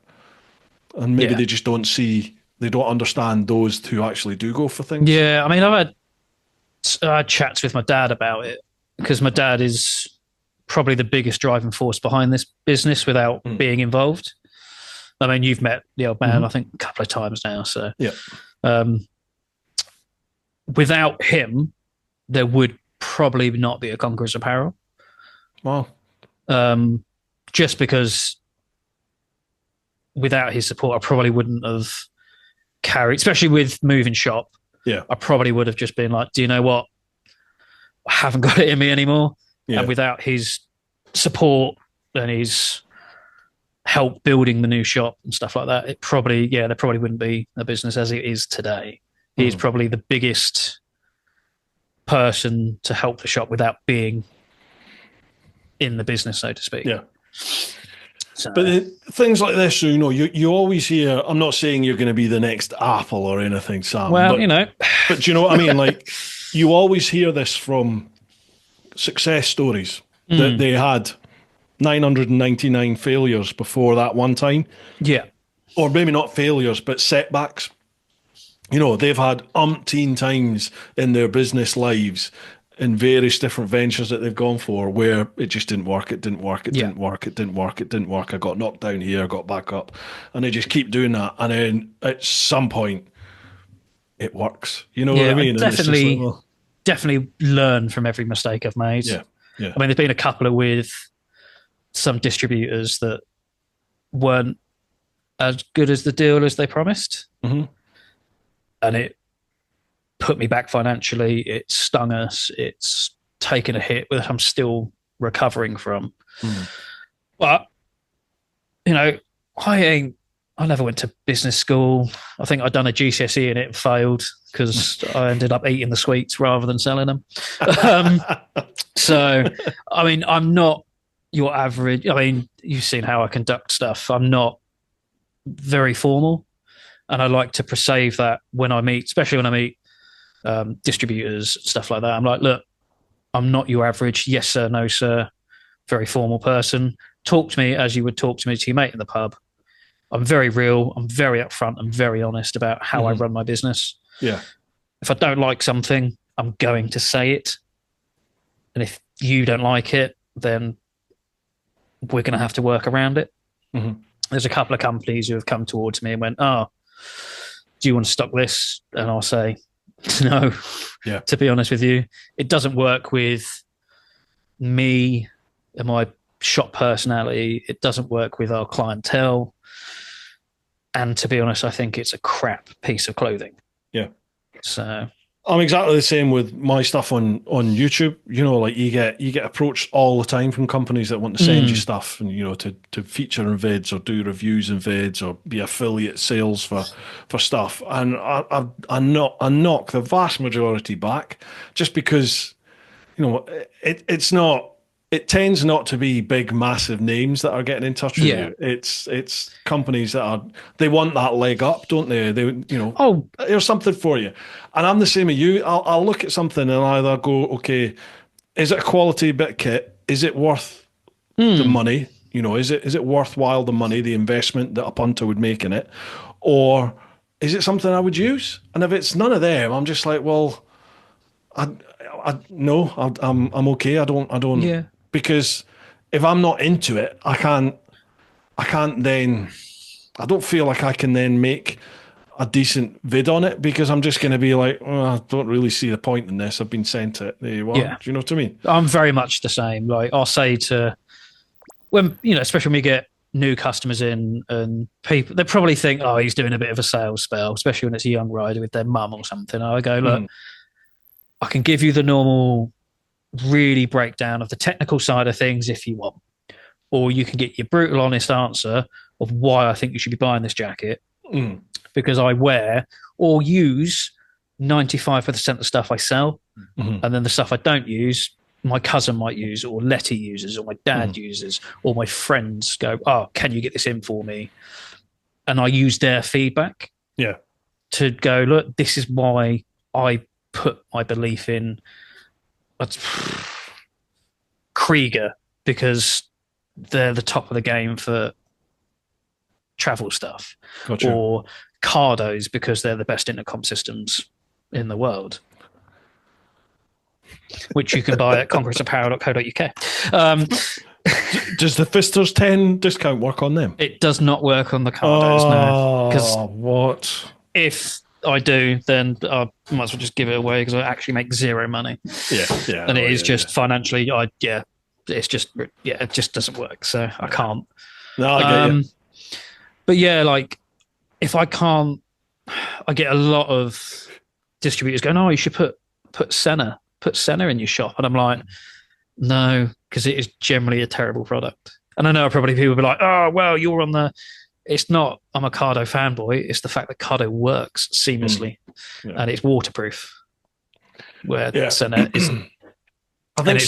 and maybe they just they don't understand those who actually do go for things.
Yeah, I mean, I had chats with my dad about it because my dad is probably the biggest driving force behind this business without being involved. I mean, you've met the old man, I think, a couple of times now. So without him, there would probably not be a Conquerors Apparel.
Wow.
Just because without his support, I probably wouldn't have carried, especially with moving shop.
Yeah.
I probably would have just been like, do you know what? I haven't got it in me anymore. Yeah. And without his support and his help building the new shop and stuff like that, there probably wouldn't be a business as it is today. He's probably the biggest person to help the shop without being in the business, so to speak.
Yeah. So. But things like this, you know, you always hear, I'm not saying you're going to be the next Apple or anything, Sam.
Well, you know.
But do you know what I mean? Like, you always hear this from success stories that they had 999 failures before that one time.
Yeah.
Or maybe not failures, but setbacks. You know, they've had umpteen times in their business lives in various different ventures that they've gone for where it just didn't work, it didn't work. I got knocked down here, I got back up. And they just keep doing that. And then at some point, it works. You know what I mean?
Definitely learn from every mistake I've made.
Yeah.
I mean, there's been a couple with some distributors that weren't as good as the deal as they promised. And it put me back financially. It stung us. It's taken a hit that I'm still recovering from. But, you know, I never went to business school. I think I'd done a GCSE and it failed because I ended up eating the sweets rather than selling them. So, I mean, I'm not your average. I mean, you've seen how I conduct stuff. I'm not very formal. And I like to save that when I meet, especially when I meet distributors, stuff like that. I'm like, look, I'm not your average yes sir, no sir, very formal person. Talk to me as you would talk to me to your mate in the pub. I'm very real. I'm very upfront. I'm very honest about how I run my business.
Yeah.
If I don't like something, I'm going to say it. And if you don't like it, then we're going to have to work around it. There's a couple of companies who have come towards me and went, oh, do you want to stock this? And I'll say, no, to be honest with you. It doesn't work with me and my shop personality. It doesn't work with our clientele. And to be honest, I think it's a crap piece of clothing.
Yeah.
So
I'm exactly the same with my stuff on YouTube. You know, like you get approached all the time from companies that want to send you stuff, and to feature in vids or do reviews in vids or be affiliate sales for stuff. And I knock the vast majority back just because it's not. It tends not to be big, massive names that are getting in touch with
Yeah.
you. It's companies that they want that leg up, don't they?
Oh,
There's something for you. And I'm the same as you. I'll look at something and either go, okay, is it a quality bit kit? Is it worth the money? Is it worthwhile the money, the investment that a punter would make in it, or is it something I would use? And if it's none of them, I'm just like, well, no, I'm okay. I don't
yeah.
because if I'm not into it, I can't then. I don't feel like I can then make a decent vid on it because I'm just going to be like, oh, I don't really see the point in this. I've been sent it. There you are.
Yeah.
Do you know what I mean?
I'm very much the same. Like I'll say to when especially when we get new customers in and people they probably think, oh, he's doing a bit of a sales spell, especially when it's a young rider with their mum or something. I go, look, I can give you the normal really breakdown of the technical side of things if you want. Or you can get your brutal honest answer of why I think you should be buying this jacket because I wear or use 95% of the stuff I sell. And then the stuff I don't use, my cousin might use, or Letty uses, or my dad uses, or my friends go, oh, can you get this in for me? And I use their feedback to go, look, this is why I put my belief in Krieger because they're the top of the game for travel stuff.
Gotcha.
Or Cardos because they're the best intercom systems in the world, which you can buy at conquerorsapparel.co.uk.
Does the Fisters 10 discount work on them?
It does not work on the Cardos, no. Because
what?
if I do, then I might as well just give it away because I actually make zero money.
Yeah.
And it is just financially, it's just, it just doesn't work. So I can't.
No, I get you.
But yeah, like if I can't, I get a lot of distributors going, oh, you should put Senna in your shop. And I'm like, no, because it is generally a terrible product. And I know probably people will be like, oh, well, you're on the, it's not, I'm a Cardo fanboy. It's the fact that Cardo works seamlessly and it's waterproof where Senna isn't.
I think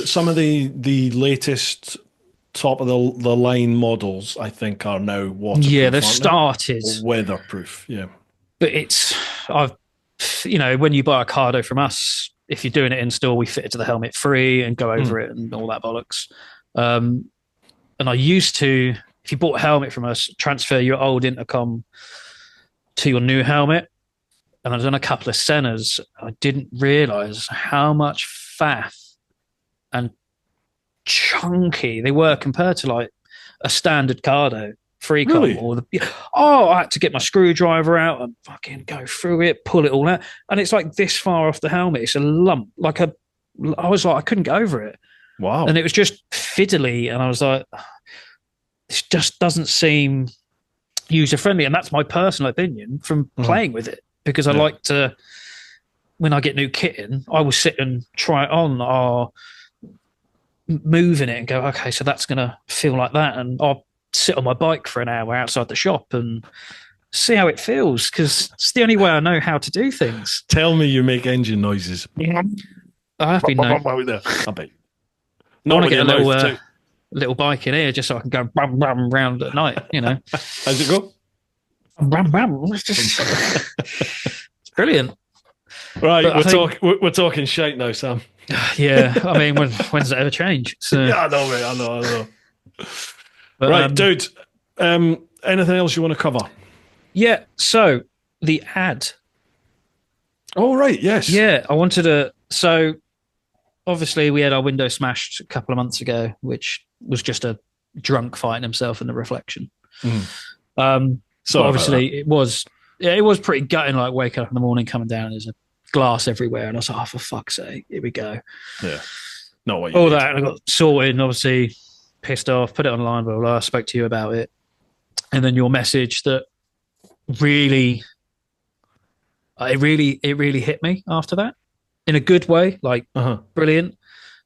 some of the latest top of the line models, I think, are now waterproof.
Yeah, they've started
weatherproof. Yeah,
but when you buy a Cardo from us, if you're doing it in store, we fit it to the helmet free and go over it and all that bollocks. And I used to, if you bought a helmet from us, transfer your old intercom to your new helmet. And I've done a couple of Sennas. I didn't realize how much faff and chunky they were compared to like a standard Cardo Freecom.
Really?
I had to get my screwdriver out and fucking go through it, pull it all out, and it's like this far off the helmet. It's a lump, I was like, I couldn't get over it.
Wow.
And it was just fiddly, and I was like, this just doesn't seem user friendly, and that's my personal opinion from playing with it because I like to. When I get new kit in, I will sit and try it on or move in it and go, okay, so that's going to feel like that. And I'll sit on my bike for an hour outside the shop and see how it feels because it's the only way I know how to do things.
Tell me you make engine noises.
I have been known.
I bet.
I want to get a little bike in here just so I can go brum, brum, round at night,
How's it go?
Brum, brum. It's brilliant.
Right, we're talking shite now, Sam.
Yeah, I mean, when's that ever change? So,
yeah, I know, mate. I know. But, right, dude. Anything else you want to cover?
Yeah. So the ad.
Oh, right. Yes.
Yeah, I wanted to. So obviously, we had our window smashed a couple of months ago, which was just a drunk fighting himself in the reflection. So obviously, it was pretty gutting. Like waking up in the morning, coming down, and there's a glass everywhere, and I was like, "Oh, for fuck's sake, here we go."
Yeah. Not what you
all
need.
that, and I got sorted, and obviously pissed off, put it online, blah, blah, blah. I spoke to you about it. And then your message that really, it really hit me after that in a good way, like brilliant.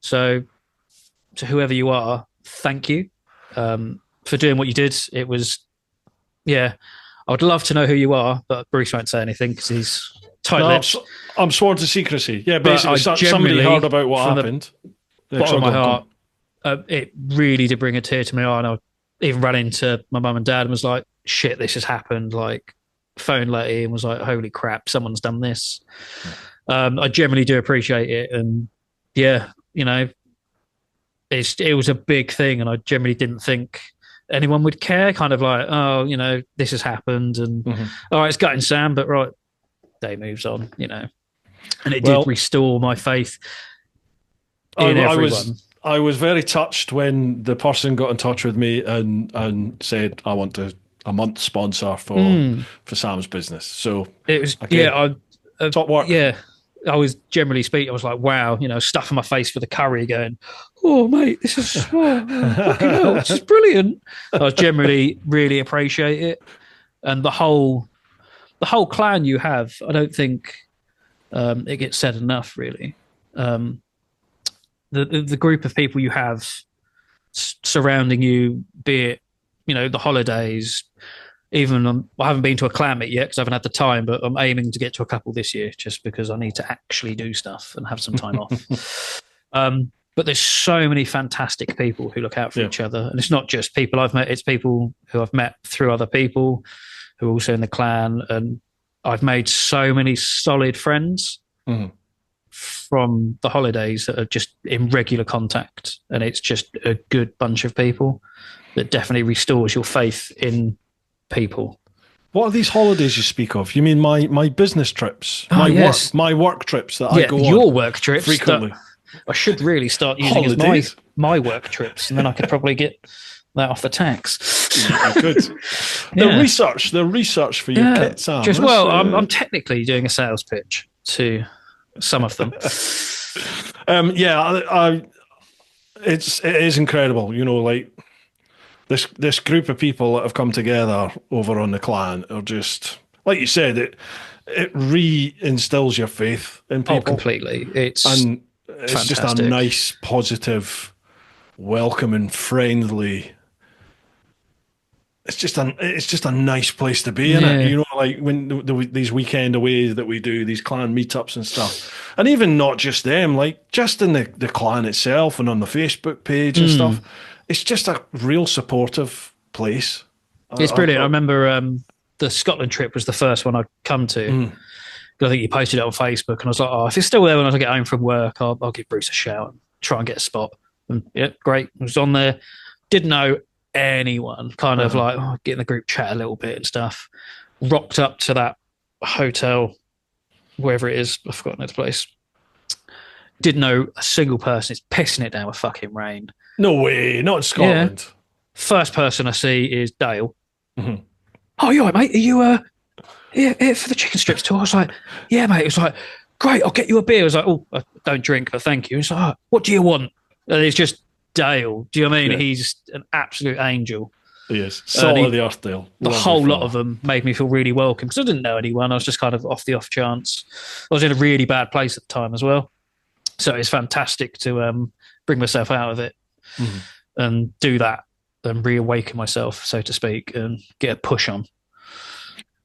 So to whoever you are, thank you for doing what you did. It was, yeah, I would love to know who you are, but Bruce won't say anything because he's tight-lipped.
No, I'm sworn to secrecy. Yeah,
But
basically, somebody heard about what happened.
Bottom of my heart, it really did bring a tear to my eye. And I even ran into my mum and dad and was like, shit, this has happened. Like, phone Letty and was like, holy crap, someone's done this. I generally do appreciate it. And yeah, you know, it was a big thing. And I generally didn't think anyone would care. Kind of like, oh, you know, this has happened. And all right, it's gutting Sam, but right, day moves on, you know. And it did restore my faith in everyone.
I was very touched when the person got in touch with me and said, I want a month sponsor for Sam's business. So
it was,
top work.
Yeah. I was generally speaking, I was like, wow, you know, stuffing my face for the curry going, oh, mate, this is, fucking hell, this is brilliant. I was generally really appreciate it. And the whole clan you have, I don't think it gets said enough, really. The group of people you have surrounding you, be it, you know, the holidays, even I haven't been to a clan meet yet because I haven't had the time, but I'm aiming to get to a couple this year just because I need to actually do stuff and have some time off. But there's so many fantastic people who look out for each other. And it's not just people I've met, it's people who I've met through other people who are also in the clan. And I've made so many solid friends from the holidays that are just in regular contact. And it's just a good bunch of people that definitely restores your faith in people.
What are these holidays you speak of? You mean my business trips, my work trips that I go on?
Your work trips
frequently.
I should really start using as my work trips, and then I could probably get that off the tax.
You could. The research for your kit, Sam.
I'm technically doing a sales pitch to some of them.
It is incredible. You know, like this group of people that have come together over on the clan are just, like you said, it reinstills your faith in people.
Oh, completely. It's
just a nice, positive, welcoming, friendly. It's just a nice place to be in it. You know, like when these weekend aways that we do, these clan meetups and stuff, and even not just them, like just in the clan itself and on the Facebook page and stuff. It's just a real supportive place.
It's brilliant. I remember the Scotland trip was the first one I'd come to. I think you posted it on Facebook, and I was like, oh, if it's still there when I get home from work, I'll give Bruce a shout and try and get a spot. And yeah, great. I was on there. Didn't know anyone, kind of like get in the group chat a little bit and stuff. Rocked up to that hotel, wherever it is, I've forgotten its place. Didn't know a single person. It's pissing it down with fucking rain.
No way, not in Scotland.
Yeah. First person I see is Dale. Oh, you all right, mate? Are you here for the chicken strips tour? I was like, yeah, mate. It was like, great, I'll get you a beer. I was like, oh, I don't drink, but thank you. It's like, oh, what do you want? And it's just Dale. Do you know what I mean? Yeah. He's an absolute angel.
He is. Salt of the earth, Dale.
The whole lot of them made me feel really welcome because I didn't know anyone. I was just kind of off the off chance. I was in a really bad place at the time as well. So it's fantastic to bring myself out of it and do that and reawaken myself, so to speak, and get a push on.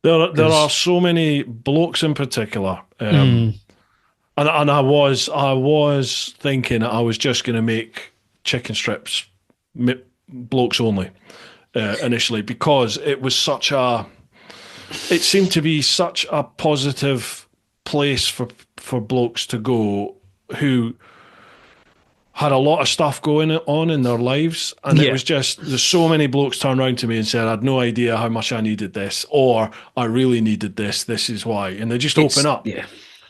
There are so many blokes in particular, and I was thinking I was just going to make chicken strips blokes only initially because it seemed to be such a positive place for blokes to go who had a lot of stuff going on in their lives, and it was just, there's so many blokes turned around to me and said, I had no idea how much I needed this, or I really needed this is why, and they just open up.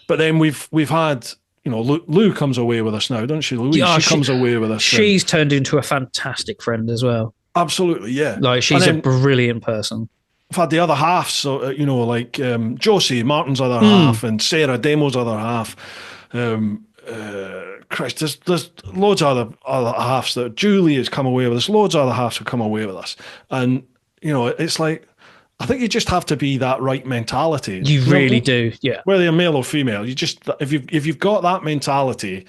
But then we've had, you know, Lou comes away with us now, doesn't she, Louise? She comes away with us.
She's turned into a fantastic friend as well.
Absolutely, yeah.
Like, she's a brilliant person.
I've had the other half, so you know, like Josie, Martin's other half, and Sarah, Demo's other half. Christ, there's loads of other halves that Julie has come away with us. Loads of other halves have come away with us, and you know, it's like I think you just have to be that right mentality.
You really do, yeah.
Whether you're male or female, you just if you've got that mentality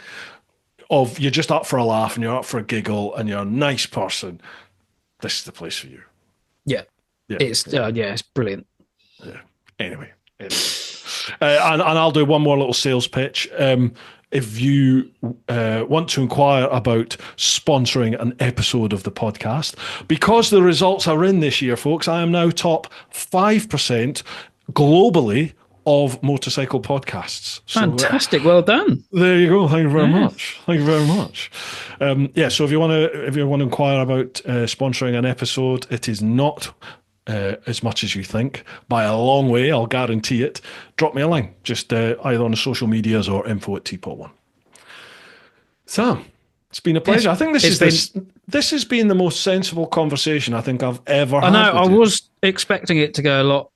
of you're just up for a laugh and you're up for a giggle and you're a nice person, this is the place for you.
Yeah, it's brilliant.
Yeah. Anyway. And I'll do one more little sales pitch. If you want to inquire about sponsoring an episode of the podcast, because the results are in this year, folks, I am now top 5% globally of motorcycle podcasts.
Fantastic. Well done.
There you go. Thank you very much. Thank you very much. So if you want to inquire about sponsoring an episode, it is not as much as you think by a long way. I'll guarantee it. Drop me a line, just either on the social medias or info@TeapotOne. Sam, it's been a pleasure. I think this has been the most sensible conversation I think I've ever had.
I know. I was expecting it to go a lot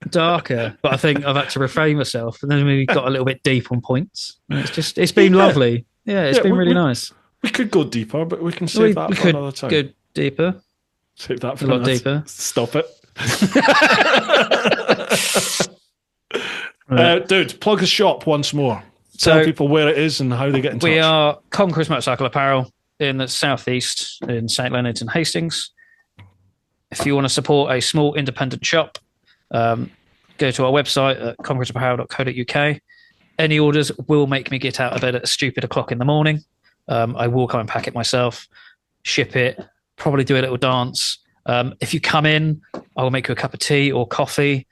darker, but I think I've had to refrain myself, and then we got a little bit deep on points. It's been lovely. Yeah, it's been really nice.
We could go deeper, but we can save that for another time.
Go deeper.
Save that for
a lot deeper.
Stop it. Dude, plug the shop once more. Tell people where it is and how they get in touch.
We are Conquerors Motorcycle Apparel in the southeast in St Leonards and Hastings. If you want to support a small independent shop, go to our website at conquerorsapparel.co.uk. Any orders will make me get out of bed at a stupid o'clock in the morning. I will come and pack it myself, ship it, probably do a little dance. If you come in, I will make you a cup of tea or coffee,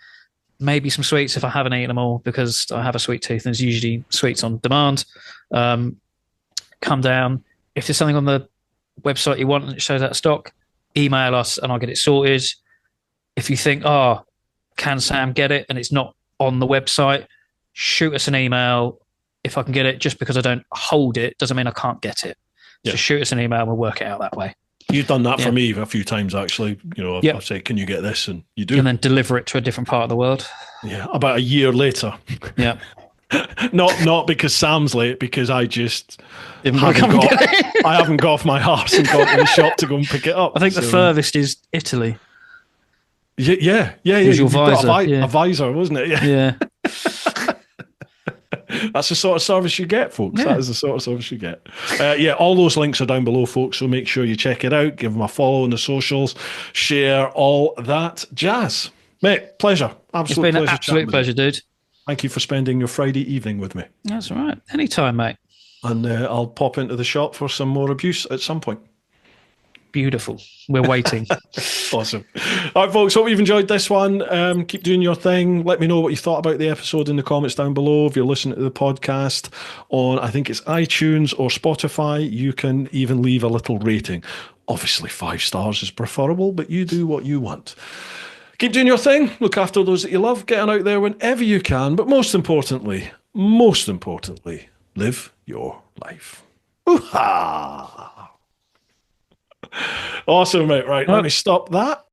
maybe some sweets if I haven't eaten them all, because I have a sweet tooth and there's usually sweets on demand. Come down. If there's something on the website you want and it shows out of stock, email us and I'll get it sorted. If you think, can Sam get it and it's not on the website, shoot us an email. If I can get it, just because I don't hold it doesn't mean I can't get it. So shoot us an email and we'll work it out that way.
You've done that for me a few times, actually. I've said, can you get this? And you do.
And then deliver it to a different part of the world.
Yeah, about a year later.
Yeah.
Not because Sam's late, because I just I haven't got off my arse and gone to the shop to go and pick it up.
I think the furthest is Italy.
Yeah.
Your visor.
A visor, wasn't it?
Yeah.
That's the sort of service you get, folks. Yeah. That is the sort of service you get. All those links are down below, folks, so make sure you check it out. Give them a follow on the socials. Share all that jazz. Mate, pleasure.
It's been an absolute pleasure, dude.
Thank you for spending your Friday evening with me.
That's all right. Anytime, mate.
And I'll pop into the shop for some more abuse at some point.
Beautiful. We're waiting.
Awesome. All right, folks, hope you've enjoyed this one. Keep doing your thing. Let me know what you thought about the episode in the comments down below. If you're listening to the podcast on, I think it's iTunes or Spotify, you can even leave a little rating. Obviously, 5 stars is preferable, but you do what you want. Keep doing your thing. Look after those that you love. Get on out there whenever you can. But most importantly, live your life. Ooh-ha! Awesome, mate. Right, let me stop that.